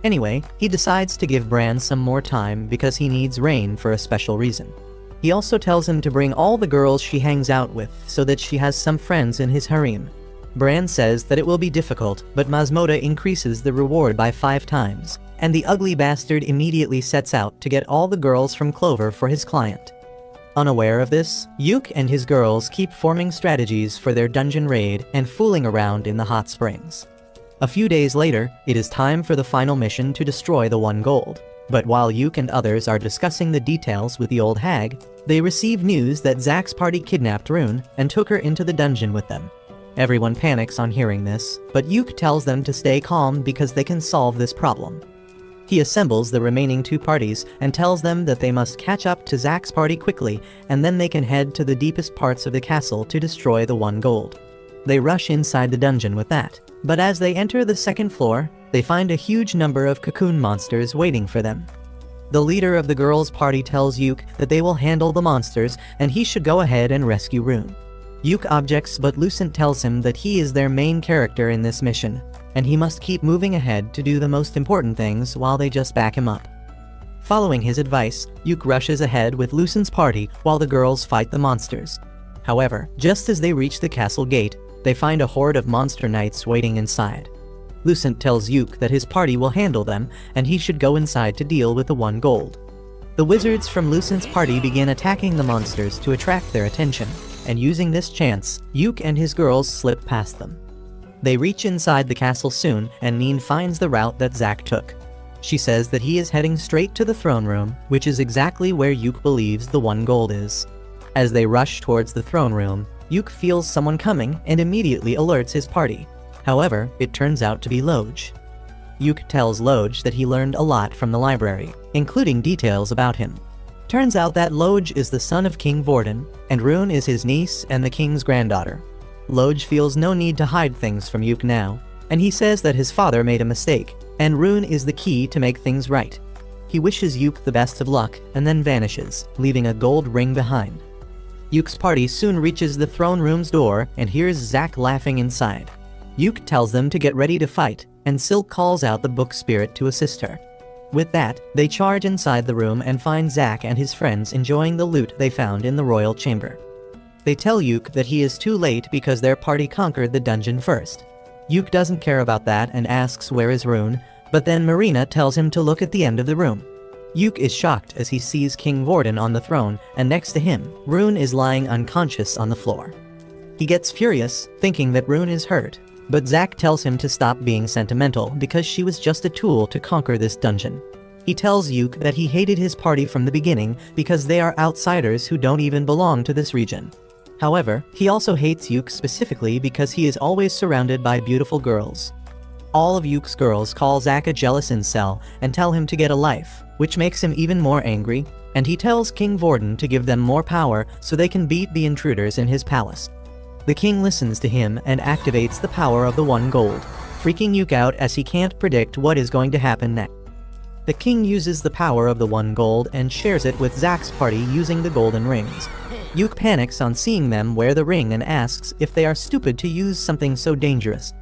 Anyway, he decides to give Bran some more time because he needs Rain for a special reason. He also tells him to bring all the girls she hangs out with so that she has some friends in his harem. Bran says that it will be difficult, but Masmoda increases the reward by 5 times, and the ugly bastard immediately sets out to get all the girls from Clover for his client. Unaware of this, Yuk and his girls keep forming strategies for their dungeon raid and fooling around in the hot springs. A few days later, it is time for the final mission to destroy the One Gold. But while Yuk and others are discussing the details with the old hag, they receive news that Zack's party kidnapped Rune and took her into the dungeon with them. Everyone panics on hearing this, but Yuk tells them to stay calm because they can solve this problem. He assembles the remaining 2 parties and tells them that they must catch up to Zack's party quickly, and then they can head to the deepest parts of the castle to destroy the One Gold. They rush inside the dungeon with that, but as they enter the 2nd floor, they find a huge number of cocoon monsters waiting for them. The leader of the girls' party tells Yuk that they will handle the monsters and he should go ahead and rescue Rune. Yuk objects, but Lucent tells him that he is their main character in this mission, and he must keep moving ahead to do the most important things while they just back him up. Following his advice, Yuk rushes ahead with Lucent's party while the girls fight the monsters. However, just as they reach the castle gate, they find a horde of monster knights waiting inside. Lucent tells Yuk that his party will handle them and he should go inside to deal with the One Gold. The wizards from Lucent's party begin attacking the monsters to attract their attention, and using this chance, Yuk and his girls slip past them. They reach inside the castle soon, and Neen finds the route that Zack took. She says that he is heading straight to the throne room, which is exactly where Yuk believes the One Gold is. As they rush towards the throne room, Yuk feels someone coming and immediately alerts his party. However, it turns out to be Loj. Yuk tells Loj that he learned a lot from the library, including details about him. Turns out that Loj is the son of King Vorden, and Rune is his niece and the king's granddaughter. Loj feels no need to hide things from Yuk now, and he says that his father made a mistake, and Rune is the key to make things right. He wishes Yuk the best of luck and then vanishes, leaving a gold ring behind. Yuk's party soon reaches the throne room's door and hears Zack laughing inside. Yuk tells them to get ready to fight, and Silk calls out the book spirit to assist her. With that, they charge inside the room and find Zack and his friends enjoying the loot they found in the royal chamber. They tell Yuk that he is too late because their party conquered the dungeon first. Yuk doesn't care about that and asks where is Rune, but then Marina tells him to look at the end of the room. Yuk is shocked as he sees King Vorden on the throne, and next to him, Rune is lying unconscious on the floor. He gets furious, thinking that Rune is hurt, but Zack tells him to stop being sentimental because she was just a tool to conquer this dungeon. He tells Yuk that he hated his party from the beginning because they are outsiders who don't even belong to this region. However, he also hates Yuk specifically because he is always surrounded by beautiful girls. All of Yuk's girls call Zack a jealous incel and tell him to get a life, which makes him even more angry, and he tells King Vorden to give them more power so they can beat the intruders in his palace. The king listens to him and activates the power of the One Gold, freaking Yuk out as he can't predict what is going to happen next. The king uses the power of the 1 gold and shares it with Zack's party using the golden rings. Yuk panics on seeing them wear the ring and asks if they are stupid to use something so dangerous.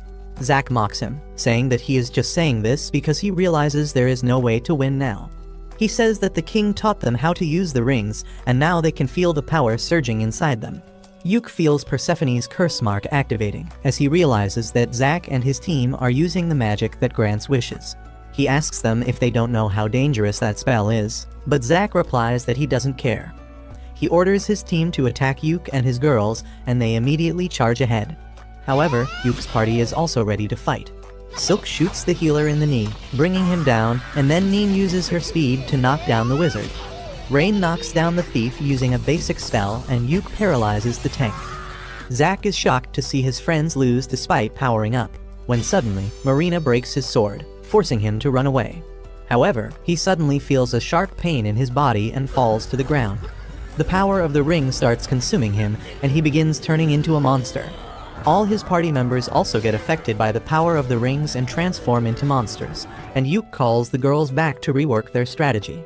Zack mocks him, saying that he is just saying this because he realizes there is no way to win now. He says that the king taught them how to use the rings, and now they can feel the power surging inside them. Yuk feels Persephone's curse mark activating, as he realizes that Zack and his team are using the magic that grants wishes. He asks them if they don't know how dangerous that spell is, but Zack replies that he doesn't care. He orders his team to attack Yuk and his girls, and they immediately charge ahead. However, Yuk's party is also ready to fight. Silk shoots the healer in the knee, bringing him down, and then Neen uses her speed to knock down the wizard. Rain knocks down the thief using a basic spell, and Yuk paralyzes the tank. Zack is shocked to see his friends lose despite powering up, when suddenly, Marina breaks his sword, forcing him to run away. However, he suddenly feels a sharp pain in his body and falls to the ground. The power of the ring starts consuming him, and he begins turning into a monster. All his party members also get affected by the power of the rings and transform into monsters, and Yuk calls the girls back to rework their strategy.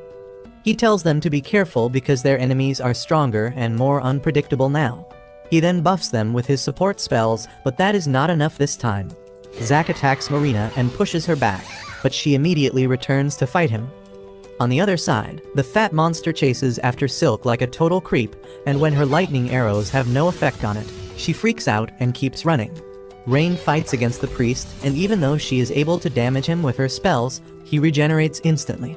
He tells them to be careful because their enemies are stronger and more unpredictable now. He then buffs them with his support spells, but that is not enough this time. Zack attacks Marina and pushes her back, but she immediately returns to fight him. On the other side, the fat monster chases after Silk like a total creep, and when her lightning arrows have no effect on it, she freaks out and keeps running. Rain fights against the priest, and even though she is able to damage him with her spells, he regenerates instantly.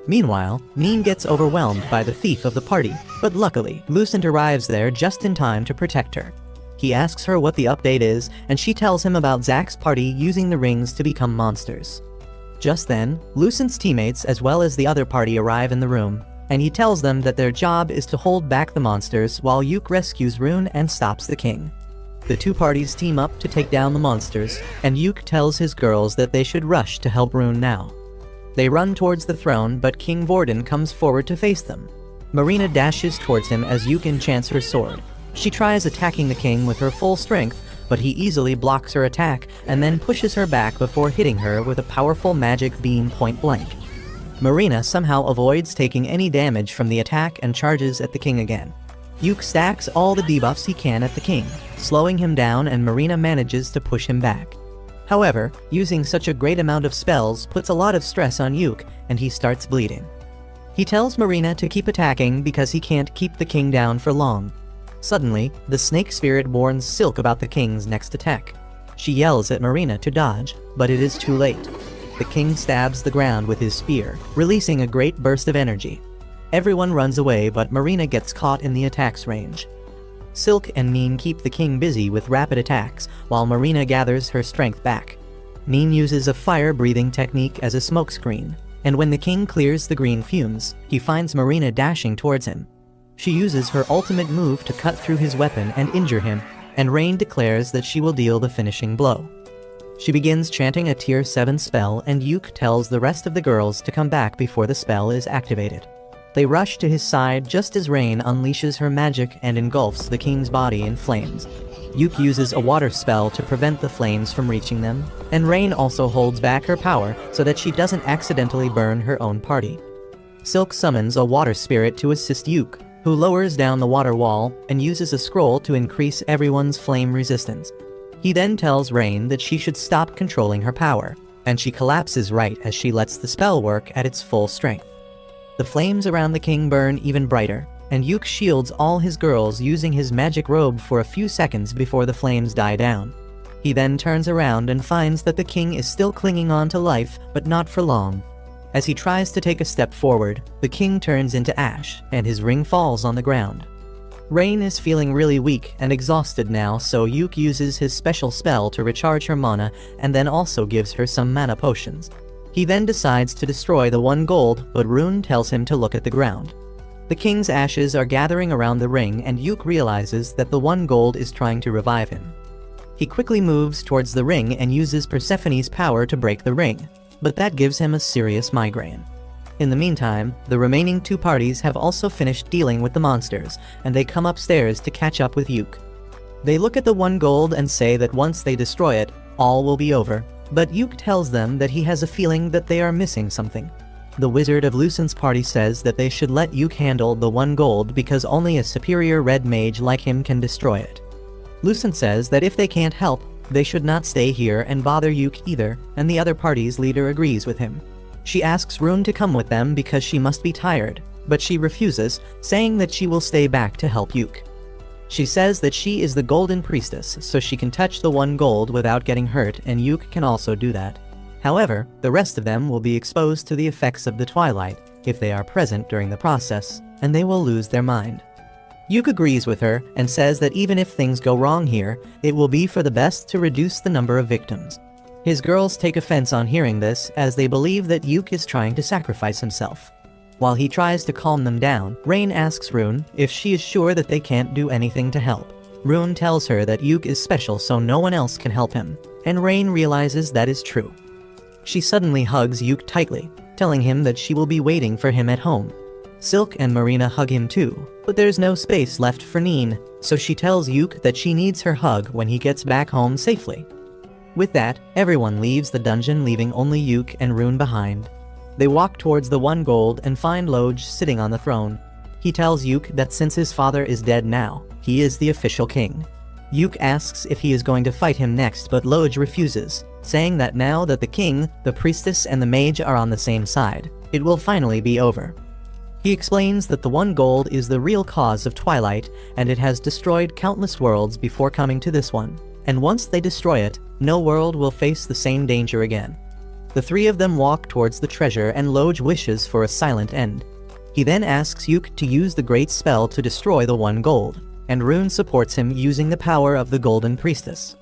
Meanwhile, Neen gets overwhelmed by the thief of the party, but luckily, Lucent arrives there just in time to protect her. He asks her what the update is, and she tells him about Zack's party using the rings to become monsters. Just then, Lucent's teammates as well as the other party arrive in the room, and he tells them that their job is to hold back the monsters while Yuk rescues Rune and stops the king. The two parties team up to take down the monsters, and Yuk tells his girls that they should rush to help Rune now. They run towards the throne, but King Vorden comes forward to face them. Marina dashes towards him as Yuk enchants her sword. She tries attacking the king with her full strength, but he easily blocks her attack and then pushes her back before hitting her with a powerful magic beam point blank. Marina somehow avoids taking any damage from the attack and charges at the king again. Yuk stacks all the debuffs he can at the king, slowing him down, and Marina manages to push him back. However, using such a great amount of spells puts a lot of stress on Yuk, and he starts bleeding. He tells Marina to keep attacking because he can't keep the king down for long. Suddenly, the snake spirit warns Silk about the king's next attack. She yells at Marina to dodge, but it is too late. The king stabs the ground with his spear, releasing a great burst of energy. Everyone runs away, but Marina gets caught in the attack's range. Silk and Neen keep the king busy with rapid attacks, while Marina gathers her strength back. Neen uses a fire-breathing technique as a smokescreen, and when the king clears the green fumes, he finds Marina dashing towards him. She uses her ultimate move to cut through his weapon and injure him, and Rain declares that she will deal the finishing blow. She begins chanting a tier 7 spell, and Yuk tells the rest of the girls to come back before the spell is activated. They rush to his side just as Rain unleashes her magic and engulfs the king's body in flames. Yuk uses a water spell to prevent the flames from reaching them, and Rain also holds back her power so that she doesn't accidentally burn her own party. Silk summons a water spirit to assist Yuk, who lowers down the water wall and uses a scroll to increase everyone's flame resistance. He then tells Rain that she should stop controlling her power, and she collapses right as she lets the spell work at its full strength. The flames around the king burn even brighter, and Yuk shields all his girls using his magic robe for a few seconds before the flames die down. He then turns around and finds that the king is still clinging on to life, but not for long. As he tries to take a step forward, the king turns into ash, and his ring falls on the ground. Rain is feeling really weak and exhausted now, so Yuk uses his special spell to recharge her mana and then also gives her some mana potions. He then decides to destroy the 1 gold, but Rune tells him to look at the ground. The king's ashes are gathering around the ring, and Yuk realizes that the 1 gold is trying to revive him. He quickly moves towards the ring and uses Persephone's power to break the ring, but that gives him a serious migraine. In the meantime, the remaining 2 parties have also finished dealing with the monsters, and they come upstairs to catch up with Yuk. They look at the 1 gold and say that once they destroy it, all will be over, but Yuk tells them that he has a feeling that they are missing something. the wizard of Lucen's party says that they should let Yuke handle the 1 gold because only a superior red mage like him can destroy it. Lucen says that if they can't help, they should not stay here and bother Yuke either, and the other party's leader agrees with him. She asks Rune to come with them because she must be tired, but she refuses, saying that she will stay back to help Yuke. She says that she is the golden priestess, so she can touch the 1 gold without getting hurt, and Yuke can also do that. However, the rest of them will be exposed to the effects of the twilight if they are present during the process, and they will lose their mind. Yuke agrees with her and says that even if things go wrong here, it will be for the best to reduce the number of victims. His girls take offense on hearing this, as they believe that Yuke is trying to sacrifice himself. While he tries to calm them down, Rain asks Rune if she is sure that they can't do anything to help. Rune tells her that Yuke is special so no one else can help him, and Rain realizes that is true. She suddenly hugs Yuke tightly, telling him that she will be waiting for him at home. Silk and Marina hug him too, but there's no space left for Neen, so she tells Yuke that she needs her hug when he gets back home safely. With that, everyone leaves the dungeon, leaving only Yuke and Rune behind. They walk towards the 1 gold and find Loj sitting on the throne. He tells Yuke that since his father is dead now, he is the official king. Yuke asks if he is going to fight him next, but Loj refuses, saying that now that the king, the priestess, and the mage are on the same side, it will finally be over. He explains that the 1 gold is the real cause of Twilight, and it has destroyed countless worlds before coming to this one, and once they destroy it, no world will face the same danger again. The 3 of them walk towards the treasure, and Loj wishes for a silent end. He then asks Yuke to use the great spell to destroy the 1 gold, and Rune supports him using the power of the Golden Priestess.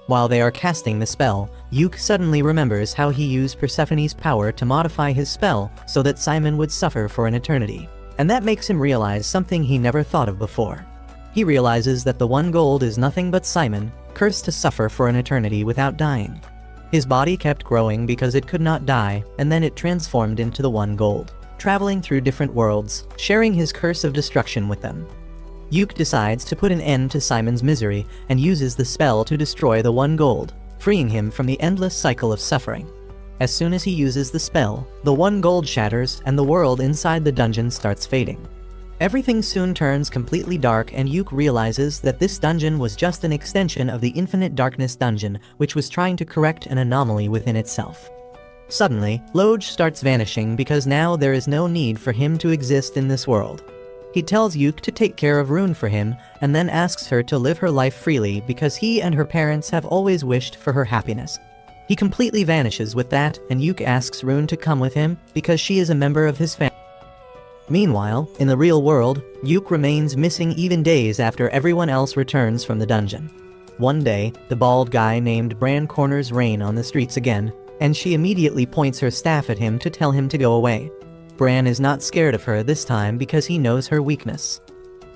While they are casting the spell, Yuke suddenly remembers how he used Persephone's power to modify his spell so that Simon would suffer for an eternity, and that makes him realize something he never thought of before. He realizes that the 1 gold is nothing but Simon, cursed to suffer for an eternity without dying. His body kept growing because it could not die, and then it transformed into the 1 gold, traveling through different worlds, sharing his curse of destruction with them. Yuke decides to put an end to Simon's misery and uses the spell to destroy the 1 gold, freeing him from the endless cycle of suffering. As soon as he uses the spell, the 1 gold shatters and the world inside the dungeon starts fading. Everything soon turns completely dark, and Yuke realizes that this dungeon was just an extension of the Infinite Darkness dungeon, which was trying to correct an anomaly within itself. Suddenly, Loj starts vanishing because now there is no need for him to exist in this world. He tells Yuke to take care of Rune for him, and then asks her to live her life freely because he and her parents have always wished for her happiness. He completely vanishes with that, and Yuke asks Rune to come with him because she is a member of his family. Meanwhile, in the real world, Yuke remains missing even days after everyone else returns from the dungeon. One day, the bald guy named Bran corners Rain on the streets again, and she immediately points her staff at him to tell him to go away. Bran is not scared of her this time because he knows her weakness.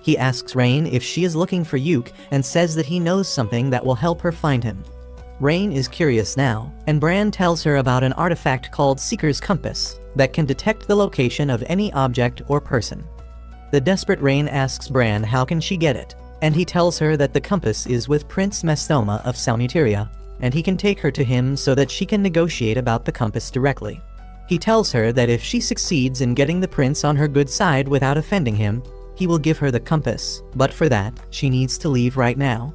He asks Rain if she is looking for Yuke and says that he knows something that will help her find him. Rain is curious now, and Bran tells her about an artifact called Seeker's Compass that can detect the location of any object or person. The desperate Rain asks Bran how can she get it, and he tells her that the compass is with Prince Mastoma of Salmuteria, and he can take her to him so that she can negotiate about the compass directly. He tells her that if she succeeds in getting the prince on her good side without offending him, he will give her the compass, but for that, she needs to leave right now.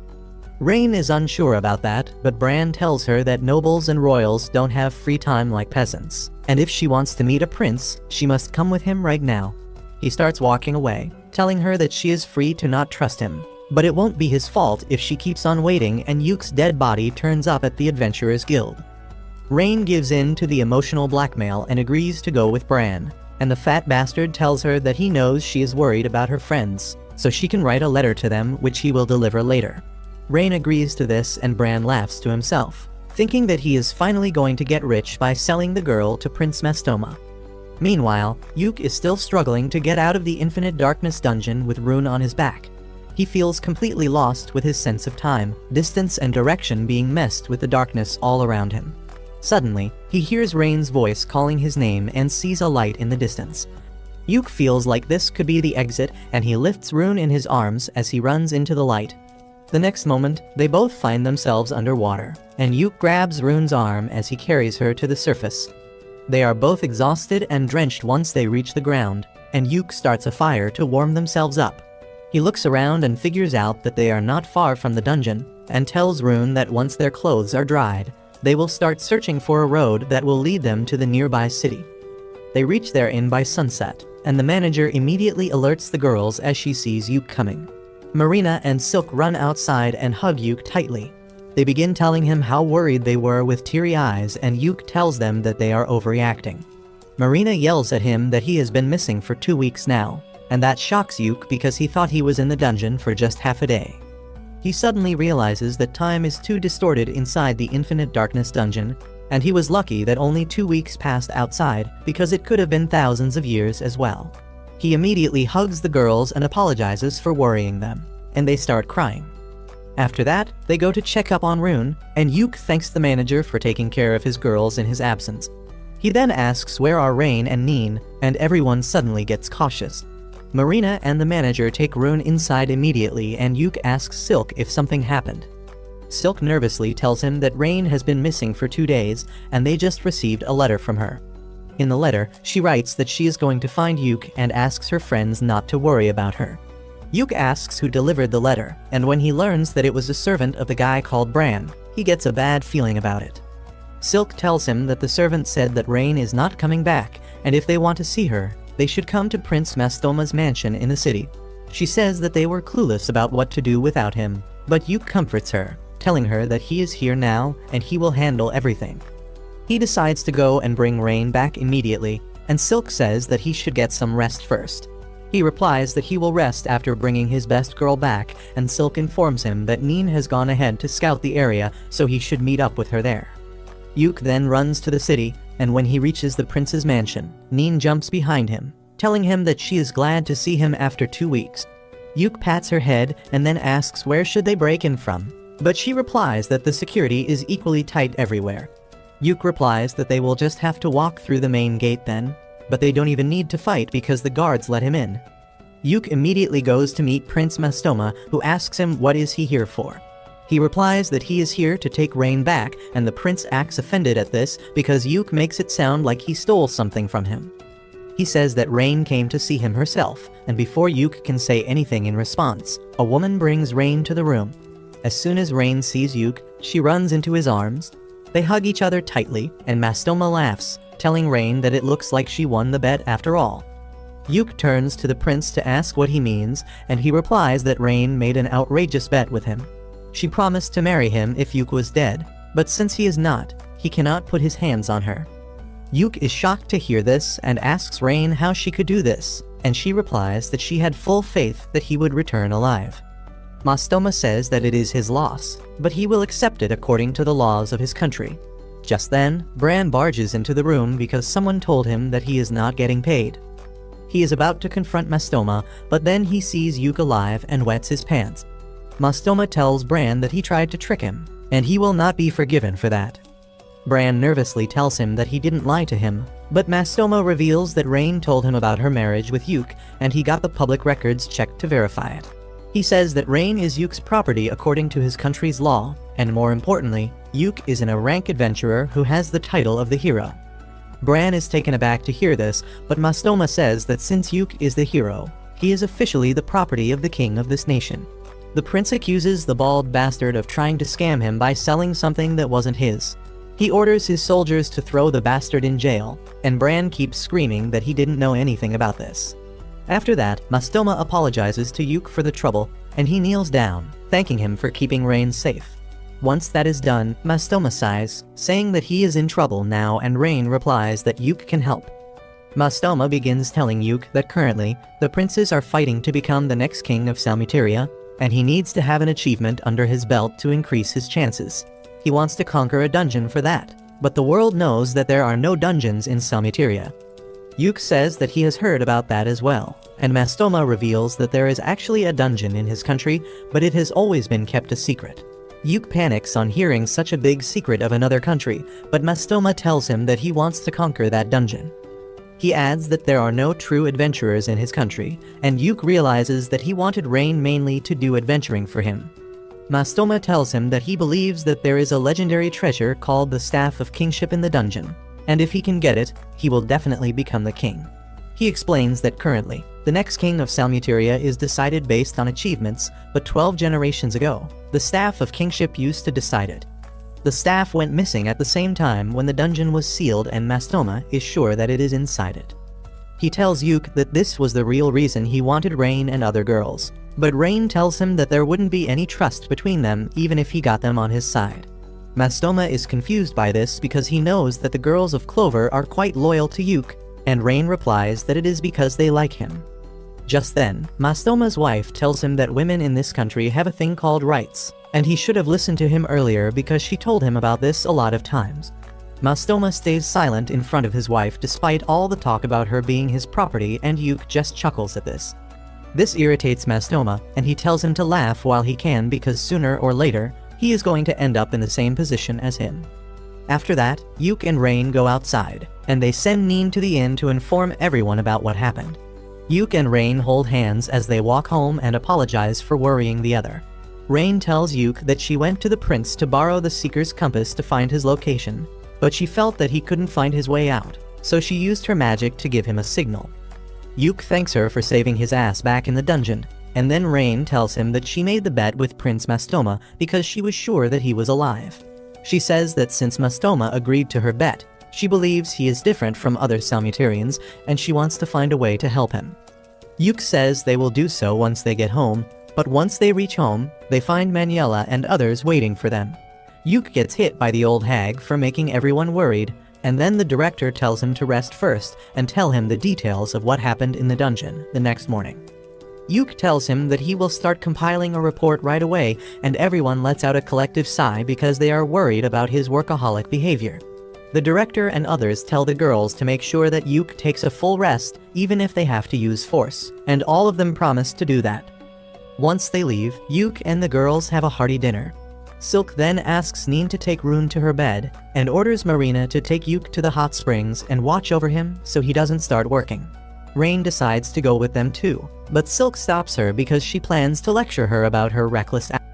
Rain is unsure about that, but Bran tells her that nobles and royals don't have free time like peasants, and if she wants to meet a prince, she must come with him right now. He starts walking away, telling her that she is free to not trust him, but it won't be his fault if she keeps on waiting and Yuke's dead body turns up at the Adventurers Guild. Rain gives in to the emotional blackmail and agrees to go with Bran, and the fat bastard tells her that he knows she is worried about her friends, so she can write a letter to them which he will deliver later. Rain agrees to this, and Bran laughs to himself, thinking that he is finally going to get rich by selling the girl to Prince Mastoma. Meanwhile, Yuke is still struggling to get out of the Infinite Darkness dungeon with Rune on his back. He feels completely lost with his sense of time, distance, and direction being messed with the darkness all around him. Suddenly, he hears Rain's voice calling his name and sees a light in the distance. Yuke feels like this could be the exit, and he lifts Rune in his arms as he runs into the light. The next moment, they both find themselves underwater, and Yuke grabs Rune's arm as he carries her to the surface. They are both exhausted and drenched once they reach the ground, and Yuk starts a fire to warm themselves up. He looks around and figures out that they are not far from the dungeon, and tells Rune that once their clothes are dried, they will start searching for a road that will lead them to the nearby city. They reach their inn by sunset, and the manager immediately alerts the girls as she sees Yuk coming. Marina and Silk run outside and hug Yuk tightly. They begin telling him how worried they were with teary eyes, and Yuk tells them that they are overreacting. Marina yells at him that he has been missing for 2 weeks now, and that shocks Yuk because he thought he was in the dungeon for just half a day. He suddenly realizes that time is too distorted inside the Infinite Darkness dungeon, and he was lucky that only 2 weeks passed outside because it could have been thousands of years as well. He immediately hugs the girls and apologizes for worrying them, and they start crying. After that, they go to check up on Rune, and Yuk thanks the manager for taking care of his girls in his absence. He then asks where are Rain and Neen, and everyone suddenly gets cautious. Marina and the manager take Rune inside immediately, and Yuk asks Silk if something happened. Silk nervously tells him that Rain has been missing for 2 days, and they just received a letter from her. In the letter, she writes that she is going to find Yuk and asks her friends not to worry about her. Yuk asks who delivered the letter, and when he learns that it was a servant of the guy called Bran, he gets a bad feeling about it. Silk tells him that the servant said that Rain is not coming back, and if they want to see her, they should come to Prince Mastoma's mansion in the city. She says that they were clueless about what to do without him, but Yuk comforts her, telling her that he is here now and he will handle everything. He decides to go and bring Rain back immediately, and Silk says that he should get some rest first. He replies that he will rest after bringing his best girl back, and Silk informs him that Neen has gone ahead to scout the area, so he should meet up with her there. Yuk then runs to the city, and when he reaches the prince's mansion, Neen jumps behind him, telling him that she is glad to see him after 2 weeks. Yuk pats her head and then asks where should they break in from, but she replies that the security is equally tight everywhere. Yuk replies that they will just have to walk through the main gate then, but they don't even need to fight because the guards let him in. Yuk immediately goes to meet Prince Mastoma, who asks him what is he here for. He replies that he is here to take Rain back, and the prince acts offended at this because Yuk makes it sound like he stole something from him. He says that Rain came to see him herself, and before Yuk can say anything in response, a woman brings Rain to the room. As soon as Rain sees Yuk, she runs into his arms. They hug each other tightly, and Mastoma laughs, telling Rain that it looks like she won the bet after all. Yuk turns to the prince to ask what he means, and he replies that Rain made an outrageous bet with him. She promised to marry him if Yuk was dead, but since he is not, he cannot put his hands on her. Yuk is shocked to hear this and asks Rain how she could do this, and she replies that she had full faith that he would return alive. Mastoma says that it is his loss, but he will accept it according to the laws of his country. Just then, Bran barges into the room because someone told him that he is not getting paid. He is about to confront Mastoma, but then he sees Yuk alive and wets his pants. Mastoma tells Bran that he tried to trick him, and he will not be forgiven for that. Bran nervously tells him that he didn't lie to him, but Mastoma reveals that Rain told him about her marriage with Yuk, and he got the public records checked to verify it. He says that Rain is Yuk's property according to his country's law, and more importantly, Yuk is an rank adventurer who has the title of the hero. Bran is taken aback to hear this, but Mastoma says that since Yuk is the hero, he is officially the property of the king of this nation. The prince accuses the bald bastard of trying to scam him by selling something that wasn't his. He orders his soldiers to throw the bastard in jail, and Bran keeps screaming that he didn't know anything about this. After that, Mastoma apologizes to Yuk for the trouble, and he kneels down, thanking him for keeping Rain safe. Once that is done, Mastoma sighs, saying that he is in trouble now, and Rain replies that Yuk can help. Mastoma begins telling Yuk that currently, the princes are fighting to become the next king of Salmuteria, and he needs to have an achievement under his belt to increase his chances. He wants to conquer a dungeon for that, but the world knows that there are no dungeons in Salmuteria. Yuk says that he has heard about that as well, and Mastoma reveals that there is actually a dungeon in his country, but it has always been kept a secret. Yuk panics on hearing such a big secret of another country, but Mastoma tells him that he wants to conquer that dungeon. He adds that there are no true adventurers in his country, and Yuk realizes that he wanted Rain mainly to do adventuring for him. Mastoma tells him that he believes that there is a legendary treasure called the Staff of Kingship in the dungeon. and if he can get it, he will definitely become the king. He explains that currently, the next king of Salmuteria is decided based on achievements, but 12 generations ago, the staff of kingship used to decide it. The staff went missing at the same time when the dungeon was sealed, and Mastoma is sure that it is inside it. He tells Yuke that this was the real reason he wanted Rain and other girls, but Rain tells him that there wouldn't be any trust between them even if he got them on his side. Mastoma is confused by this because he knows that the girls of Clover are quite loyal to Yuke, and Rain replies that it is because they like him. Just then, Mastoma's wife tells him that women in this country have a thing called rights, and he should have listened to him earlier because she told him about this a lot of times. Mastoma stays silent in front of his wife despite all the talk about her being his property, and Yuke just chuckles at this. This irritates Mastoma, and he tells him to laugh while he can because sooner or later, he is going to end up in the same position as him. After that, Yuke and Rain go outside, and they send Neen to the inn to inform everyone about what happened. Yuke and Rain hold hands as they walk home and apologize for worrying the other. Rain tells Yuke that she went to the prince to borrow the Seeker's compass to find his location, but she felt that he couldn't find his way out, so she used her magic to give him a signal. Yuke thanks her for saving his ass back in the dungeon, and then Rain tells him that she made the bet with Prince Mastoma because she was sure that he was alive. She says that since Mastoma agreed to her bet, she believes he is different from other Salmutarians, and she wants to find a way to help him. Yuke says they will do so once they get home, but once they reach home, they find Maniela and others waiting for them. Yuke gets hit by the old hag for making everyone worried, and then the director tells him to rest first and tell him the details of what happened in the dungeon the next morning. Yuke tells him that he will start compiling a report right away, and everyone lets out a collective sigh because they are worried about his workaholic behavior. The director and others tell the girls to make sure that Yuke takes a full rest even if they have to use force, and all of them promise to do that. Once they leave, Yuke and the girls have a hearty dinner. Silk then asks Neen to take Rune to her bed, and orders Marina to take Yuke to the hot springs and watch over him so he doesn't start working. Rain decides to go with them too, but Silk stops her because she plans to lecture her about her reckless act.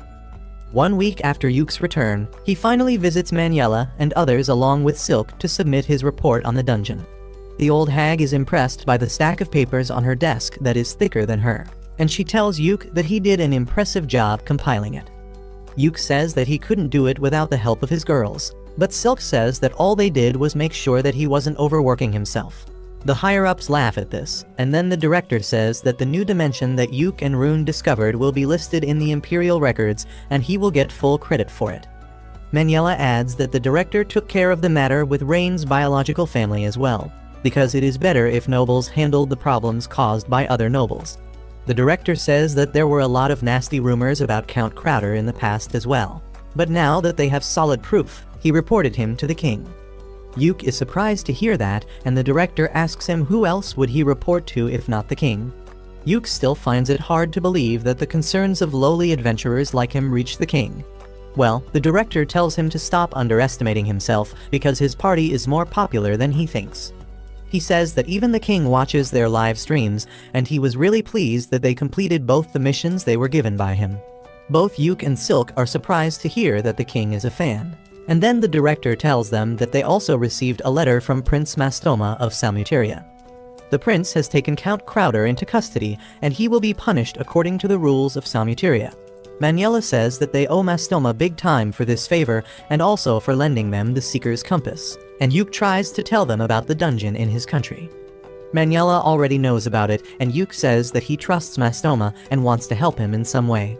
1 week after Yuke's return, he finally visits Maniela and others along with Silk to submit his report on the dungeon. The old hag is impressed by the stack of papers on her desk that is thicker than her, and she tells Yuke that he did an impressive job compiling it. Yuke says that he couldn't do it without the help of his girls, but Silk says that all they did was make sure that he wasn't overworking himself. The higher-ups laugh at this, and then the director says that the new dimension that Yuke and Rune discovered will be listed in the Imperial records and he will get full credit for it. Maniela adds that the director took care of the matter with Rain's biological family as well, because it is better if nobles handled the problems caused by other nobles. The director says that there were a lot of nasty rumors about Count Crowder in the past as well, but now that they have solid proof, he reported him to the king. Yuke is surprised to hear that, and the director asks him who else would he report to if not the king. Yuke still finds it hard to believe that the concerns of lowly adventurers like him reach the king. Well, the director tells him to stop underestimating himself because his party is more popular than he thinks. He says that even the king watches their live streams, and he was really pleased that they completed both the missions they were given by him. Both Yuke and Silk are surprised to hear that the king is a fan. And then the director tells them that they also received a letter from Prince Mastoma of Salmuteria. The prince has taken Count Crowder into custody, and he will be punished according to the rules of Salmuteria. Maniela says that they owe Mastoma big time for this favor, and also for lending them the Seeker's compass, and Yuke tries to tell them about the dungeon in his country. Maniela already knows about it, and Yuke says that he trusts Mastoma and wants to help him in some way.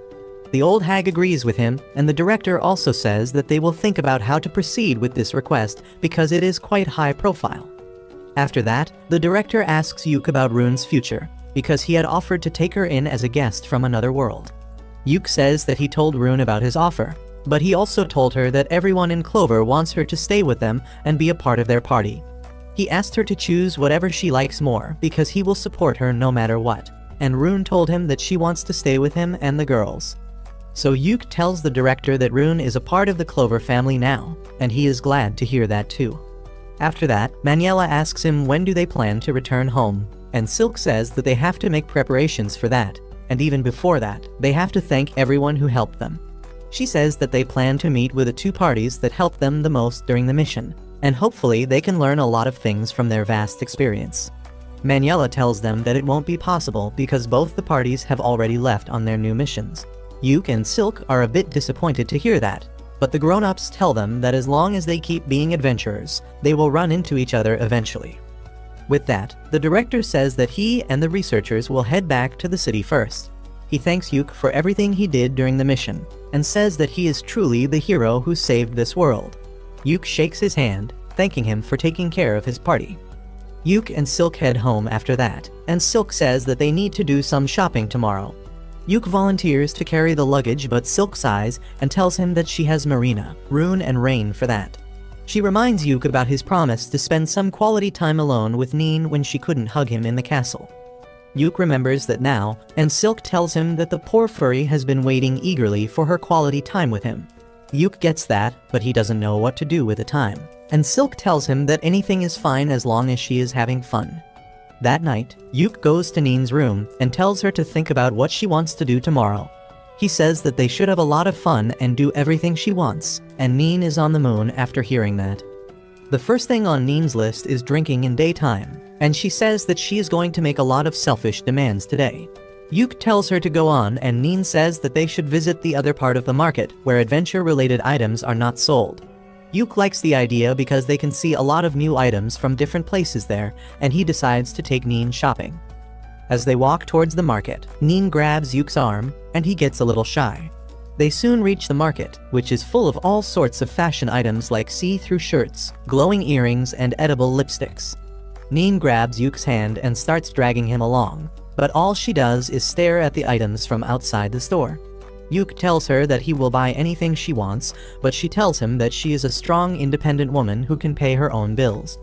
The old hag agrees with him, and the director also says that they will think about how to proceed with this request because it is quite high profile. After that, the director asks Yuke about Rune's future, because he had offered to take her in as a guest from another world. Yuke says that he told Rune about his offer, but he also told her that everyone in Clover wants her to stay with them and be a part of their party. He asked her to choose whatever she likes more because he will support her no matter what, and Rune told him that she wants to stay with him and the girls. So Yuke tells the director that Rune is a part of the Clover family now, and he is glad to hear that too. After that, Maniela asks him when do they plan to return home, and Silk says that they have to make preparations for that, and even before that, they have to thank everyone who helped them. She says that they plan to meet with the two parties that helped them the most during the mission, and hopefully they can learn a lot of things from their vast experience. Manuela tells them that it won't be possible because both the parties have already left on their new missions. Yuke and Silk are a bit disappointed to hear that, but the grown-ups tell them that as long as they keep being adventurers, they will run into each other eventually. With that, the director says that he and the researchers will head back to the city first. He thanks Yuke for everything he did during the mission, and says that he is truly the hero who saved this world. Yuke shakes his hand, thanking him for taking care of his party. Yuke and Silk head home after that, and Silk says that they need to do some shopping tomorrow. Yuke volunteers to carry the luggage, but Silk sighs and tells him that she has Marina, Rune, and Rain for that. She reminds Yuke about his promise to spend some quality time alone with Neen when she couldn't hug him in the castle. Yuke remembers that now, and Silk tells him that the poor furry has been waiting eagerly for her quality time with him. Yuke gets that, but he doesn't know what to do with the time, and Silk tells him that anything is fine as long as she is having fun. That night, Yuke goes to Neen's room and tells her to think about what she wants to do tomorrow. He says that they should have a lot of fun and do everything she wants, and Neen is on the moon after hearing that. The first thing on Neen's list is drinking in daytime, and she says that she is going to make a lot of selfish demands today. Yuke tells her to go on, and Neen says that they should visit the other part of the market where adventure-related items are not sold. Yuke likes the idea because they can see a lot of new items from different places there, and he decides to take Neen shopping. As they walk towards the market, Neen grabs Yuke's arm, and he gets a little shy. They soon reach the market, which is full of all sorts of fashion items like see-through shirts, glowing earrings, and edible lipsticks. Neen grabs Yuke's hand and starts dragging him along, but all she does is stare at the items from outside the store. Yuke tells her that he will buy anything she wants, but she tells him that she is a strong, independent woman who can pay her own bills.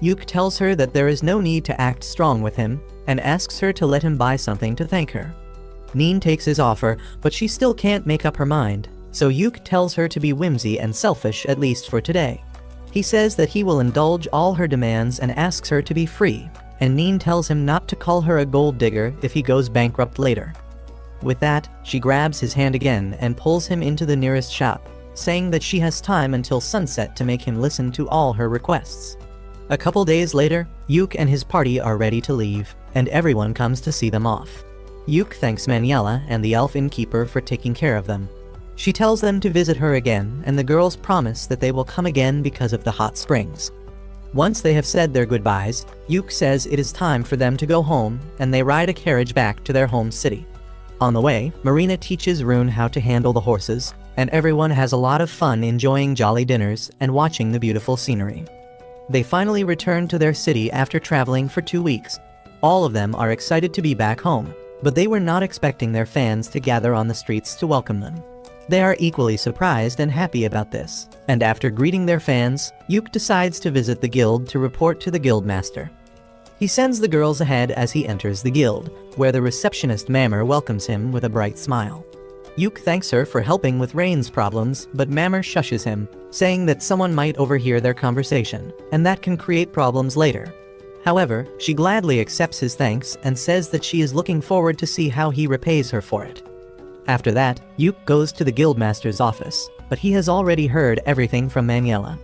Yuke tells her that there is no need to act strong with him, and asks her to let him buy something to thank her. Neen takes his offer, but she still can't make up her mind, so Yuke tells her to be whimsy and selfish at least for today. He says that he will indulge all her demands and asks her to be free, and Neen tells him not to call her a gold digger if he goes bankrupt later. With that, she grabs his hand again and pulls him into the nearest shop, saying that she has time until sunset to make him listen to all her requests. A couple days later, Yuke and his party are ready to leave, and everyone comes to see them off. Yuke thanks Manuela and the elf innkeeper for taking care of them. She tells them to visit her again, and the girls promise that they will come again because of the hot springs. Once they have said their goodbyes, Yuke says it is time for them to go home, and they ride a carriage back to their home city. On the way, Marina teaches Rune how to handle the horses, and everyone has a lot of fun enjoying jolly dinners and watching the beautiful scenery. They finally return to their city after traveling for 2 weeks. All of them are excited to be back home, but they were not expecting their fans to gather on the streets to welcome them. They are equally surprised and happy about this, and after greeting their fans, Yuke decides to visit the guild to report to the guildmaster. He sends the girls ahead as he enters the guild, where the receptionist Mammer welcomes him with a bright smile. Yuke thanks her for helping with Rain's problems, but Mammer shushes him, saying that someone might overhear their conversation, and that can create problems later. However, she gladly accepts his thanks and says that she is looking forward to see how he repays her for it. After that, Yuke goes to the guildmaster's office, but he has already heard everything from Manuela.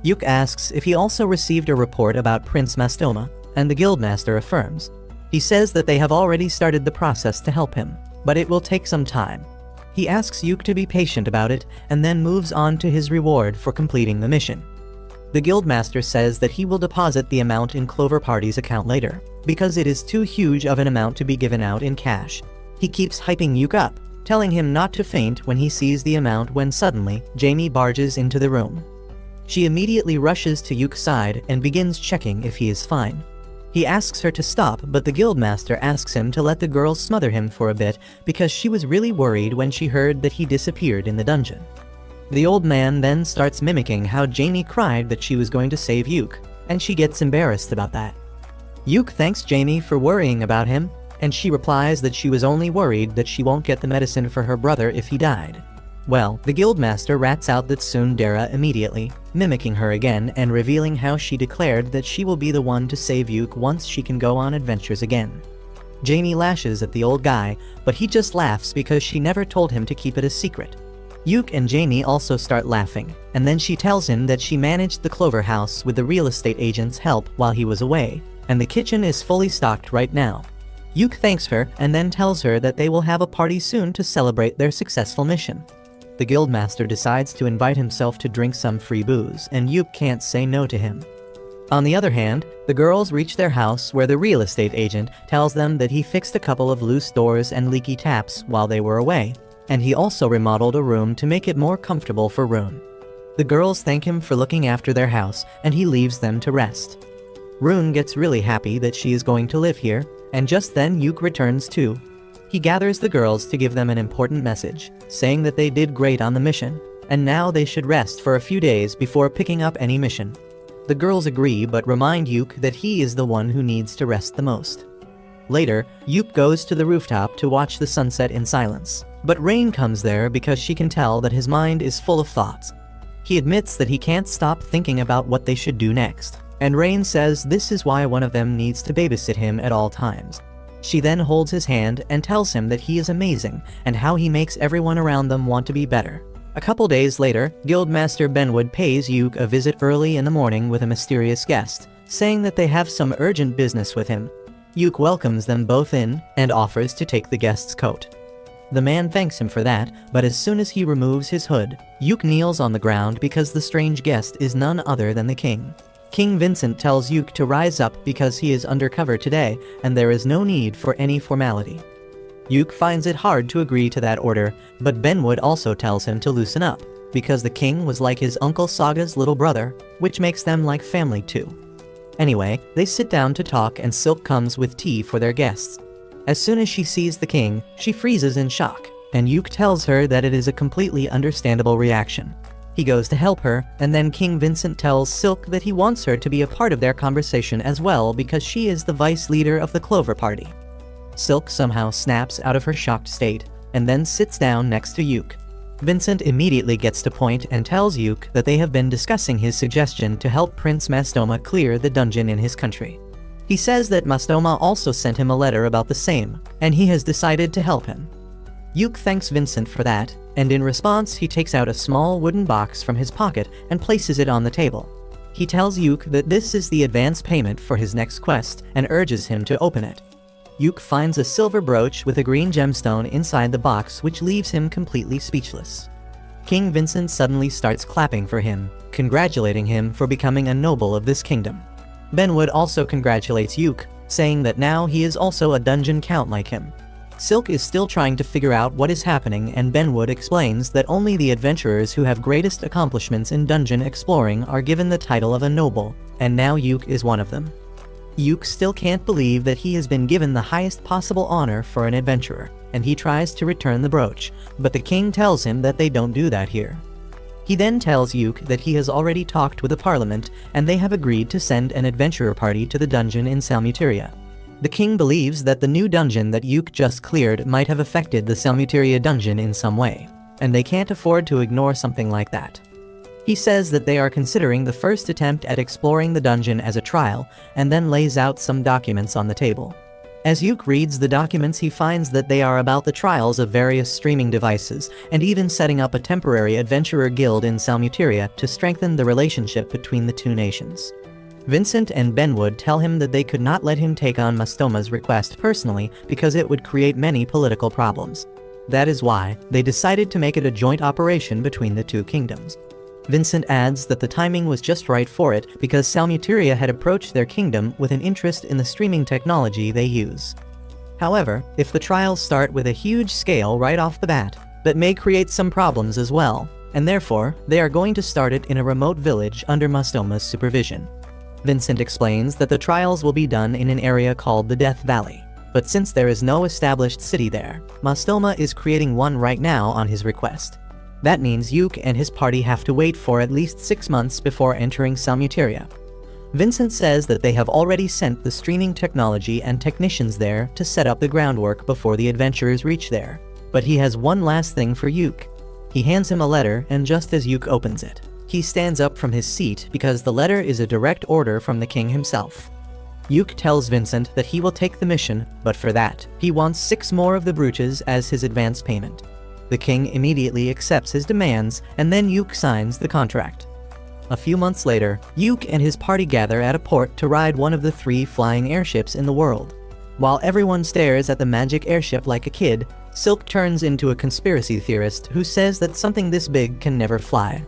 Yuke asks if he also received a report about Prince Mastoma, and the guildmaster affirms. He says that they have already started the process to help him, but it will take some time. He asks Yuke to be patient about it, and then moves on to his reward for completing the mission. The guildmaster says that he will deposit the amount in Clover Party's account later, because it is too huge of an amount to be given out in cash. He keeps hyping Yuke up, telling him not to faint when he sees the amount when suddenly, Jamie barges into the room. She immediately rushes to Yuke's side and begins checking if he is fine. He asks her to stop, but the guildmaster asks him to let the girl smother him for a bit because she was really worried when she heard that he disappeared in the dungeon. The old man then starts mimicking how Jamie cried that she was going to save Yuke, and she gets embarrassed about that. Yuke thanks Jamie for worrying about him, and she replies that she was only worried that she won't get the medicine for her brother if he died. Well, the guildmaster rats out that tsundere immediately, mimicking her again and revealing how she declared that she will be the one to save Yuke once she can go on adventures again. Jamie lashes at the old guy, but he just laughs because she never told him to keep it a secret. Yuke and Jamie also start laughing, and then she tells him that she managed the Clover House with the real estate agent's help while he was away, and the kitchen is fully stocked right now. Yuke thanks her and then tells her that they will have a party soon to celebrate their successful mission. The guildmaster decides to invite himself to drink some free booze, and Yuke can't say no to him. On the other hand, the girls reach their house where the real estate agent tells them that he fixed a couple of loose doors and leaky taps while they were away, and he also remodeled a room to make it more comfortable for Rune. The girls thank him for looking after their house, and he leaves them to rest. Rune gets really happy that she is going to live here, and just then Yuke returns too. He gathers the girls to give them an important message, saying that they did great on the mission, and now they should rest for a few days before picking up any mission. The girls agree but remind Yuke that he is the one who needs to rest the most. Later, Yuke goes to the rooftop to watch the sunset in silence, but Rain comes there because she can tell that his mind is full of thoughts. He admits that he can't stop thinking about what they should do next, and Rain says this is why one of them needs to babysit him at all times. She then holds his hand and tells him that he is amazing and how he makes everyone around them want to be better. A couple days later, Guildmaster Benwood pays Yuke a visit early in the morning with a mysterious guest, saying that they have some urgent business with him. Yuke welcomes them both in and offers to take the guest's coat. The man thanks him for that, but as soon as he removes his hood, Yuke kneels on the ground because the strange guest is none other than the king. King Vincent tells Yuke to rise up because he is undercover today and there is no need for any formality. Yuke finds it hard to agree to that order, but Benwood also tells him to loosen up, because the king was like his uncle Saga's little brother, which makes them like family too. Anyway, they sit down to talk and Silk comes with tea for their guests. As soon as she sees the king, she freezes in shock, and Yuke tells her that it is a completely understandable reaction. He goes to help her, and then King Vincent tells Silk that he wants her to be a part of their conversation as well because she is the vice leader of the Clover Party. Silk somehow snaps out of her shocked state, and then sits down next to Yuke. Vincent immediately gets to point and tells Yuke that they have been discussing his suggestion to help Prince Mastoma clear the dungeon in his country. He says that Mastoma also sent him a letter about the same, and he has decided to help him. Yuke thanks Vincent for that, and in response he takes out a small wooden box from his pocket and places it on the table. He tells Yuke that this is the advance payment for his next quest and urges him to open it. Yuke finds a silver brooch with a green gemstone inside the box, which leaves him completely speechless. King Vincent suddenly starts clapping for him, congratulating him for becoming a noble of this kingdom. Benwood also congratulates Yuke, saying that now he is also a dungeon count like him. Silk is still trying to figure out what is happening, and Benwood explains that only the adventurers who have greatest accomplishments in dungeon exploring are given the title of a noble, and now Yuke is one of them. Yuke still can't believe that he has been given the highest possible honor for an adventurer, and he tries to return the brooch, but the king tells him that they don't do that here. He then tells Yuke that he has already talked with the parliament, and they have agreed to send an adventurer party to the dungeon in Salmuteria. The king believes that the new dungeon that Yuke just cleared might have affected the Salmuteria dungeon in some way, and they can't afford to ignore something like that. He says that they are considering the first attempt at exploring the dungeon as a trial, and then lays out some documents on the table. As Yuke reads the documents, he finds that they are about the trials of various streaming devices, and even setting up a temporary adventurer guild in Salmuteria to strengthen the relationship between the two nations. Vincent and Benwood tell him that they could not let him take on Mastoma's request personally because it would create many political problems. That is why they decided to make it a joint operation between the two kingdoms. Vincent adds that the timing was just right for it because Salmuteria had approached their kingdom with an interest in the streaming technology they use. However, if the trials start with a huge scale right off the bat, that may create some problems as well, and therefore, they are going to start it in a remote village under Mastoma's supervision. Vincent explains that the trials will be done in an area called the Death Valley, but since there is no established city there, Mastoma is creating one right now on his request. That means Yuke and his party have to wait for at least 6 months before entering Salmuteria. Vincent says that they have already sent the streaming technology and technicians there to set up the groundwork before the adventurers reach there, but he has one last thing for Yuke. He hands him a letter, and just as Yuke opens it, he stands up from his seat because the letter is a direct order from the king himself. Yuke tells Vincent that he will take the mission, but for that, he wants 6 more of the brooches as his advance payment. The king immediately accepts his demands, and then Yuk signs the contract. A few months later, Yuk and his party gather at a port to ride one of the 3 flying airships in the world. While everyone stares at the magic airship like a kid, Silk turns into a conspiracy theorist who says that something this big can never fly.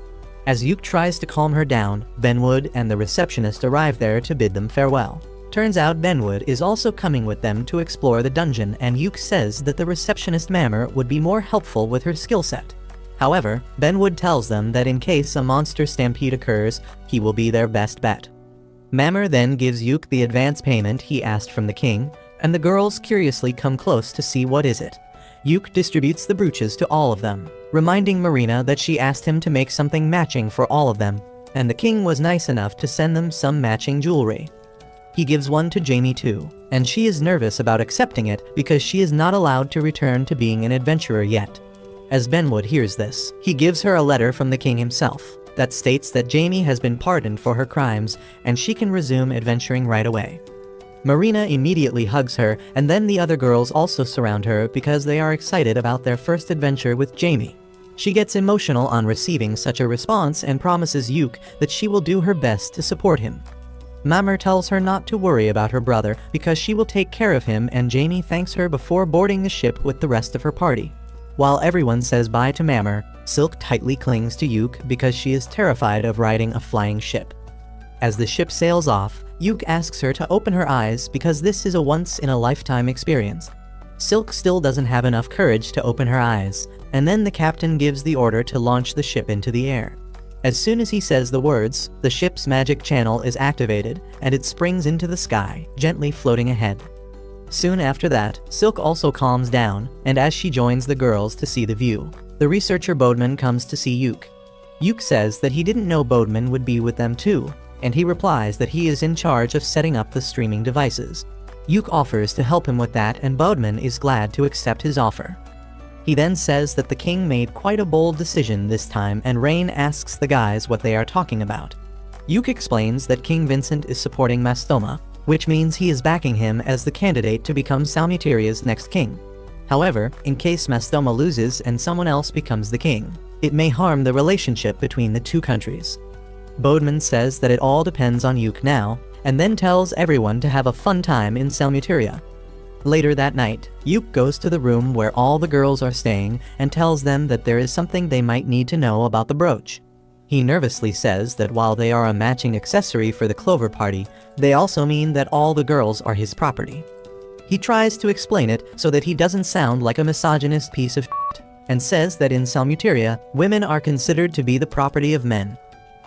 As Yuk tries to calm her down, Benwood and the receptionist arrive there to bid them farewell. Turns out Benwood is also coming with them to explore the dungeon, and Yuk says that the receptionist Mammer would be more helpful with her skill set. However, Benwood tells them that in case a monster stampede occurs, he will be their best bet. Mammer then gives Yuk the advance payment he asked from the king, and the girls curiously come close to see what is it. Yuk distributes the brooches to all of them, reminding Marina that she asked him to make something matching for all of them, and the king was nice enough to send them some matching jewelry. He gives one to Jamie too, and she is nervous about accepting it because she is not allowed to return to being an adventurer yet. As Benwood hears this, he gives her a letter from the king himself that states that Jamie has been pardoned for her crimes and she can resume adventuring right away. Marina immediately hugs her, and then the other girls also surround her because they are excited about their first adventure with Jamie. She gets emotional on receiving such a response and promises Yuk that she will do her best to support him. Mammer tells her not to worry about her brother because she will take care of him, and Jamie thanks her before boarding the ship with the rest of her party. While everyone says bye to Mammer, Silk tightly clings to Yuk because she is terrified of riding a flying ship. As the ship sails off, Yuk asks her to open her eyes because this is a once-in-a-lifetime experience. Silk still doesn't have enough courage to open her eyes, and then the captain gives the order to launch the ship into the air. As soon as he says the words, the ship's magic channel is activated, and it springs into the sky, gently floating ahead. Soon after that, Silk also calms down, and as she joins the girls to see the view, the researcher Bodeman comes to see Yuk. Yuk says that he didn't know Bodeman would be with them too, and he replies that he is in charge of setting up the streaming devices. Yuk offers to help him with that, and Bodeman is glad to accept his offer. He then says that the king made quite a bold decision this time, and Rain asks the guys what they are talking about. Yuk explains that King Vincent is supporting Mastoma, which means he is backing him as the candidate to become Salmuteria's next king. However, in case Mastoma loses and someone else becomes the king, it may harm the relationship between the 2 countries. Bodeman says that it all depends on Yuk now, and then tells everyone to have a fun time in Salmuteria. Later that night, Yuk goes to the room where all the girls are staying and tells them that there is something they might need to know about the brooch. He nervously says that while they are a matching accessory for the Clover Party, they also mean that all the girls are his property. He tries to explain it so that he doesn't sound like a misogynist piece of shit, and says that in Salmuteria, women are considered to be the property of men.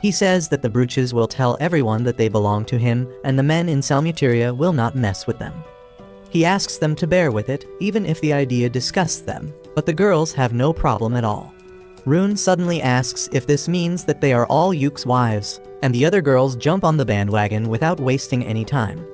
He says that the brooches will tell everyone that they belong to him, and the men in Salmuteria will not mess with them. He asks them to bear with it, even if the idea disgusts them, but the girls have no problem at all. Rune suddenly asks if this means that they are all Yuk's wives, and the other girls jump on the bandwagon without wasting any time.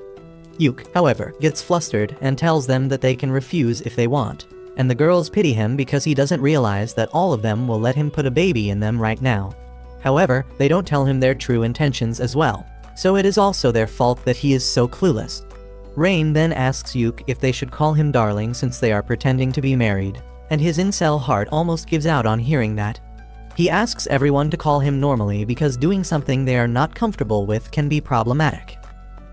Yuk, however, gets flustered and tells them that they can refuse if they want, and the girls pity him because he doesn't realize that all of them will let him put a baby in them right now. However, they don't tell him their true intentions as well, so it is also their fault that he is so clueless. Rain then asks Yuk if they should call him darling since they are pretending to be married, and his incel heart almost gives out on hearing that. He asks everyone to call him normally because doing something they are not comfortable with can be problematic.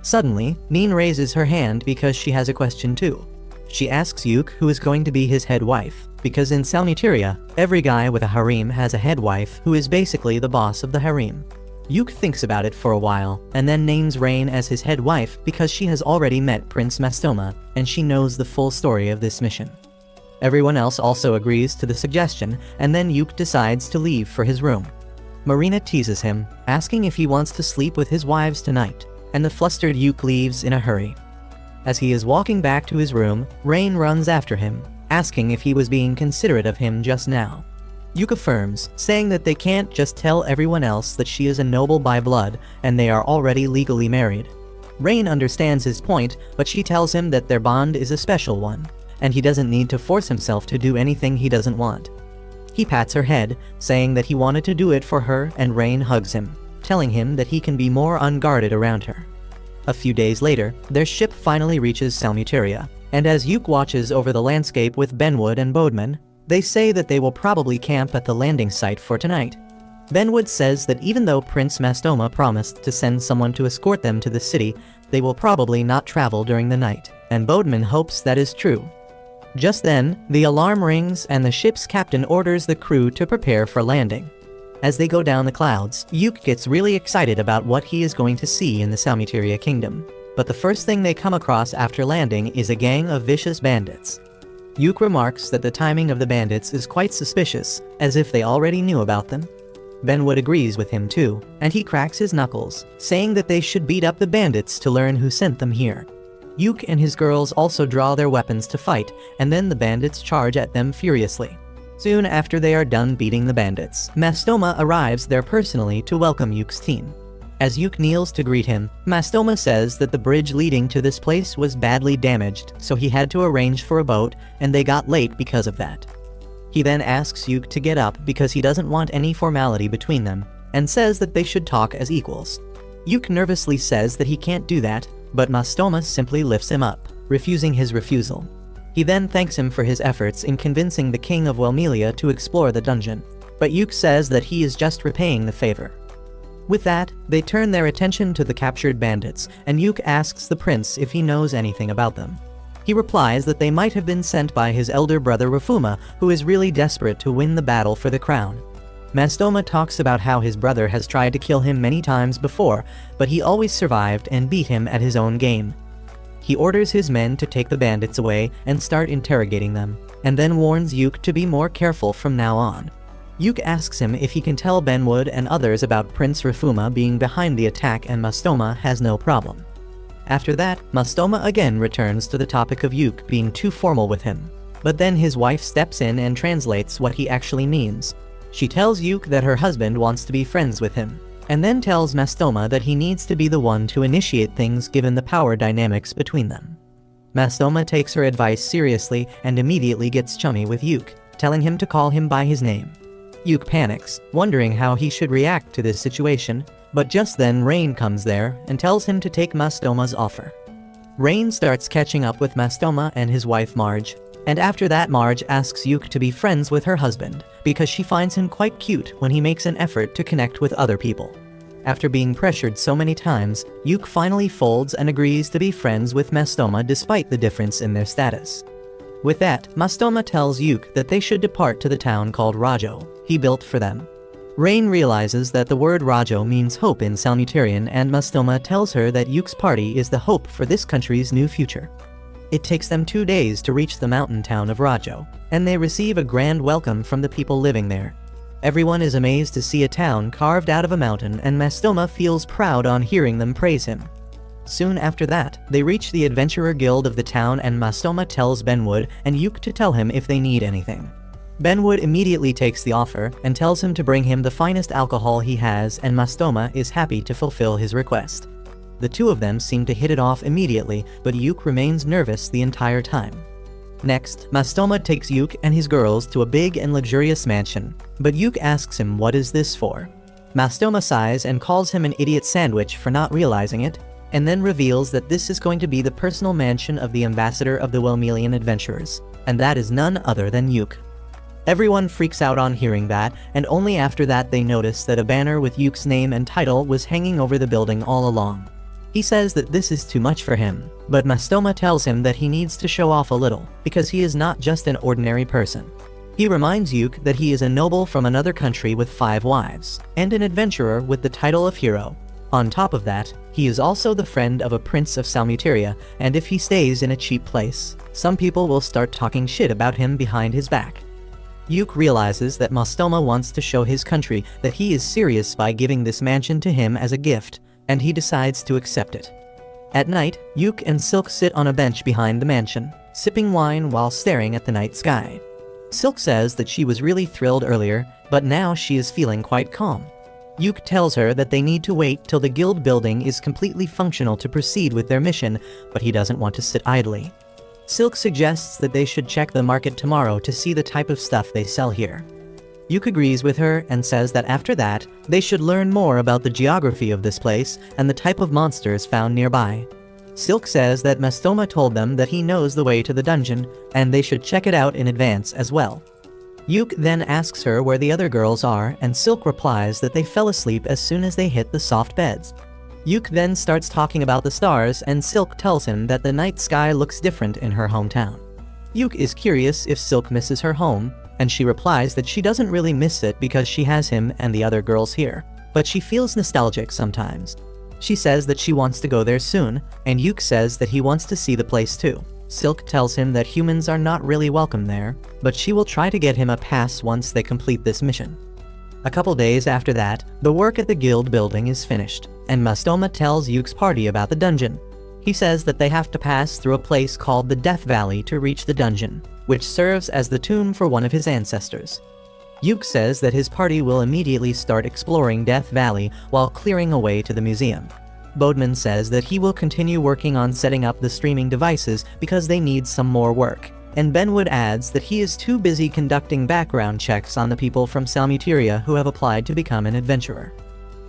Suddenly, Min raises her hand because she has a question too. She asks Yuk who is going to be his head wife, because in Salmuteria, every guy with a harem has a head wife who is basically the boss of the harem. Yuk thinks about it for a while, and then names Rain as his head wife because she has already met Prince Mastoma, and she knows the full story of this mission. Everyone else also agrees to the suggestion, and then Yuk decides to leave for his room. Marina teases him, asking if he wants to sleep with his wives tonight, and the flustered Yuk leaves in a hurry. As he is walking back to his room, Rain runs after him, asking if he was being considerate of him just now. Yuk affirms, saying that they can't just tell everyone else that she is a noble by blood and they are already legally married. Rain understands his point, but she tells him that their bond is a special one, and he doesn't need to force himself to do anything he doesn't want. He pats her head, saying that he wanted to do it for her, and Rain hugs him, telling him that he can be more unguarded around her. A few days later, their ship finally reaches Salmuteria, and as Yuk watches over the landscape with Benwood and Bodeman, They say that they will probably camp at the landing site for tonight. Benwood says that even though Prince Mastoma promised to send someone to escort them to the city, they will probably not travel during the night, and Bodeman hopes that is true. Just then, the alarm rings and the ship's captain orders the crew to prepare for landing. As they go down the clouds, Yuke gets really excited about what he is going to see in the Salmuteria Kingdom. But the first thing they come across after landing is a gang of vicious bandits. Yuke remarks that the timing of the bandits is quite suspicious, as if they already knew about them. Benwood agrees with him too, and he cracks his knuckles, saying that they should beat up the bandits to learn who sent them here. Yuke and his girls also draw their weapons to fight, and then the bandits charge at them furiously. Soon after they are done beating the bandits, Mastoma arrives there personally to welcome Yuke's team. As Yuke kneels to greet him, Mastoma says that the bridge leading to this place was badly damaged, so he had to arrange for a boat, and they got late because of that. He then asks Yuke to get up because he doesn't want any formality between them, and says that they should talk as equals. Yuke nervously says that he can't do that, but Mastoma simply lifts him up, refusing his refusal. He then thanks him for his efforts in convincing the king of Welmelia to explore the dungeon, but Yuke says that he is just repaying the favor. With that, they turn their attention to the captured bandits, and Yuke asks the prince if he knows anything about them. He replies that they might have been sent by his elder brother Rafuma, who is really desperate to win the battle for the crown. Mastoma talks about how his brother has tried to kill him many times before, but he always survived and beat him at his own game. He orders his men to take the bandits away and start interrogating them, and then warns Yuke to be more careful from now on. Yuke asks him if he can tell Benwood and others about Prince Rafuma being behind the attack, and Mastoma has no problem. After that, Mastoma again returns to the topic of Yuke being too formal with him. But then his wife steps in and translates what he actually means. She tells Yuke that her husband wants to be friends with him, and then tells Mastoma that he needs to be the one to initiate things given the power dynamics between them. Mastoma takes her advice seriously and immediately gets chummy with Yuke, telling him to call him by his name. Yuke panics, wondering how he should react to this situation, but just then Rain comes there and tells him to take Mastoma's offer. Rain starts catching up with Mastoma and his wife Marge, and after that Marge asks Yuke to be friends with her husband because she finds him quite cute when he makes an effort to connect with other people. After being pressured so many times, Yuke finally folds and agrees to be friends with Mastoma despite the difference in their status. With that, Mastoma tells Yuke that they should depart to the town called Rajo he built for them. Rain realizes that the word Rajo means hope in Salmutarian, and Mastoma tells her that Yuke's party is the hope for this country's new future. It takes them 2 days to reach the mountain town of Rajo, and they receive a grand welcome from the people living there. Everyone is amazed to see a town carved out of a mountain, and Mastoma feels proud on hearing them praise him. Soon after that, they reach the adventurer guild of the town, and Mastoma tells Benwood and Yuke to tell him if they need anything. Benwood immediately takes the offer and tells him to bring him the finest alcohol he has, and Mastoma is happy to fulfill his request. The two of them seem to hit it off immediately, but Yuke remains nervous the entire time. Next, Mastoma takes Yuke and his girls to a big and luxurious mansion, but Yuke asks him what is this for. Mastoma sighs and calls him an idiot sandwich for not realizing it, and then reveals that this is going to be the personal mansion of the ambassador of the Welmelian adventurers, and that is none other than Yuke. Everyone freaks out on hearing that, and only after that they notice that a banner with Yuke's name and title was hanging over the building all along. He says that this is too much for him, but Mastoma tells him that he needs to show off a little, because he is not just an ordinary person. He reminds Yuke that he is a noble from another country with 5 wives, and an adventurer with the title of hero. On top of that, he is also the friend of a prince of Salmuteria, and if he stays in a cheap place, some people will start talking shit about him behind his back. Yuke realizes that Mastoma wants to show his country that he is serious by giving this mansion to him as a gift, and he decides to accept it. At night, Yuke and Silk sit on a bench behind the mansion, sipping wine while staring at the night sky. Silk says that she was really thrilled earlier, but now she is feeling quite calm. Yuke tells her that they need to wait till the guild building is completely functional to proceed with their mission, but he doesn't want to sit idly. Silk suggests that they should check the market tomorrow to see the type of stuff they sell here. Yuke agrees with her and says that after that, they should learn more about the geography of this place and the type of monsters found nearby. Silk says that Mastoma told them that he knows the way to the dungeon, and they should check it out in advance as well. Yuk then asks her where the other girls are, and Silk replies that they fell asleep as soon as they hit the soft beds. Yuk then starts talking about the stars, and Silk tells him that the night sky looks different in her hometown. Yuk is curious if Silk misses her home, and she replies that she doesn't really miss it because she has him and the other girls here, but she feels nostalgic sometimes. She says that she wants to go there soon, and Yuk says that he wants to see the place too. Silk tells him that humans are not really welcome there, but she will try to get him a pass once they complete this mission. A couple days after that, the work at the guild building is finished, and Mastoma tells Yuk's party about the dungeon. He says that they have to pass through a place called the Death Valley to reach the dungeon, which serves as the tomb for one of his ancestors. Yuk says that his party will immediately start exploring Death Valley while clearing a way to the museum. Bodman says that he will continue working on setting up the streaming devices because they need some more work, and Benwood adds that he is too busy conducting background checks on the people from Salmuteria who have applied to become an adventurer.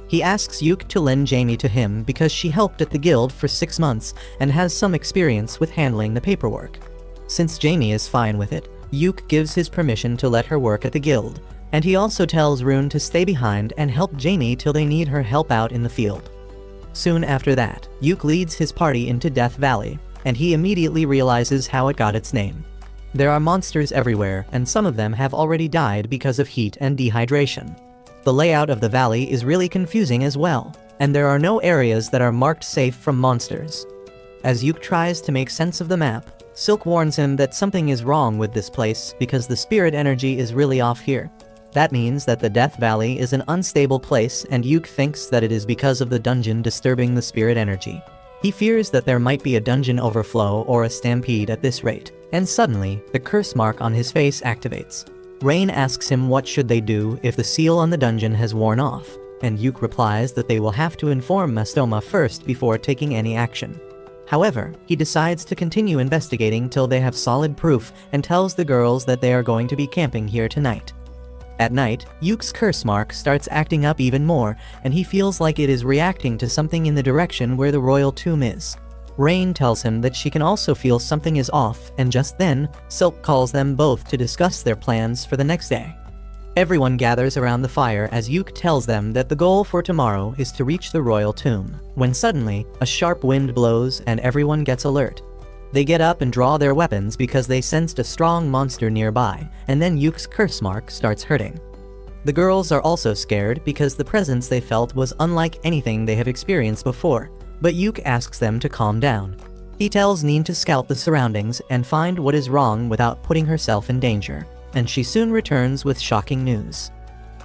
He asks Yuk to lend Jamie to him because she helped at the guild for 6 months and has some experience with handling the paperwork. Since Jamie is fine with it, Yuk gives his permission to let her work at the guild, and he also tells Rune to stay behind and help Jamie till they need her help out in the field. Soon after that, Yuk leads his party into Death Valley, and he immediately realizes how it got its name. There are monsters everywhere, and some of them have already died because of heat and dehydration. The layout of the valley is really confusing as well, and there are no areas that are marked safe from monsters. As Yuk tries to make sense of the map, Silk warns him that something is wrong with this place because the spirit energy is really off here. That means that the Death Valley is an unstable place, and Yuk thinks that it is because of the dungeon disturbing the spirit energy. He fears that there might be a dungeon overflow or a stampede at this rate, and suddenly, the curse mark on his face activates. Rain asks him what should they do if the seal on the dungeon has worn off, and Yuk replies that they will have to inform Mastoma first before taking any action. However, he decides to continue investigating till they have solid proof and tells the girls that they are going to be camping here tonight. At night, Yuk's curse mark starts acting up even more, and he feels like it is reacting to something in the direction where the royal tomb is. Rain tells him that she can also feel something is off, and just then, Silk calls them both to discuss their plans for the next day. Everyone gathers around the fire as Yuk tells them that the goal for tomorrow is to reach the royal tomb, when suddenly, a sharp wind blows and everyone gets alert. They get up and draw their weapons because they sensed a strong monster nearby, and then Yuk's curse mark starts hurting. The girls are also scared because the presence they felt was unlike anything they have experienced before, but Yuk asks them to calm down. He tells Neen to scout the surroundings and find what is wrong without putting herself in danger, and she soon returns with shocking news.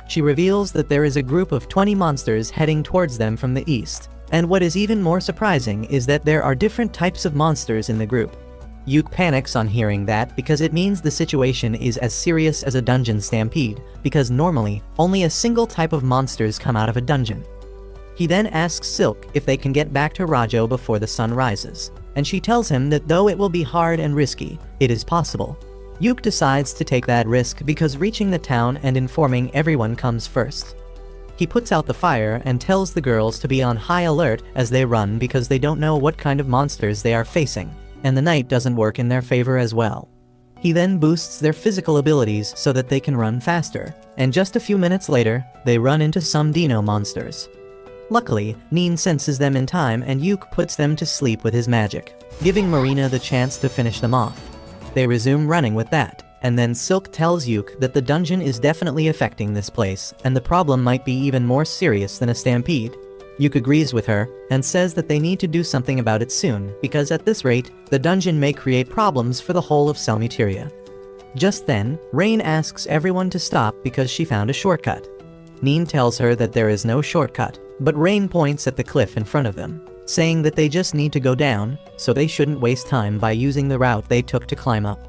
She reveals that there is a group of 20 monsters heading towards them from the east. And what is even more surprising is that there are different types of monsters in the group. Yuk panics on hearing that because it means the situation is as serious as a dungeon stampede, because normally, only a single type of monsters come out of a dungeon. He then asks Silk if they can get back to Rajo before the sun rises, and she tells him that though it will be hard and risky, it is possible. Yuk decides to take that risk because reaching the town and informing everyone comes first. He puts out the fire and tells the girls to be on high alert as they run because they don't know what kind of monsters they are facing, and the night doesn't work in their favor as well. He then boosts their physical abilities so that they can run faster, and just a few minutes later, they run into some dino monsters. Luckily, Neen senses them in time and Yuk puts them to sleep with his magic, giving Marina the chance to finish them off. They resume running with that. And then Silk tells Yuk that the dungeon is definitely affecting this place, and the problem might be even more serious than a stampede. Yuk agrees with her, and says that they need to do something about it soon, because at this rate, the dungeon may create problems for the whole of Salmuteria. Just then, Rain asks everyone to stop because she found a shortcut. Neen tells her that there is no shortcut, but Rain points at the cliff in front of them, saying that they just need to go down, so they shouldn't waste time by using the route they took to climb up.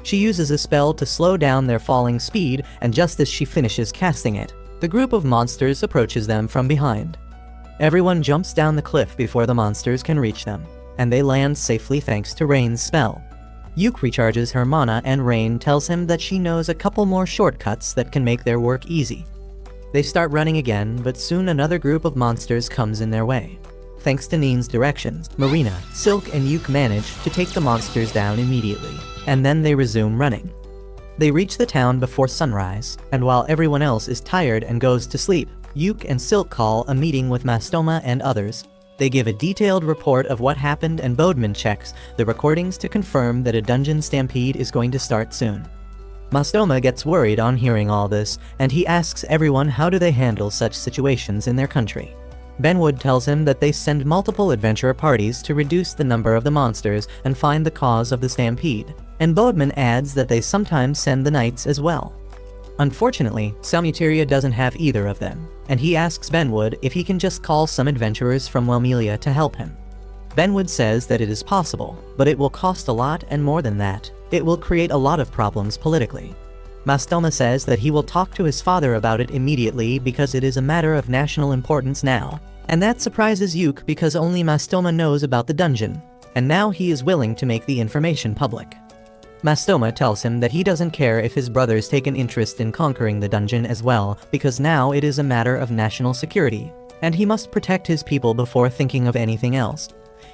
She uses a spell to slow down their falling speed, and just as she finishes casting it, the group of monsters approaches them from behind. Everyone jumps down the cliff before the monsters can reach them, and they land safely thanks to Rain's spell. Yuk recharges her mana and Rain tells him that she knows a couple more shortcuts that can make their work easy. They start running again, but soon another group of monsters comes in their way. Thanks to Neen's directions, Marina, Silk, and Yuk manage to take the monsters down immediately, and then they resume running. They reach the town before sunrise, and while everyone else is tired and goes to sleep, Yuk and Silk call a meeting with Mastoma and others. They give a detailed report of what happened, and Bodman checks the recordings to confirm that a dungeon stampede is going to start soon. Mastoma gets worried on hearing all this, and he asks everyone how do they handle such situations in their country. Benwood tells him that they send multiple adventurer parties to reduce the number of the monsters and find the cause of the stampede, and Bodman adds that they sometimes send the knights as well. Unfortunately, Salmuteria doesn't have either of them, and he asks Benwood if he can just call some adventurers from Welmelia to help him. Benwood says that it is possible, but it will cost a lot, and more than that, it will create a lot of problems politically. Mastoma says that he will talk to his father about it immediately because it is a matter of national importance now, and that surprises Yuk because only Mastoma knows about the dungeon, and now he is willing to make the information public. Mastoma tells him that he doesn't care if his brothers take an interest in conquering the dungeon as well, because now it is a matter of national security, and he must protect his people before thinking of anything else.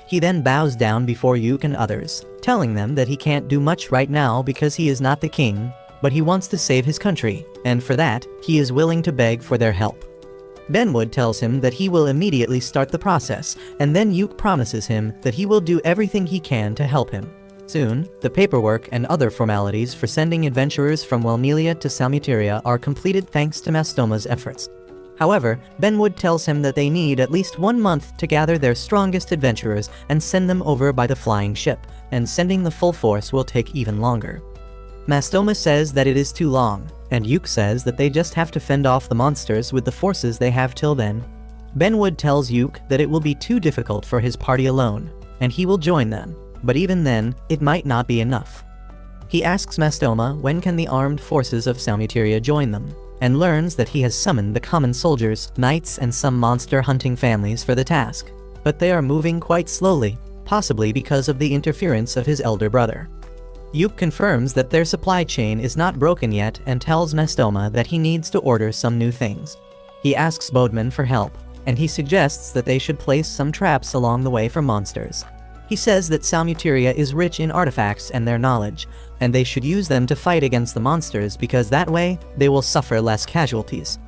He then bows down before Yuk and others, telling them that he can't do much right now because he is not the king, but he wants to save his country, and for that, he is willing to beg for their help. Benwood tells him that he will immediately start the process, and then Yuk promises him that he will do everything he can to help him. Soon, the paperwork and other formalities for sending adventurers from Welmelia to Salmuteria are completed thanks to Mastoma's efforts. However, Benwood tells him that they need at least 1 month to gather their strongest adventurers and send them over by the flying ship, and sending the full force will take even longer. Mastoma says that it is too long, and Yuk says that they just have to fend off the monsters with the forces they have till then. Benwood tells Yuk that it will be too difficult for his party alone, and he will join them. But even then, it might not be enough. He asks Mastoma when can the armed forces of Salmuteria join them, and learns that he has summoned the common soldiers, knights, and some monster-hunting families for the task. But they are moving quite slowly, possibly because of the interference of his elder brother. Yuk confirms that their supply chain is not broken yet and tells Mastoma that he needs to order some new things. He asks Bodman for help, and he suggests that they should place some traps along the way for monsters. He says that Salmuteria is rich in artifacts and their knowledge, and they should use them to fight against the monsters because that way, they will suffer less casualties.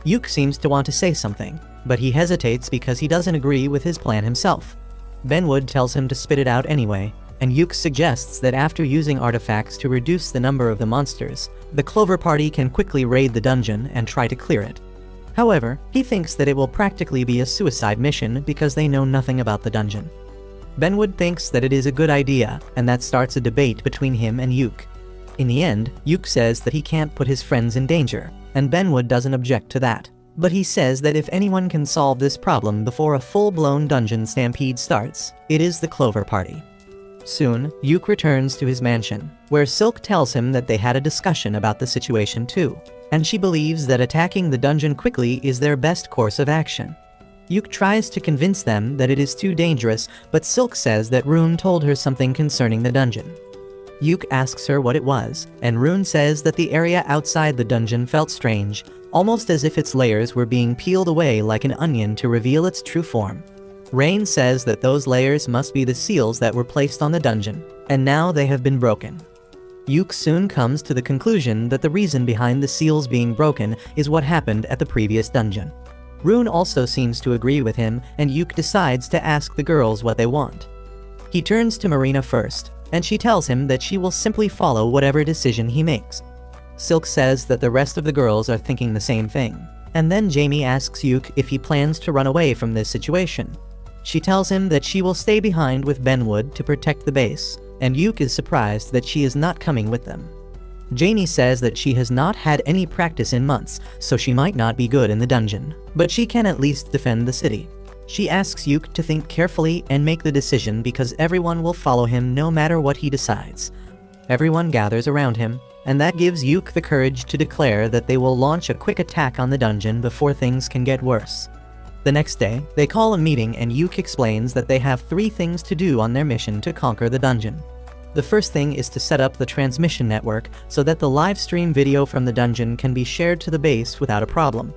Yuk seems to want to say something, but he hesitates because he doesn't agree with his plan himself. Benwood tells him to spit it out anyway, and Yuk suggests that after using artifacts to reduce the number of the monsters, the Clover Party can quickly raid the dungeon and try to clear it. However, he thinks that it will practically be a suicide mission because they know nothing about the dungeon. Benwood thinks that it is a good idea, and that starts a debate between him and Yuk. In the end, Yuk says that he can't put his friends in danger, and Benwood doesn't object to that. But he says that if anyone can solve this problem before a full-blown dungeon stampede starts, it is the Clover Party. Soon, Yuk returns to his mansion, where Silk tells him that they had a discussion about the situation too, and she believes that attacking the dungeon quickly is their best course of action. Yuk tries to convince them that it is too dangerous, but Silk says that Rune told her something concerning the dungeon. Yuk asks her what it was, and Rune says that the area outside the dungeon felt strange, almost as if its layers were being peeled away like an onion to reveal its true form. Rain says that those layers must be the seals that were placed on the dungeon, and now they have been broken. Yuk soon comes to the conclusion that the reason behind the seals being broken is what happened at the previous dungeon. Rune also seems to agree with him, and Yuk decides to ask the girls what they want. He turns to Marina first, and she tells him that she will simply follow whatever decision he makes. Silk says that the rest of the girls are thinking the same thing, and then Jamie asks Yuk if he plans to run away from this situation. She tells him that she will stay behind with Benwood to protect the base, and Yuk is surprised that she is not coming with them. Jamie says that she has not had any practice in months, so she might not be good in the dungeon, but she can at least defend the city. She asks Yuk to think carefully and make the decision because everyone will follow him no matter what he decides. Everyone gathers around him, and that gives Yuk the courage to declare that they will launch a quick attack on the dungeon before things can get worse. The next day, they call a meeting and Yuk explains that they have 3 things to do on their mission to conquer the dungeon. The first thing is to set up the transmission network so that the live stream video from the dungeon can be shared to the base without a problem.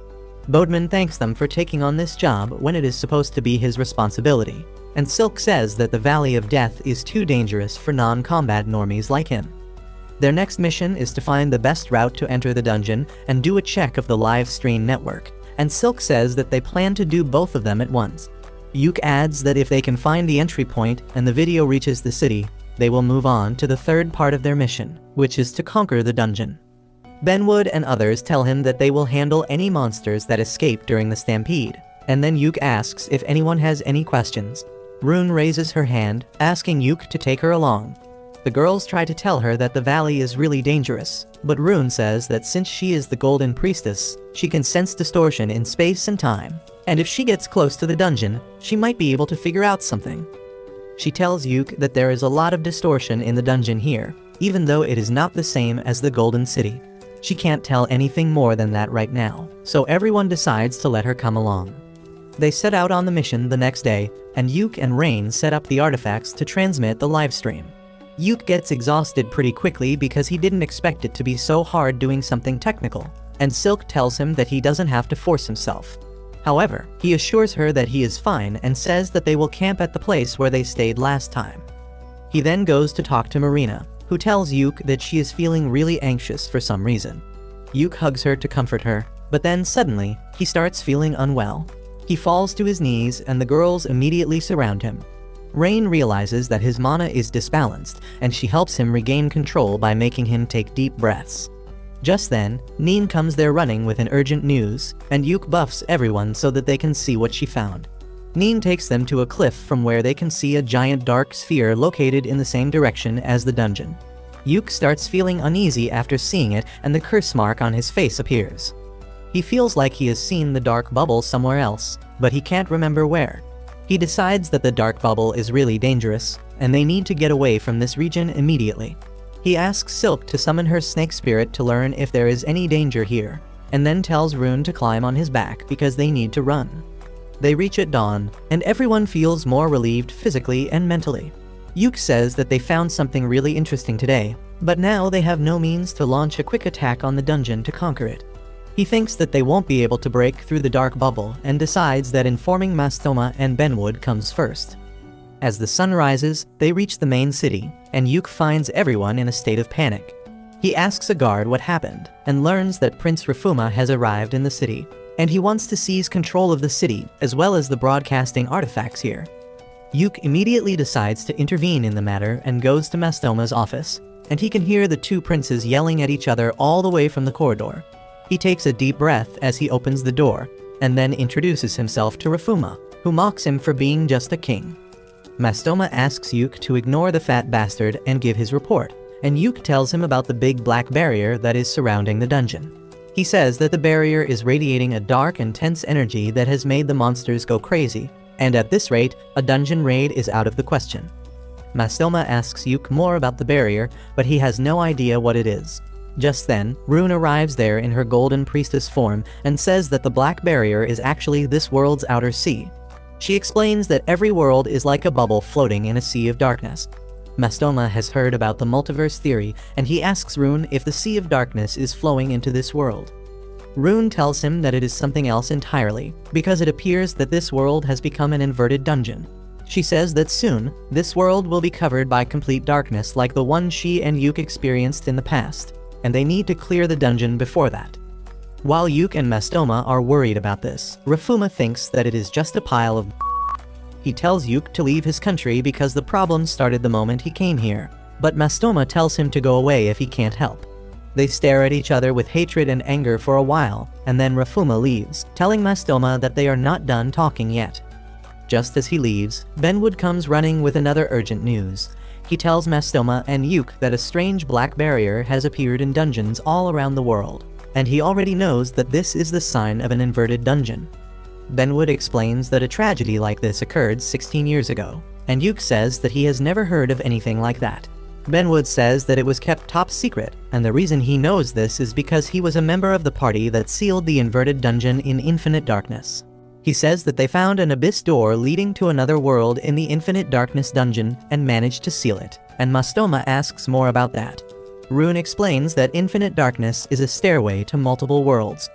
Bodman thanks them for taking on this job when it is supposed to be his responsibility, and Silk says that the Valley of Death is too dangerous for non-combat normies like him. Their next mission is to find the best route to enter the dungeon and do a check of the live stream network, and Silk says that they plan to do both of them at once. Yuk adds that if they can find the entry point and the video reaches the city, they will move on to the third part of their mission, which is to conquer the dungeon. Benwood and others tell him that they will handle any monsters that escape during the stampede, and then Yuk asks if anyone has any questions. Rune raises her hand, asking Yuk to take her along. The girls try to tell her that the valley is really dangerous, but Rune says that since she is the Golden Priestess, she can sense distortion in space and time, and if she gets close to the dungeon, she might be able to figure out something. She tells Yuk that there is a lot of distortion in the dungeon here, even though it is not the same as the Golden City. She can't tell anything more than that right now, so everyone decides to let her come along. They set out on the mission the next day, and Yuk and Rain set up the artifacts to transmit the livestream. Yuk gets exhausted pretty quickly because he didn't expect it to be so hard doing something technical, and Silk tells him that he doesn't have to force himself. However, he assures her that he is fine and says that they will camp at the place where they stayed last time. He then goes to talk to Marina, who tells Yuk that she is feeling really anxious for some reason. Yuk hugs her to comfort her, but then suddenly, he starts feeling unwell. He falls to his knees and the girls immediately surround him. Rain realizes that his mana is disbalanced, and she helps him regain control by making him take deep breaths. Just then, Neen comes there running with an urgent news, and Yuk buffs everyone so that they can see what she found. Neen takes them to a cliff from where they can see a giant dark sphere located in the same direction as the dungeon. Yuk starts feeling uneasy after seeing it, and the curse mark on his face appears. He feels like he has seen the dark bubble somewhere else, but he can't remember where. He decides that the dark bubble is really dangerous, and they need to get away from this region immediately. He asks Silk to summon her snake spirit to learn if there is any danger here, and then tells Rune to climb on his back because they need to run. They reach at dawn, and everyone feels more relieved physically and mentally. Yuk says that they found something really interesting today, but now they have no means to launch a quick attack on the dungeon to conquer it. He thinks that they won't be able to break through the dark bubble and decides that informing Mastoma and Benwood comes first. As the sun rises, they reach the main city, and Yuk finds everyone in a state of panic. He asks a guard what happened, and learns that Prince Rafuma has arrived in the city, and he wants to seize control of the city as well as the broadcasting artifacts here. Yuk immediately decides to intervene in the matter and goes to Mastoma's office, and he can hear the two princes yelling at each other all the way from the corridor. He takes a deep breath as he opens the door, and then introduces himself to Rafuma, who mocks him for being just a king. Mastoma asks Yuk to ignore the fat bastard and give his report, and Yuk tells him about the big black barrier that is surrounding the dungeon. He says that the barrier is radiating a dark and tense energy that has made the monsters go crazy, and at this rate, a dungeon raid is out of the question. Mastoma asks Yuk more about the barrier, but he has no idea what it is. Just then, Rune arrives there in her Golden Priestess form and says that the Black Barrier is actually this world's outer sea. She explains that every world is like a bubble floating in a sea of darkness. Mastoma has heard about the multiverse theory, and he asks Rune if the Sea of Darkness is flowing into this world. Rune tells him that it is something else entirely, because it appears that this world has become an inverted dungeon. She says that soon, this world will be covered by complete darkness like the one she and Yuk experienced in the past, and they need to clear the dungeon before that. While Yuk and Mastoma are worried about this, Rafuma thinks that it is just a pile of He tells Yuk to leave his country because the problem started the moment he came here, but Mastoma tells him to go away if he can't help. They stare at each other with hatred and anger for a while, and then Rafuma leaves, telling Mastoma that they are not done talking yet. Just as he leaves, Benwood comes running with another urgent news. He tells Mastoma and Yuk that a strange black barrier has appeared in dungeons all around the world, and he already knows that this is the sign of an inverted dungeon. Benwood explains that a tragedy like this occurred 16 years ago, and Yuk says that he has never heard of anything like that. Benwood says that it was kept top secret, and the reason he knows this is because he was a member of the party that sealed the inverted dungeon in Infinite Darkness. He says that they found an abyss door leading to another world in the Infinite Darkness dungeon and managed to seal it, and Mastoma asks more about that. Rune explains that Infinite Darkness is a stairway to multiple worlds.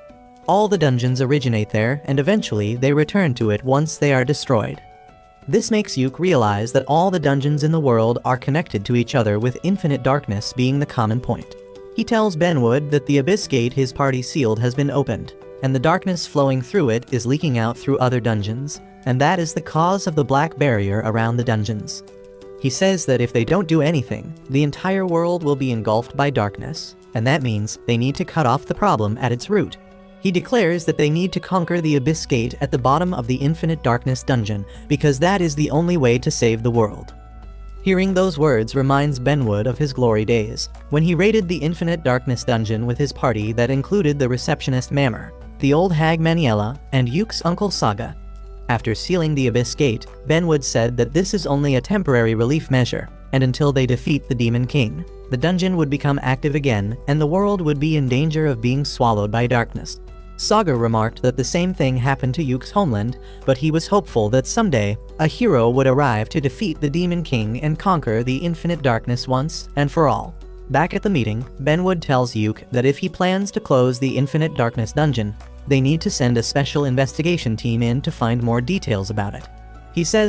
All the dungeons originate there, and eventually they return to it once they are destroyed. This makes Yuke realize that all the dungeons in the world are connected to each other, with infinite darkness being the common point. He tells Benwood that the abyss gate his party sealed has been opened, and the darkness flowing through it is leaking out through other dungeons, and that is the cause of the black barrier around the dungeons. He says that if they don't do anything, the entire world will be engulfed by darkness, and that means they need to cut off the problem at its root. He declares that they need to conquer the abyss gate at the bottom of the infinite darkness dungeon, because that is the only way to save the world. Hearing those words reminds Benwood of his glory days, when he raided the infinite darkness dungeon with his party that included the receptionist Mammer, the old hag Maniela, and Yuke's uncle Saga. After sealing the abyss gate, Benwood said that this is only a temporary relief measure, and until they defeat the Demon King, the dungeon would become active again and the world would be in danger of being swallowed by darkness. Saga remarked that the same thing happened to Yuke's homeland, but he was hopeful that someday, a hero would arrive to defeat the Demon King and conquer the infinite darkness once and for all. Back at the meeting, Benwood tells Yuke that if he plans to close the infinite darkness dungeon, they need to send a special investigation team in to find more details about it. He says